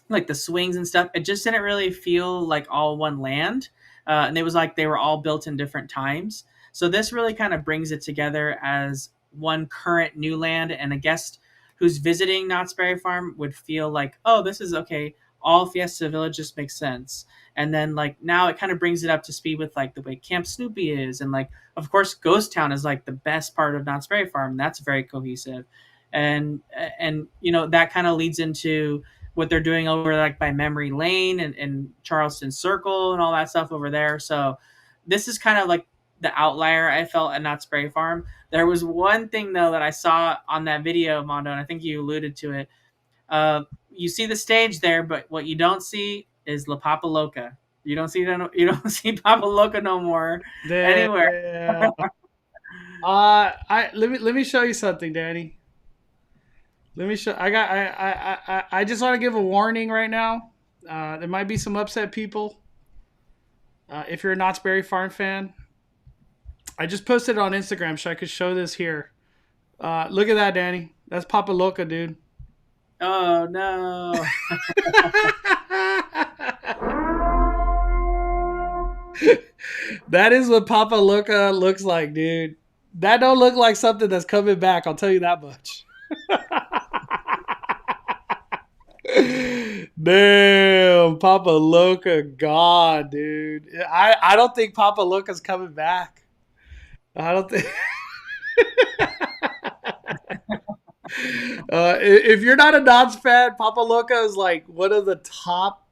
like the swings and stuff. It just didn't really feel like all one land, and it was like they were all built in different times. So this really kind of brings it together as one current new land, and a guest who's visiting Knott's Berry Farm would feel like, oh, this is okay. All Fiesta Village just makes sense. And then like now it kind of brings it up to speed with like the way Camp Snoopy is, and like of course Ghost Town is like the best part of Knott's Berry Farm. That's very cohesive, and that kind of leads into what they're doing over like by Memory Lane and Charleston Circle and all that stuff over there. So this is kind of like the outlier I felt at Knott's Berry Farm. There was one thing though that I saw on that video, Mondo, and I think you alluded to it. You see the stage there, but what you don't see is La Papa Loca. You don't see that. You don't see Papa Loca no more anywhere. Let me show you something, Danny. Let me show. I just want to give a warning right now. There might be some upset people. If you're a Knott's Berry Farm fan, I just posted it on Instagram so I could show this here. Look at that, Danny. That's Papa Loca, dude. Oh no. That is what Papa Loca looks like, dude. That don't look like something that's coming back, I'll tell you that much. Damn, Papa Loca gone, dude. I don't think Papa Loca's coming back. I don't think. If you're not a Knott's fan, Papa Loca is like one of the top,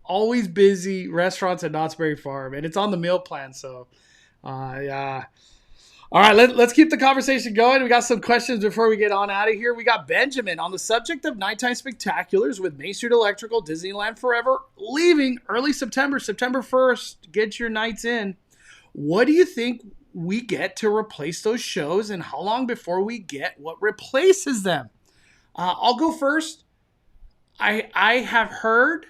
always busy restaurants at Knott's Berry Farm, and it's on the meal plan. So, yeah. All right, let's keep the conversation going. We got some questions before we get on out of here. We got Benjamin on the subject of nighttime spectaculars with Main Street Electrical Disneyland Forever leaving early September 1st. Get your nights in. What do you think we get to replace those shows, and how long before we get what replaces them? I'll go first. I have heard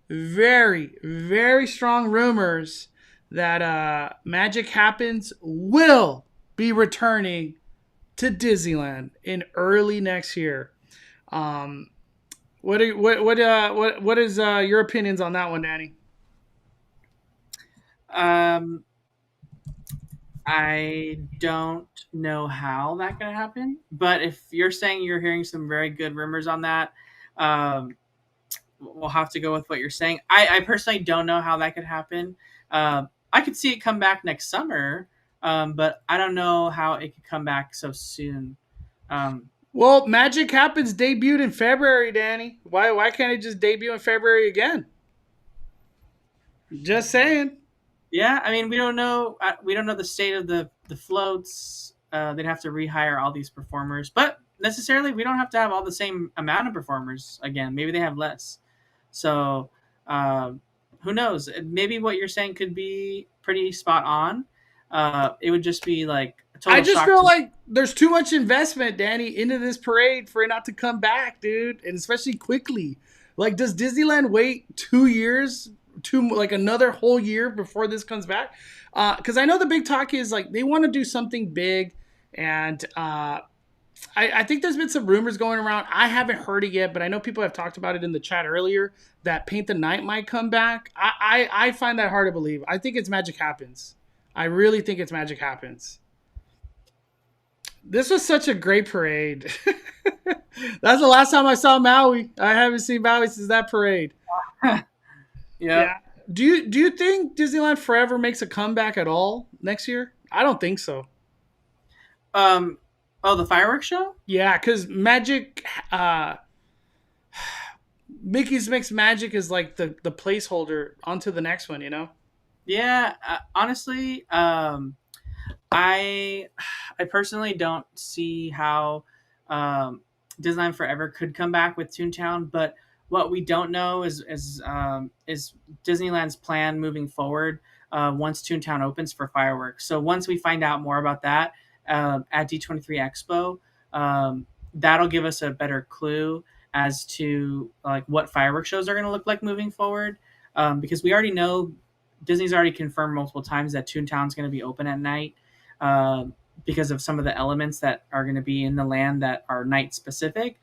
very, very strong rumors that Magic Happens will be returning to Disneyland in early next year. What is your opinions on that one, Danny? I don't know how that can happen, but if you're saying you're hearing some very good rumors on that, we'll have to go with what you're saying. I personally don't know how that could happen. I could see it come back next summer, but I don't know how it could come back so soon. Well, Magic Happens debuted in February, Danny. Why can't it just debut in February again? Just saying. Yeah, I mean, we don't know the state of the floats. they'd have to rehire all these performers, but necessarily we don't have to have all the same amount of performers again. Maybe they have less. So who knows? Maybe what you're saying could be pretty spot on. It would just be like a total I just shock feel to- like there's too much investment, Danny, into this parade for it not to come back, dude, and especially quickly. Like, does Disneyland wait 2 years, like another whole year before this comes back? Because I know the big talk is like they want to do something big, and I think there's been some rumors going around. I haven't heard it yet, but I know people have talked about it in the chat earlier that Paint the Night might come back. I find that hard to believe. I think it's Magic Happens. I really think it's Magic Happens. This was such a great parade. That's the last time I saw Maui. I haven't seen Maui since that parade. yeah. Do you think Disneyland Forever makes a comeback at all next year? I don't think so. Oh, the fireworks show? Yeah, because Magic, Mickey's Mixed Magic is like the placeholder onto the next one, you know? Yeah, honestly, I personally don't see how Disneyland Forever could come back with Toontown, but what we don't know is Disneyland's plan moving forward once Toontown opens for fireworks. So once we find out more about that at D23 Expo, that'll give us a better clue as to like what fireworks shows are going to look like moving forward. Because we already know Disney's already confirmed multiple times that Toontown's going to be open at night because of some of the elements that are going to be in the land that are night specific.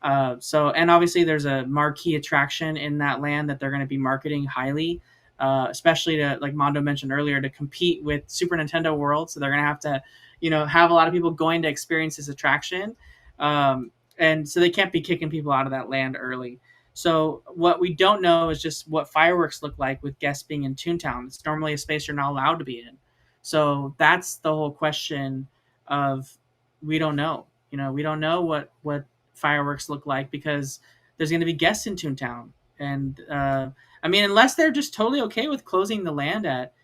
And obviously there's a marquee attraction in that land that they're going to be marketing highly, especially to, like Mondo mentioned earlier, to compete with Super Nintendo World. So they're going to have to, have a lot of people going to experience this attraction. And so they can't be kicking people out of that land early. So what we don't know is just what fireworks look like with guests being in Toontown. It's normally a space you're not allowed to be in. So that's the whole question of we don't know. We don't know what fireworks look like because there's going to be guests in Toontown. And unless they're just totally okay with closing the land at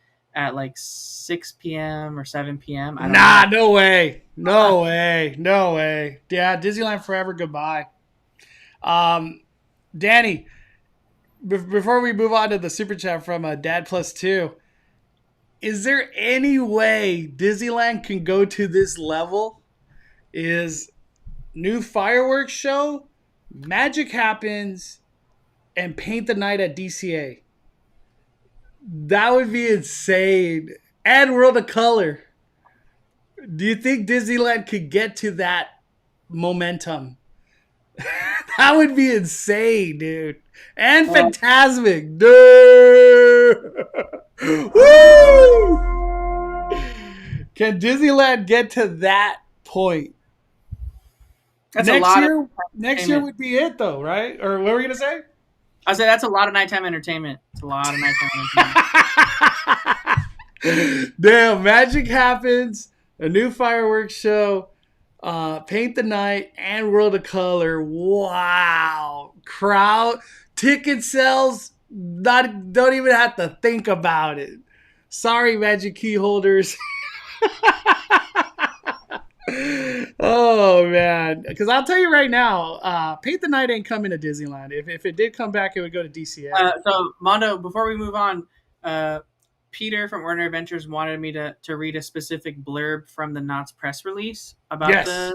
like 6 p.m. or 7 p.m. I don't know. No way. No way. No way. Yeah, Disneyland Forever, goodbye. Danny, before we move on to the super chat from Dad Plus 2, is there any way Disneyland can go to this level? Is new fireworks show, Magic Happens, and Paint the Night at DCA? That would be insane. And World of Color. Do you think Disneyland could get to that momentum? That would be insane, dude. And Fantasmic. Dude. Woo! Can Disneyland get to that point? That's Next year would be it, though, right? Or what were you going to say? I say that's a lot of nighttime entertainment. It's a lot of nighttime entertainment. Damn, Magic Happens, a new fireworks show, Paint the Night, and World of Color. Wow. Crowd, ticket sales, don't even have to think about it. Sorry, Magic Key holders. Oh, man. Because I'll tell you right now, Paint the Night ain't coming to Disneyland. If it did come back, it would go to DCA. So, Mondo, before we move on, Peter from Ordinary Adventures wanted me to read a specific blurb from the Knott's press release about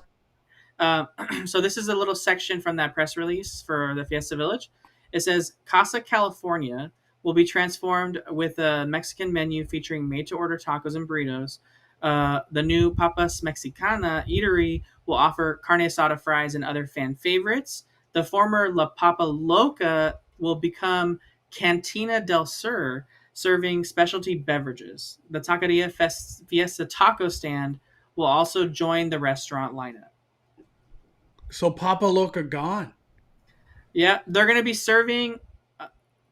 so this is a little section from that press release for the Fiesta Village. It says, Casa California will be transformed with a Mexican menu featuring made-to-order tacos and burritos. The new Papas Mexicana eatery will offer carne asada fries and other fan favorites. The former La Papa Loca will become Cantina del Sur, serving specialty beverages. The Taqueria Fiesta taco stand will also join the restaurant lineup. So Papa Loca gone. Yeah, they're going to be serving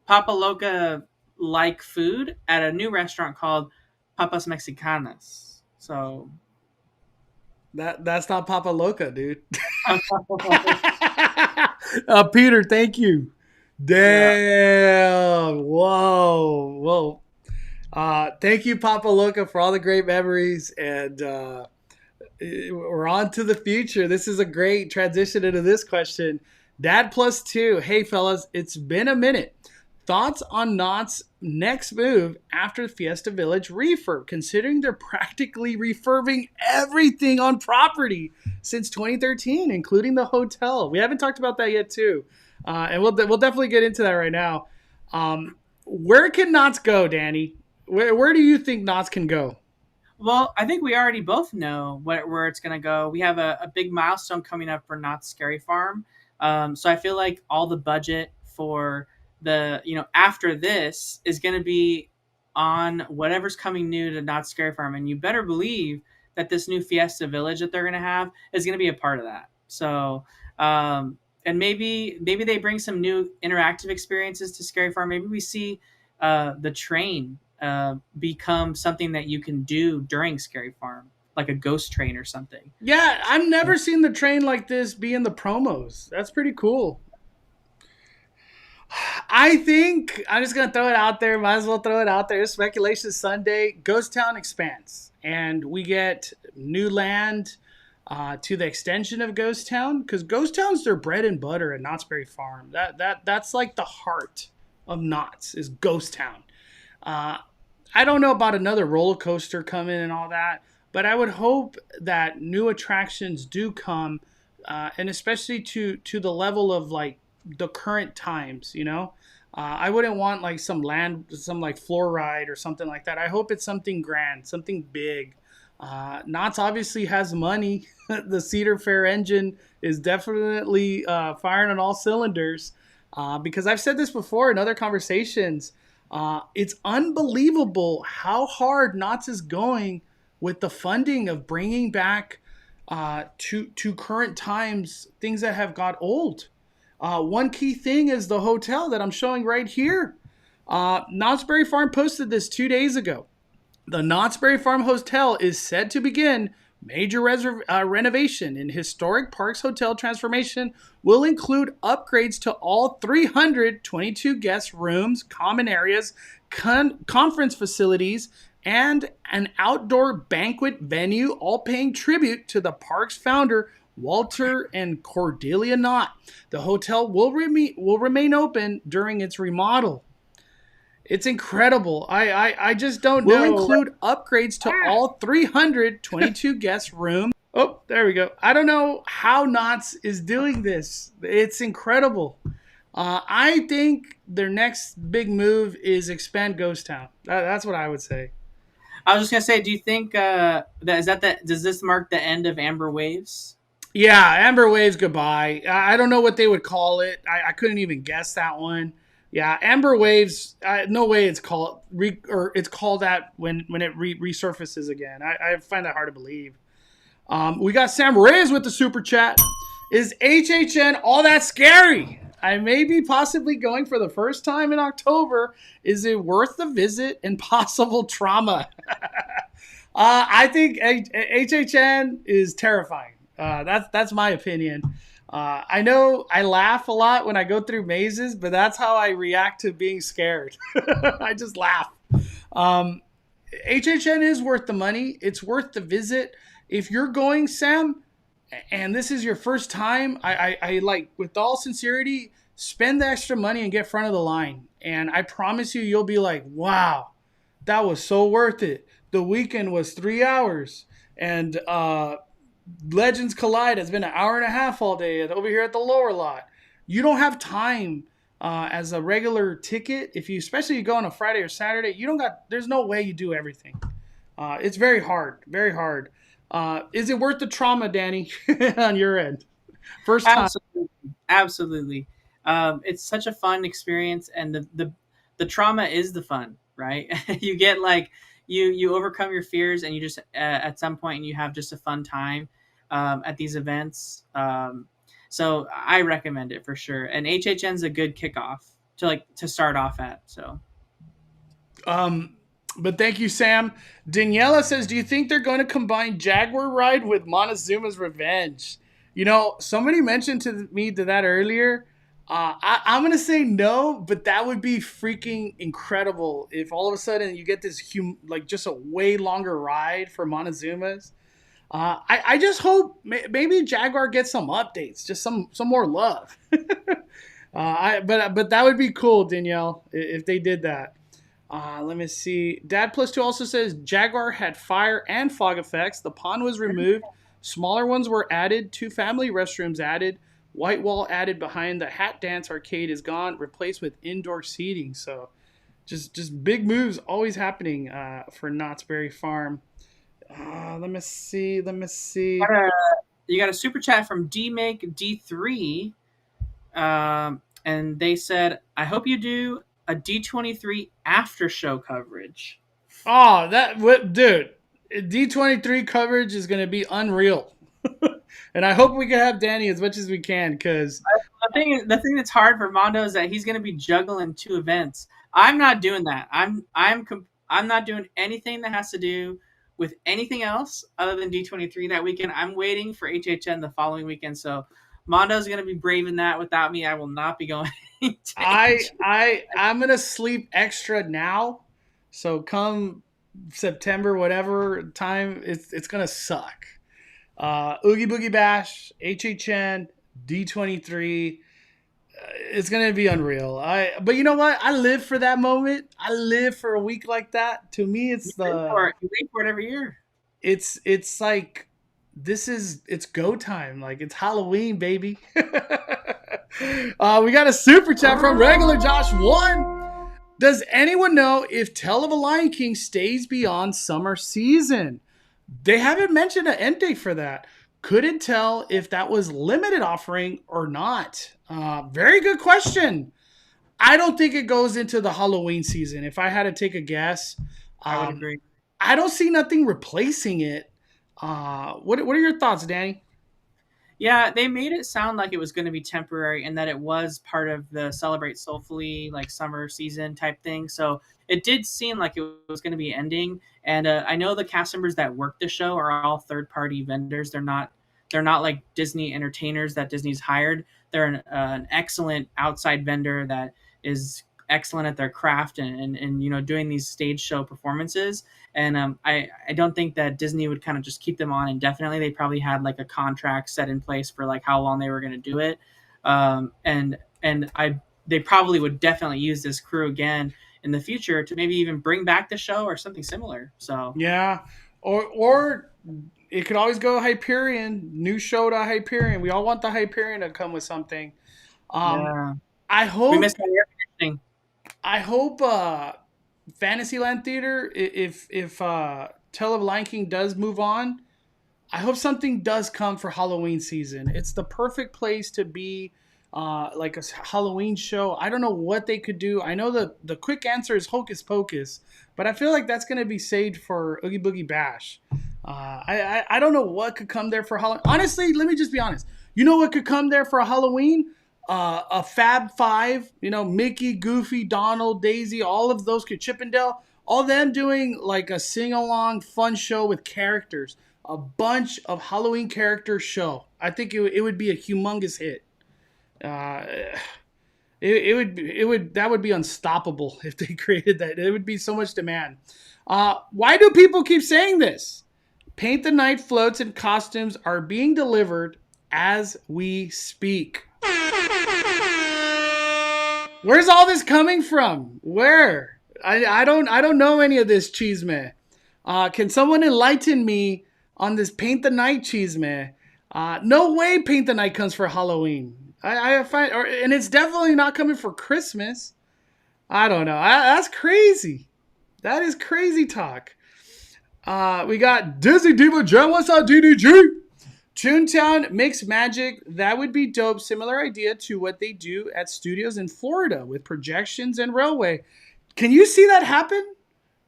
Papa Loca-like food at a new restaurant called Papas Mexicanas. So that's not Papa Loca, dude. Peter, thank you. Damn. Yeah. Whoa. Thank you, Papa Loca, for all the great memories. And we're on to the future. This is a great transition into this question. Dad plus two. Hey, fellas, it's been a minute. Thoughts on Knott's next move after Fiesta Village refurb, considering they're practically refurbing everything on property since 2013, including the hotel. We haven't talked about that yet, too. And we'll definitely get into that right now. Where can Knott's go, Danny? Where do you think Knott's can go? Well, I think we already both know where it's going to go. We have a big milestone coming up for Knott's Scary Farm. So I feel like all the budget for after this is going to be on whatever's coming new to Knott's Scary Farm. And you better believe that this new Fiesta Village that they're going to have is going to be a part of that. So, and maybe they bring some new interactive experiences to Scary Farm. Maybe we see the train become something that you can do during Scary Farm, like a ghost train or something. Yeah, I've never seen the train like this be in the promos. That's pretty cool. I think I'm just going to throw it out there. Might as well throw it out there. It's Speculation Sunday. Ghost Town expands. And we get new land to the extension of Ghost Town. Because Ghost Town's their bread and butter at Knott's Berry Farm. That's like the heart of Knott's is Ghost Town. I don't know about another roller coaster coming and all that. But I would hope that new attractions do come. And especially to the level of like the current times, I wouldn't want like some like floor ride or something like that. I hope it's something grand, something big. Knott's obviously has money. The Cedar Fair engine is definitely firing on all cylinders. Because I've said this before in other conversations. It's unbelievable how hard Knott's is going with the funding of bringing back to current times things that have got old. One key thing is the hotel that I'm showing right here. Knott's Berry Farm posted this 2 days ago. The Knott's Berry Farm Hotel is set to begin major renovation, and Historic Parks Hotel transformation will include upgrades to all 322 guest rooms, common areas, conference facilities, and an outdoor banquet venue, all paying tribute to the park's founder, Walter and Cordelia Knott. The hotel will remain open during its remodel. It's incredible. I just don't know. Will include upgrades to all 322 guest rooms. Oh, there we go. I don't know how Knott's is doing this. It's incredible. I think their next big move is expand Ghost Town. That's what I would say. I was just gonna say, do you think does this mark the end of Amber Waves? Yeah, Amber Waves goodbye. I don't know what they would call it. I couldn't even guess that one. Yeah, Amber Waves. No way it's called it's called that when it resurfaces again. I find that hard to believe. We got Sam Reyes with the super chat. Is HHN all that scary? I may be possibly going for the first time in October. Is it worth the visit and possible trauma? I think HHN is terrifying. That's my opinion. I know I laugh a lot when I go through mazes, but that's how I react to being scared. I just laugh. HHN is worth the money. It's worth the visit. If you're going, Sam, and this is your first time, I like, with all sincerity, spend the extra money and get front of the line. And I promise you'll be like, wow, that was so worth it. The weekend was 3 hours. And Legends Collide has been an hour and a half all day over here at the lower lot. You don't have time as a regular ticket. Especially you go on a Friday or Saturday, there's no way you do everything. It's very hard, very hard. Is it worth the trauma, Danny, on your end? First time. Absolutely. It's such a fun experience, and the trauma is the fun, right? You get like, you overcome your fears, and you just at some point you have just a fun time at these events. So I recommend it for sure. And HHN's a good kickoff to start off at. So, but thank you, Sam. Daniela says, do you think they're going to combine Jaguar Ride with Montezuma's Revenge? Somebody mentioned to me that earlier. I'm going to say no, but that would be freaking incredible if all of a sudden you get this just a way longer ride for Montezuma's. I just hope maybe Jaguar gets some updates, just some more love. But that would be cool, Danielle, if they did that. Let me see. Dad Plus 2 also says Jaguar had fire and fog effects. The pond was removed. Smaller ones were added. 2 family restrooms added. White wall added behind the Hat Dance arcade is gone, replaced with indoor seating. So just big moves always happening for Knott's Berry Farm. Let me see. You got a super chat from DMake D3. And they said, I hope you do a D23 after show coverage. Oh, dude, D23 coverage is going to be unreal. And I hope we can have Danny as much as we can, because the thing that's hard for Mondo is that he's going to be juggling 2 events. I'm not doing that. I'm not doing anything that has to do with anything else other than D23 that weekend. I'm waiting for HHN the following weekend. So Mondo's going to be braving that without me. I will not be going. I'm going to sleep extra now. So come September, whatever time, it's going to suck. Oogie Boogie Bash, HHN, D23. It's going to be unreal. But you know what? I live for that moment. I live for a week like that. To me, it's you wait for it every year. It's like, it's go time. Like, it's Halloween, baby. We got a super chat from regular Josh 1. Does anyone know if Tale of a Lion King stays beyond summer season? They haven't mentioned an end date for that. Couldn't tell if that was limited offering or not. Very good question. I don't think it goes into the Halloween season. If I had to take a guess, I would agree. I don't see nothing replacing it. What are your thoughts, Danny? Yeah, they made it sound like it was going to be temporary and that it was part of the Celebrate Soulfully, like summer season type thing. So it did seem like it was going to be ending. And I know the cast members that work the show are all third-party vendors. They're not like Disney entertainers that Disney's hired. They're an excellent outside vendor that is excellent at their craft and doing these stage show performances. And I don't think that Disney would kind of just keep them on indefinitely. They probably had like a contract set in place for like how long they were going to do it. They probably would definitely use this crew again in the future to maybe even bring back the show or something similar. So yeah, or it could always go Hyperion, new show to Hyperion. We all want the Hyperion to come with something. Yeah. I hope we missed that air conditioning. I hope Fantasyland Theater, if Tale of Lion King does move on, I hope something does come for Halloween season. It's the perfect place to be, like a Halloween show. I don't know what they could do. I know the quick answer is Hocus Pocus, but I feel like that's going to be saved for Oogie Boogie Bash. I don't know what could come there for Halloween. Honestly, let me just be honest. You know what could come there for a Halloween? A Fab Five, Mickey, Goofy, Donald, Daisy, all of those could, Chippendale, all them doing like a sing-along fun show with characters, a bunch of Halloween character show. I think it would be a humongous hit. That would be unstoppable if they created that. It would be so much demand. Why do people keep saying this? Paint the Night floats and costumes are being delivered as we speak. Where's all this coming from? Where? I don't know any of this chisme. Can someone enlighten me on this Paint the Night chisme? No way Paint the Night comes for Halloween. And it's definitely not coming for Christmas. I don't know. That's crazy. That is crazy talk. We got Disney Diva Jen. What's up, DDG? Toontown Mixed Magic, that would be dope. Similar idea to what they do at studios in Florida with projections and railway. Can you see that happen?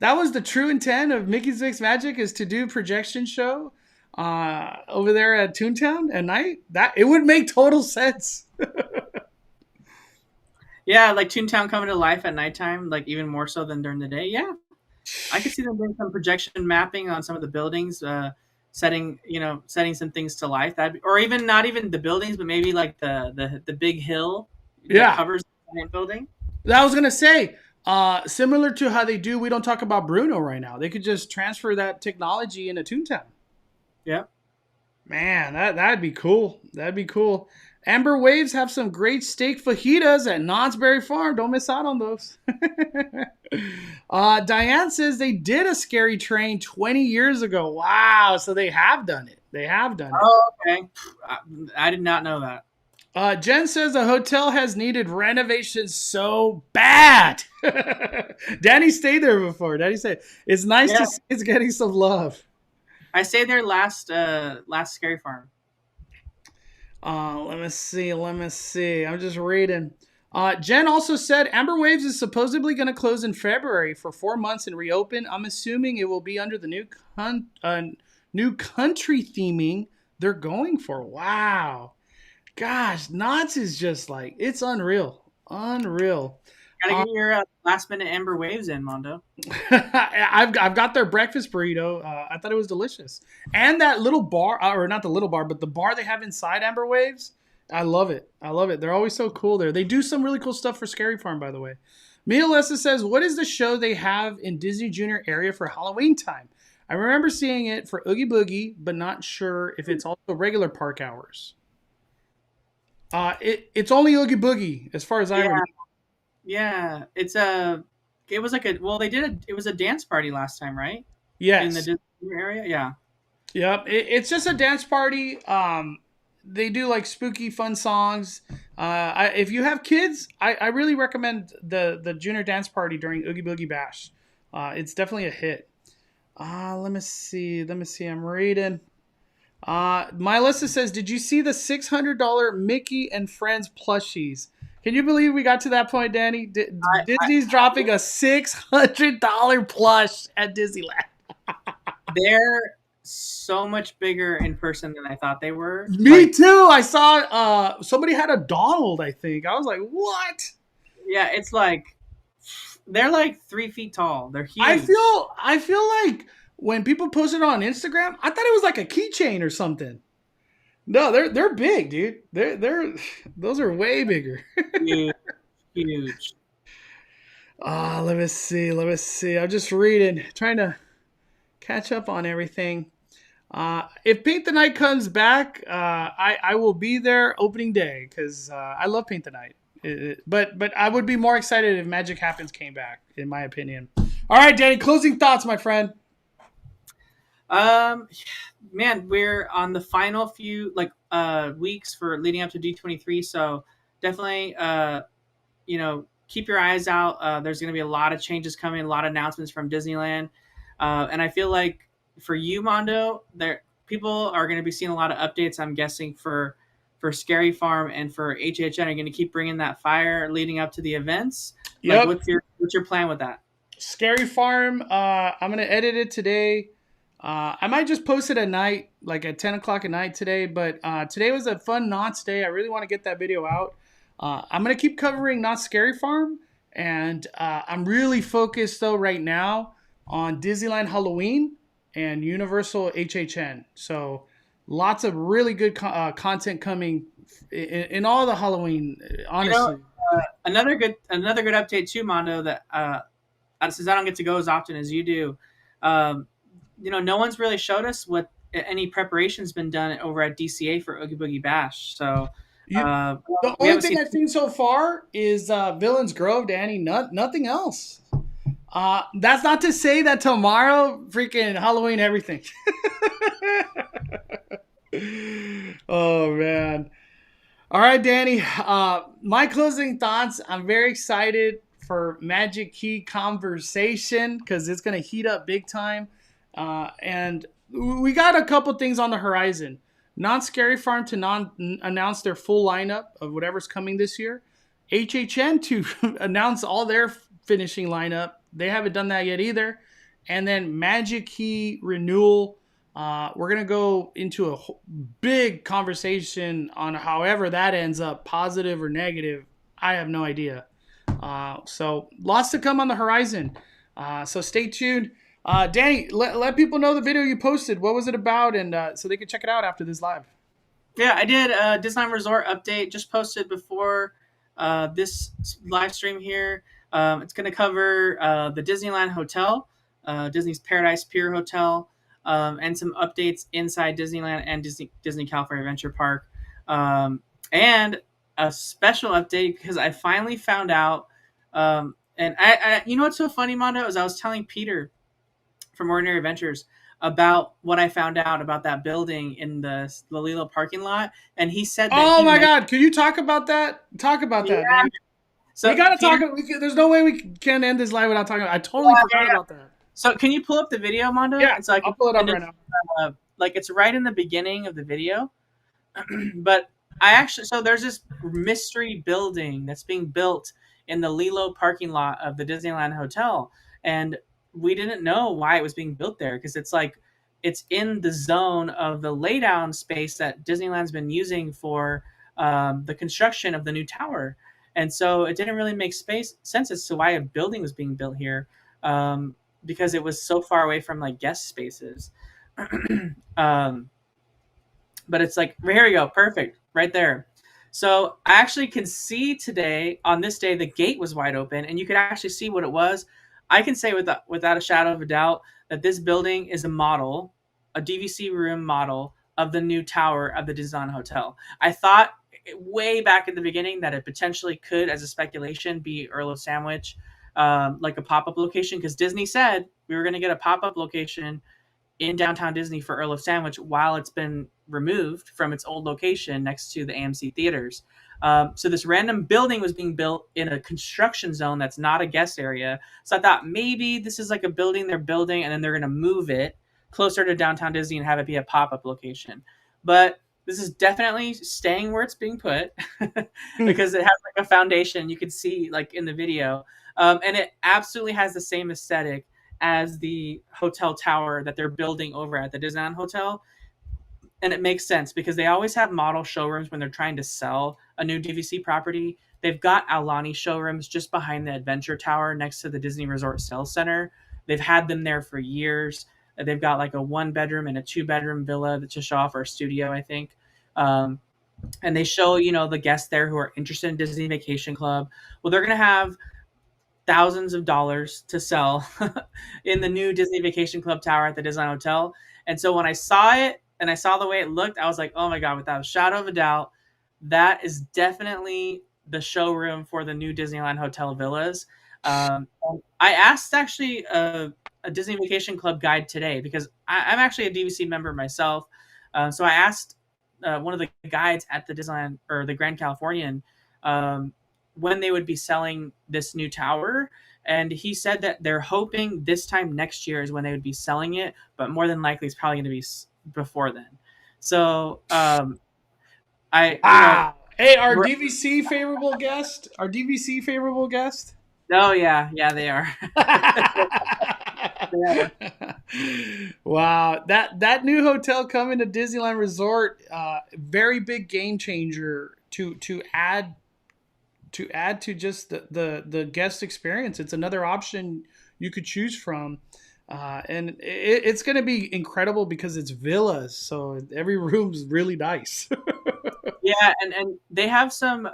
That was the true intent of Mickey's Mixed Magic, is to do projection show over there at Toontown at night. That it would make total sense. Yeah, like Toontown coming to life at nighttime, like even more so than during the day. Yeah, I could see them doing some projection mapping on some of the buildings. Setting some things to life, or even not even the buildings, but maybe like the big hill that covers the giant building. I was gonna say, similar to how they do. We don't talk about Bruno right now. They could just transfer that technology into Toontown. Yeah, Man, that'd be cool. That'd be cool. Amber Waves have some great steak fajitas at Knott's Berry Farm. Don't miss out on those. Diane says they did a scary train 20 years ago. Wow. So they have done it. They have done it. Oh, okay. I did not know that. Jen says the hotel has needed renovations so bad. Danny stayed there before. Danny said it's nice to see it's getting some love. I stayed there last Scary Farm. Let me see. I'm just reading. Jen also said Amber Waves is supposedly going to close in February for 4 months and reopen. I'm assuming it will be under the new country theming they're going for. Wow. Gosh, Knott's is just like, it's unreal. Unreal. Gotta get your last minute Amber Waves in, Mondo. I've got their breakfast burrito. I thought it was delicious. And that little bar, or not the little bar, but the bar they have inside Amber Waves. I love it. I love it. They're always so cool there. They do some really cool stuff for Scary Farm, by the way. Mia Lessa says, what is the show they have in Disney Junior area for Halloween time? I remember seeing it for Oogie Boogie, but not sure if it's also regular park hours. It's only Oogie Boogie, as far as I remember. Yeah, it was like it was a dance party last time, right? Yes. In the Disney area, yeah. Yep, it's just a dance party. They do like spooky, fun songs. If you have kids, I really recommend the Junior Dance Party during Oogie Boogie Bash. It's definitely a hit. Let me see. I'm reading. Mylissa says, did you see the $600 Mickey and Friends plushies? Can you believe we got to that point, Danny? Disney's dropping a $600 plush at Disneyland. They're so much bigger in person than I thought they were. Me too. I saw somebody had a Donald, I think. I was like, what? Yeah, it's like they're like 3 feet tall. They're huge. I feel like when people post it on Instagram, I thought it was like a keychain or something. No, they're big, dude. Those are way bigger. Huge. Let me see. I'm just reading, trying to catch up on everything. If Paint the Night comes back, I will be there opening day because I love Paint the Night. But I would be more excited if Magic Happens came back, in my opinion. All right, Danny, closing thoughts, my friend. Man, we're on the final few weeks for leading up to D23, so definitely keep your eyes out. There's going to be a lot of changes coming, a lot of announcements from Disneyland, and I feel like for you, Mondo, people are going to be seeing a lot of updates. I'm guessing for Scary Farm and for HHN are going to keep bringing that fire leading up to the events. Yep. What's your plan with that? Scary Farm. I'm going to edit it today. I might just post it at night, like at 10 o'clock at night today. But today was a fun Knott's day. I really want to get that video out. I'm going to keep covering Knott's Scary Farm. And I'm really focused, though, right now on Disneyland Halloween and Universal HHN. So lots of really good content coming in all the Halloween, honestly. Another good update, too, Mondo, that since I don't get to go as often as you do, no one's really showed us what any preparation's been done over at DCA for Oogie Boogie Bash. So the only thing I've seen so far is Villains Grove, Danny. Nothing else. That's not to say that tomorrow, freaking Halloween, everything. Oh man! All right, Danny. My closing thoughts. I'm very excited for Magic Key Conversation because it's gonna heat up big time. And we got a couple things on the horizon. Non-Scary Farm to announce their full lineup of whatever's coming this year. HHN to announce all their finishing lineup. They haven't done that yet either. And then Magic Key renewal. We're going to go into a big conversation on however that ends up, positive or negative. I have no idea. So lots to come on the horizon. So stay tuned. Danny, let people know the video you posted. What was it about? And so they can check it out after this live. Yeah, I did a Disneyland Resort update. Just posted before this live stream here. It's going to cover the Disneyland Hotel, Disney's Paradise Pier Hotel. and some updates inside Disneyland and Disney California Adventure Park, and a special update because I finally found out. And I you know what's so funny, Mondo, is I was telling Peter from Ordinary Adventures about what I found out about that building in the Lilo parking lot, and he said that. Oh my God! Can you talk about that? Talk about that, man. So we gotta Peter, talk. There's no way we can end this live without talking. I totally forgot about that. So can you pull up the video, Mondo? Yeah, so I'll pull it up right now. Like it's right in the beginning of the video, but so there's this mystery building that's being built in the Lilo parking lot of the Disneyland Hotel, and we didn't know why it was being built there because it's in the zone of the laydown space that Disneyland's been using for the construction of the new tower, and so it didn't really make sense as to why a building was being built here, because it was so far away from like guest spaces. But it's like, here we go, perfect, right there. So I actually can see today, on this day, the gate was wide open, and you could actually see what it was. I can say without a shadow of a doubt that this building is a DVC room model of the new tower of the Disneyland Hotel. I thought way back in the beginning that it potentially could, as a speculation, be Earl of Sandwich, like a pop-up location, because Disney said we were going to get a pop-up location in downtown Disney for Earl of Sandwich while it's been removed from its old location next to the AMC theaters. So this random building was being built in a construction zone that's not a guest area. So I thought maybe this is like a building they're building and then they're going to move it closer to downtown Disney and have it be a pop-up location. But this is definitely staying where it's being put because it has like a foundation you could see like in the video. And it absolutely has the same aesthetic as the hotel tower that they're building over at the Disneyland Hotel. And it makes sense because they always have model showrooms when they're trying to sell a new DVC property. They've got Aulani showrooms just behind the Adventure Tower next to the Disney Resort Sales Center. They've had them there for years. They've got like a 1-bedroom and a 2-bedroom villa to show off, or studio, I think. And they show, the guests there who are interested in Disney Vacation Club. Well, they're going to have thousands of dollars to sell in the new Disney Vacation Club tower at the Disneyland Hotel. And so when I saw it and I saw the way it looked, I was like, oh my God, without a shadow of a doubt, that is definitely the showroom for the new Disneyland Hotel villas. I asked actually a Disney Vacation Club guide today because I'm actually a DVC member myself. So I asked one of the guides at the Disneyland or the Grand Californian when they would be selling this new tower. And he said that they're hoping this time next year is when they would be selling it, but more than likely it's probably going to be before then. So, hey, our DVC favorable guest? Our DVC favorable guest? Oh, yeah, they are. Wow, that new hotel coming to Disneyland Resort, very big game changer to add to just the guest experience. It's another option you could choose from, and it's going to be incredible because it's villas, so every room's really nice. Yeah, and they have some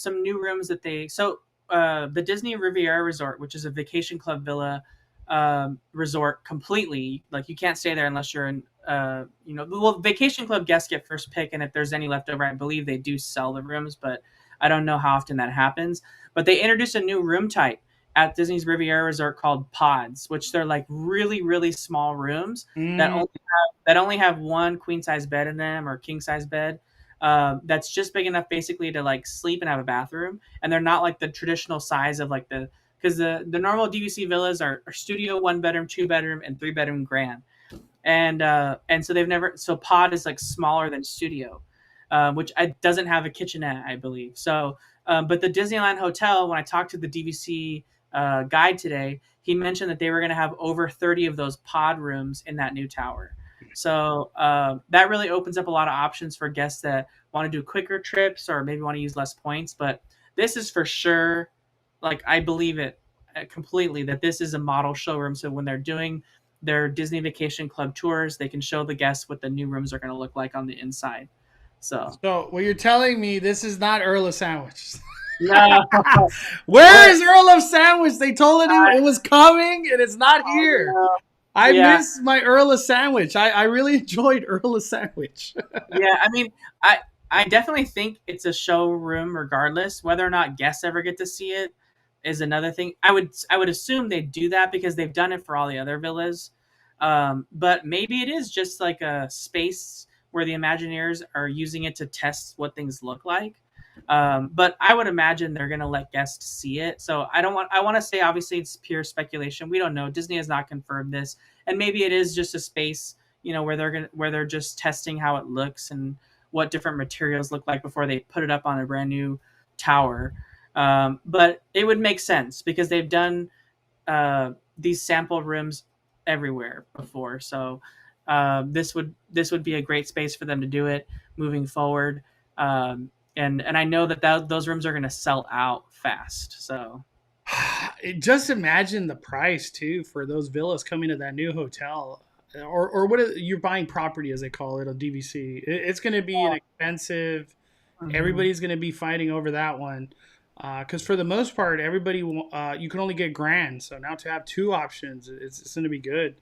new rooms that the Disney Riviera Resort, which is a vacation club villa resort, completely, like you can't stay there unless you're in vacation club guests get first pick, and if there's any left over, I believe they do sell the rooms, but I don't know how often that happens. But they introduced a new room type at Disney's Riviera Resort called pods, which they're like really, really small rooms that only have one queen size bed in them or king size bed. That's just big enough basically to like sleep and have a bathroom. And they're not like the traditional size of like because the normal DVC villas are studio, 1-bedroom, 2-bedroom, and 3-bedroom grand. And so pod is like smaller than studio. Which doesn't have a kitchenette, I believe. So, but the Disneyland Hotel, when I talked to the DVC guide today, he mentioned that they were going to have over 30 of those pod rooms in that new tower. So that really opens up a lot of options for guests that want to do quicker trips or maybe want to use less points. But this is for sure, like I believe it completely, that this is a model showroom. So when they're doing their Disney Vacation Club tours, they can show the guests what the new rooms are going to look like on the inside. So what you're telling me, this is not Earl of Sandwich. No. Where is Earl of Sandwich? They told it was coming and it's not here. I Yeah. miss my Earl of Sandwich. I really enjoyed Earl of Sandwich. Yeah, I mean, I definitely think it's a showroom regardless. Whether or not guests ever get to see it is another thing. I would assume they do that because they've done it for all the other villas. But maybe it is just like a space where the Imagineers are using it to test what things look like. But I would imagine they're going to let guests see it. So I want to say, obviously, it's pure speculation. We don't know. Disney has not confirmed this. And maybe it is just a space, where they're just testing how it looks and what different materials look like before they put it up on a brand new tower. But it would make sense because they've done these sample rooms everywhere before. So this would be a great space for them to do it moving forward. And I know that those rooms are going to sell out fast. So Just imagine the price too for those villas coming to that new hotel, or you're buying property as they call it on DVC. It's going to be an expensive. Everybody's going to be fighting over that one because for the most part, everybody you can only get grand. So now to have two options, it's going to be good.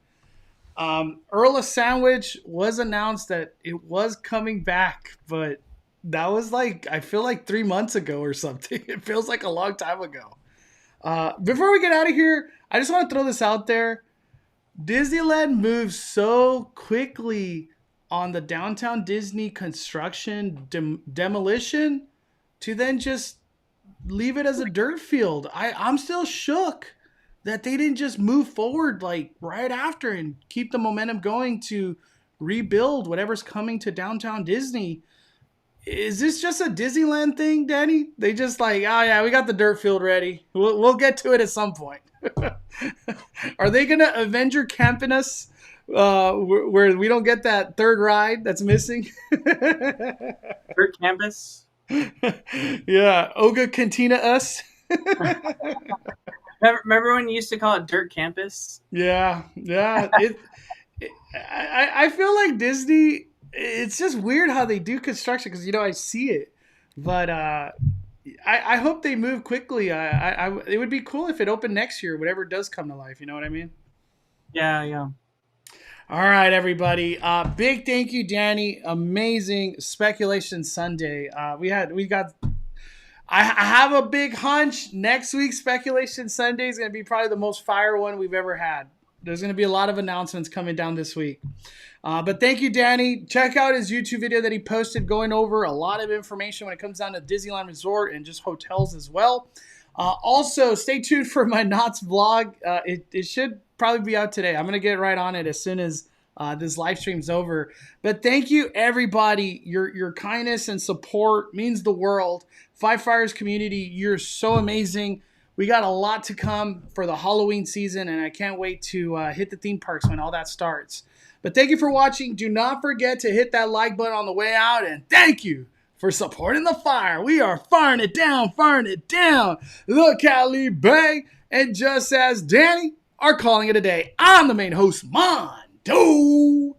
Earl of Sandwich was announced that it was coming back, but that was I feel like 3 months ago or something. It feels like a long time ago. Before we get out of here, I just want to throw this out there. Disneyland moves so quickly on the downtown Disney construction demolition to then just leave it as a dirt field. I'm still shook that they didn't just move forward right after and keep the momentum going to rebuild whatever's coming to downtown Disney. Is this just a Disneyland thing, Danny? They just oh yeah, we got the dirt field ready. We'll get to it at some point. Are they gonna Avenger camping us where we don't get that third ride that's missing? Dirt Campus. Yeah, Oga Cantina us. Remember when you used to call it Dirt Campus? Yeah. I feel like Disney. It's just weird how they do construction because I see it, but I hope they move quickly. It would be cool if it opened next year, whatever does come to life. You know what I mean? Yeah. All right, everybody. Big thank you, Danny. Amazing Speculation Sunday. We got. I have a big hunch next week's Speculation Sunday is going to be probably the most fire one we've ever had. There's going to be a lot of announcements coming down this week. But thank you, Danny. Check out his YouTube video that he posted going over a lot of information when it comes down to Disneyland Resort and just hotels as well. Also, stay tuned for my Knott's vlog. It should probably be out today. I'm going to get right on it as soon as this live stream's over. But thank you, everybody. Your kindness and support means the world. Five Fires community, you're so amazing. We got a lot to come for the Halloween season, and I can't wait to hit the theme parks when all that starts. But thank you for watching. Do not forget to hit that like button on the way out, and thank you for supporting the fire. We are firing it down. The Cali Bay, and just as Danny are calling it a day, I'm the main host, Mondo.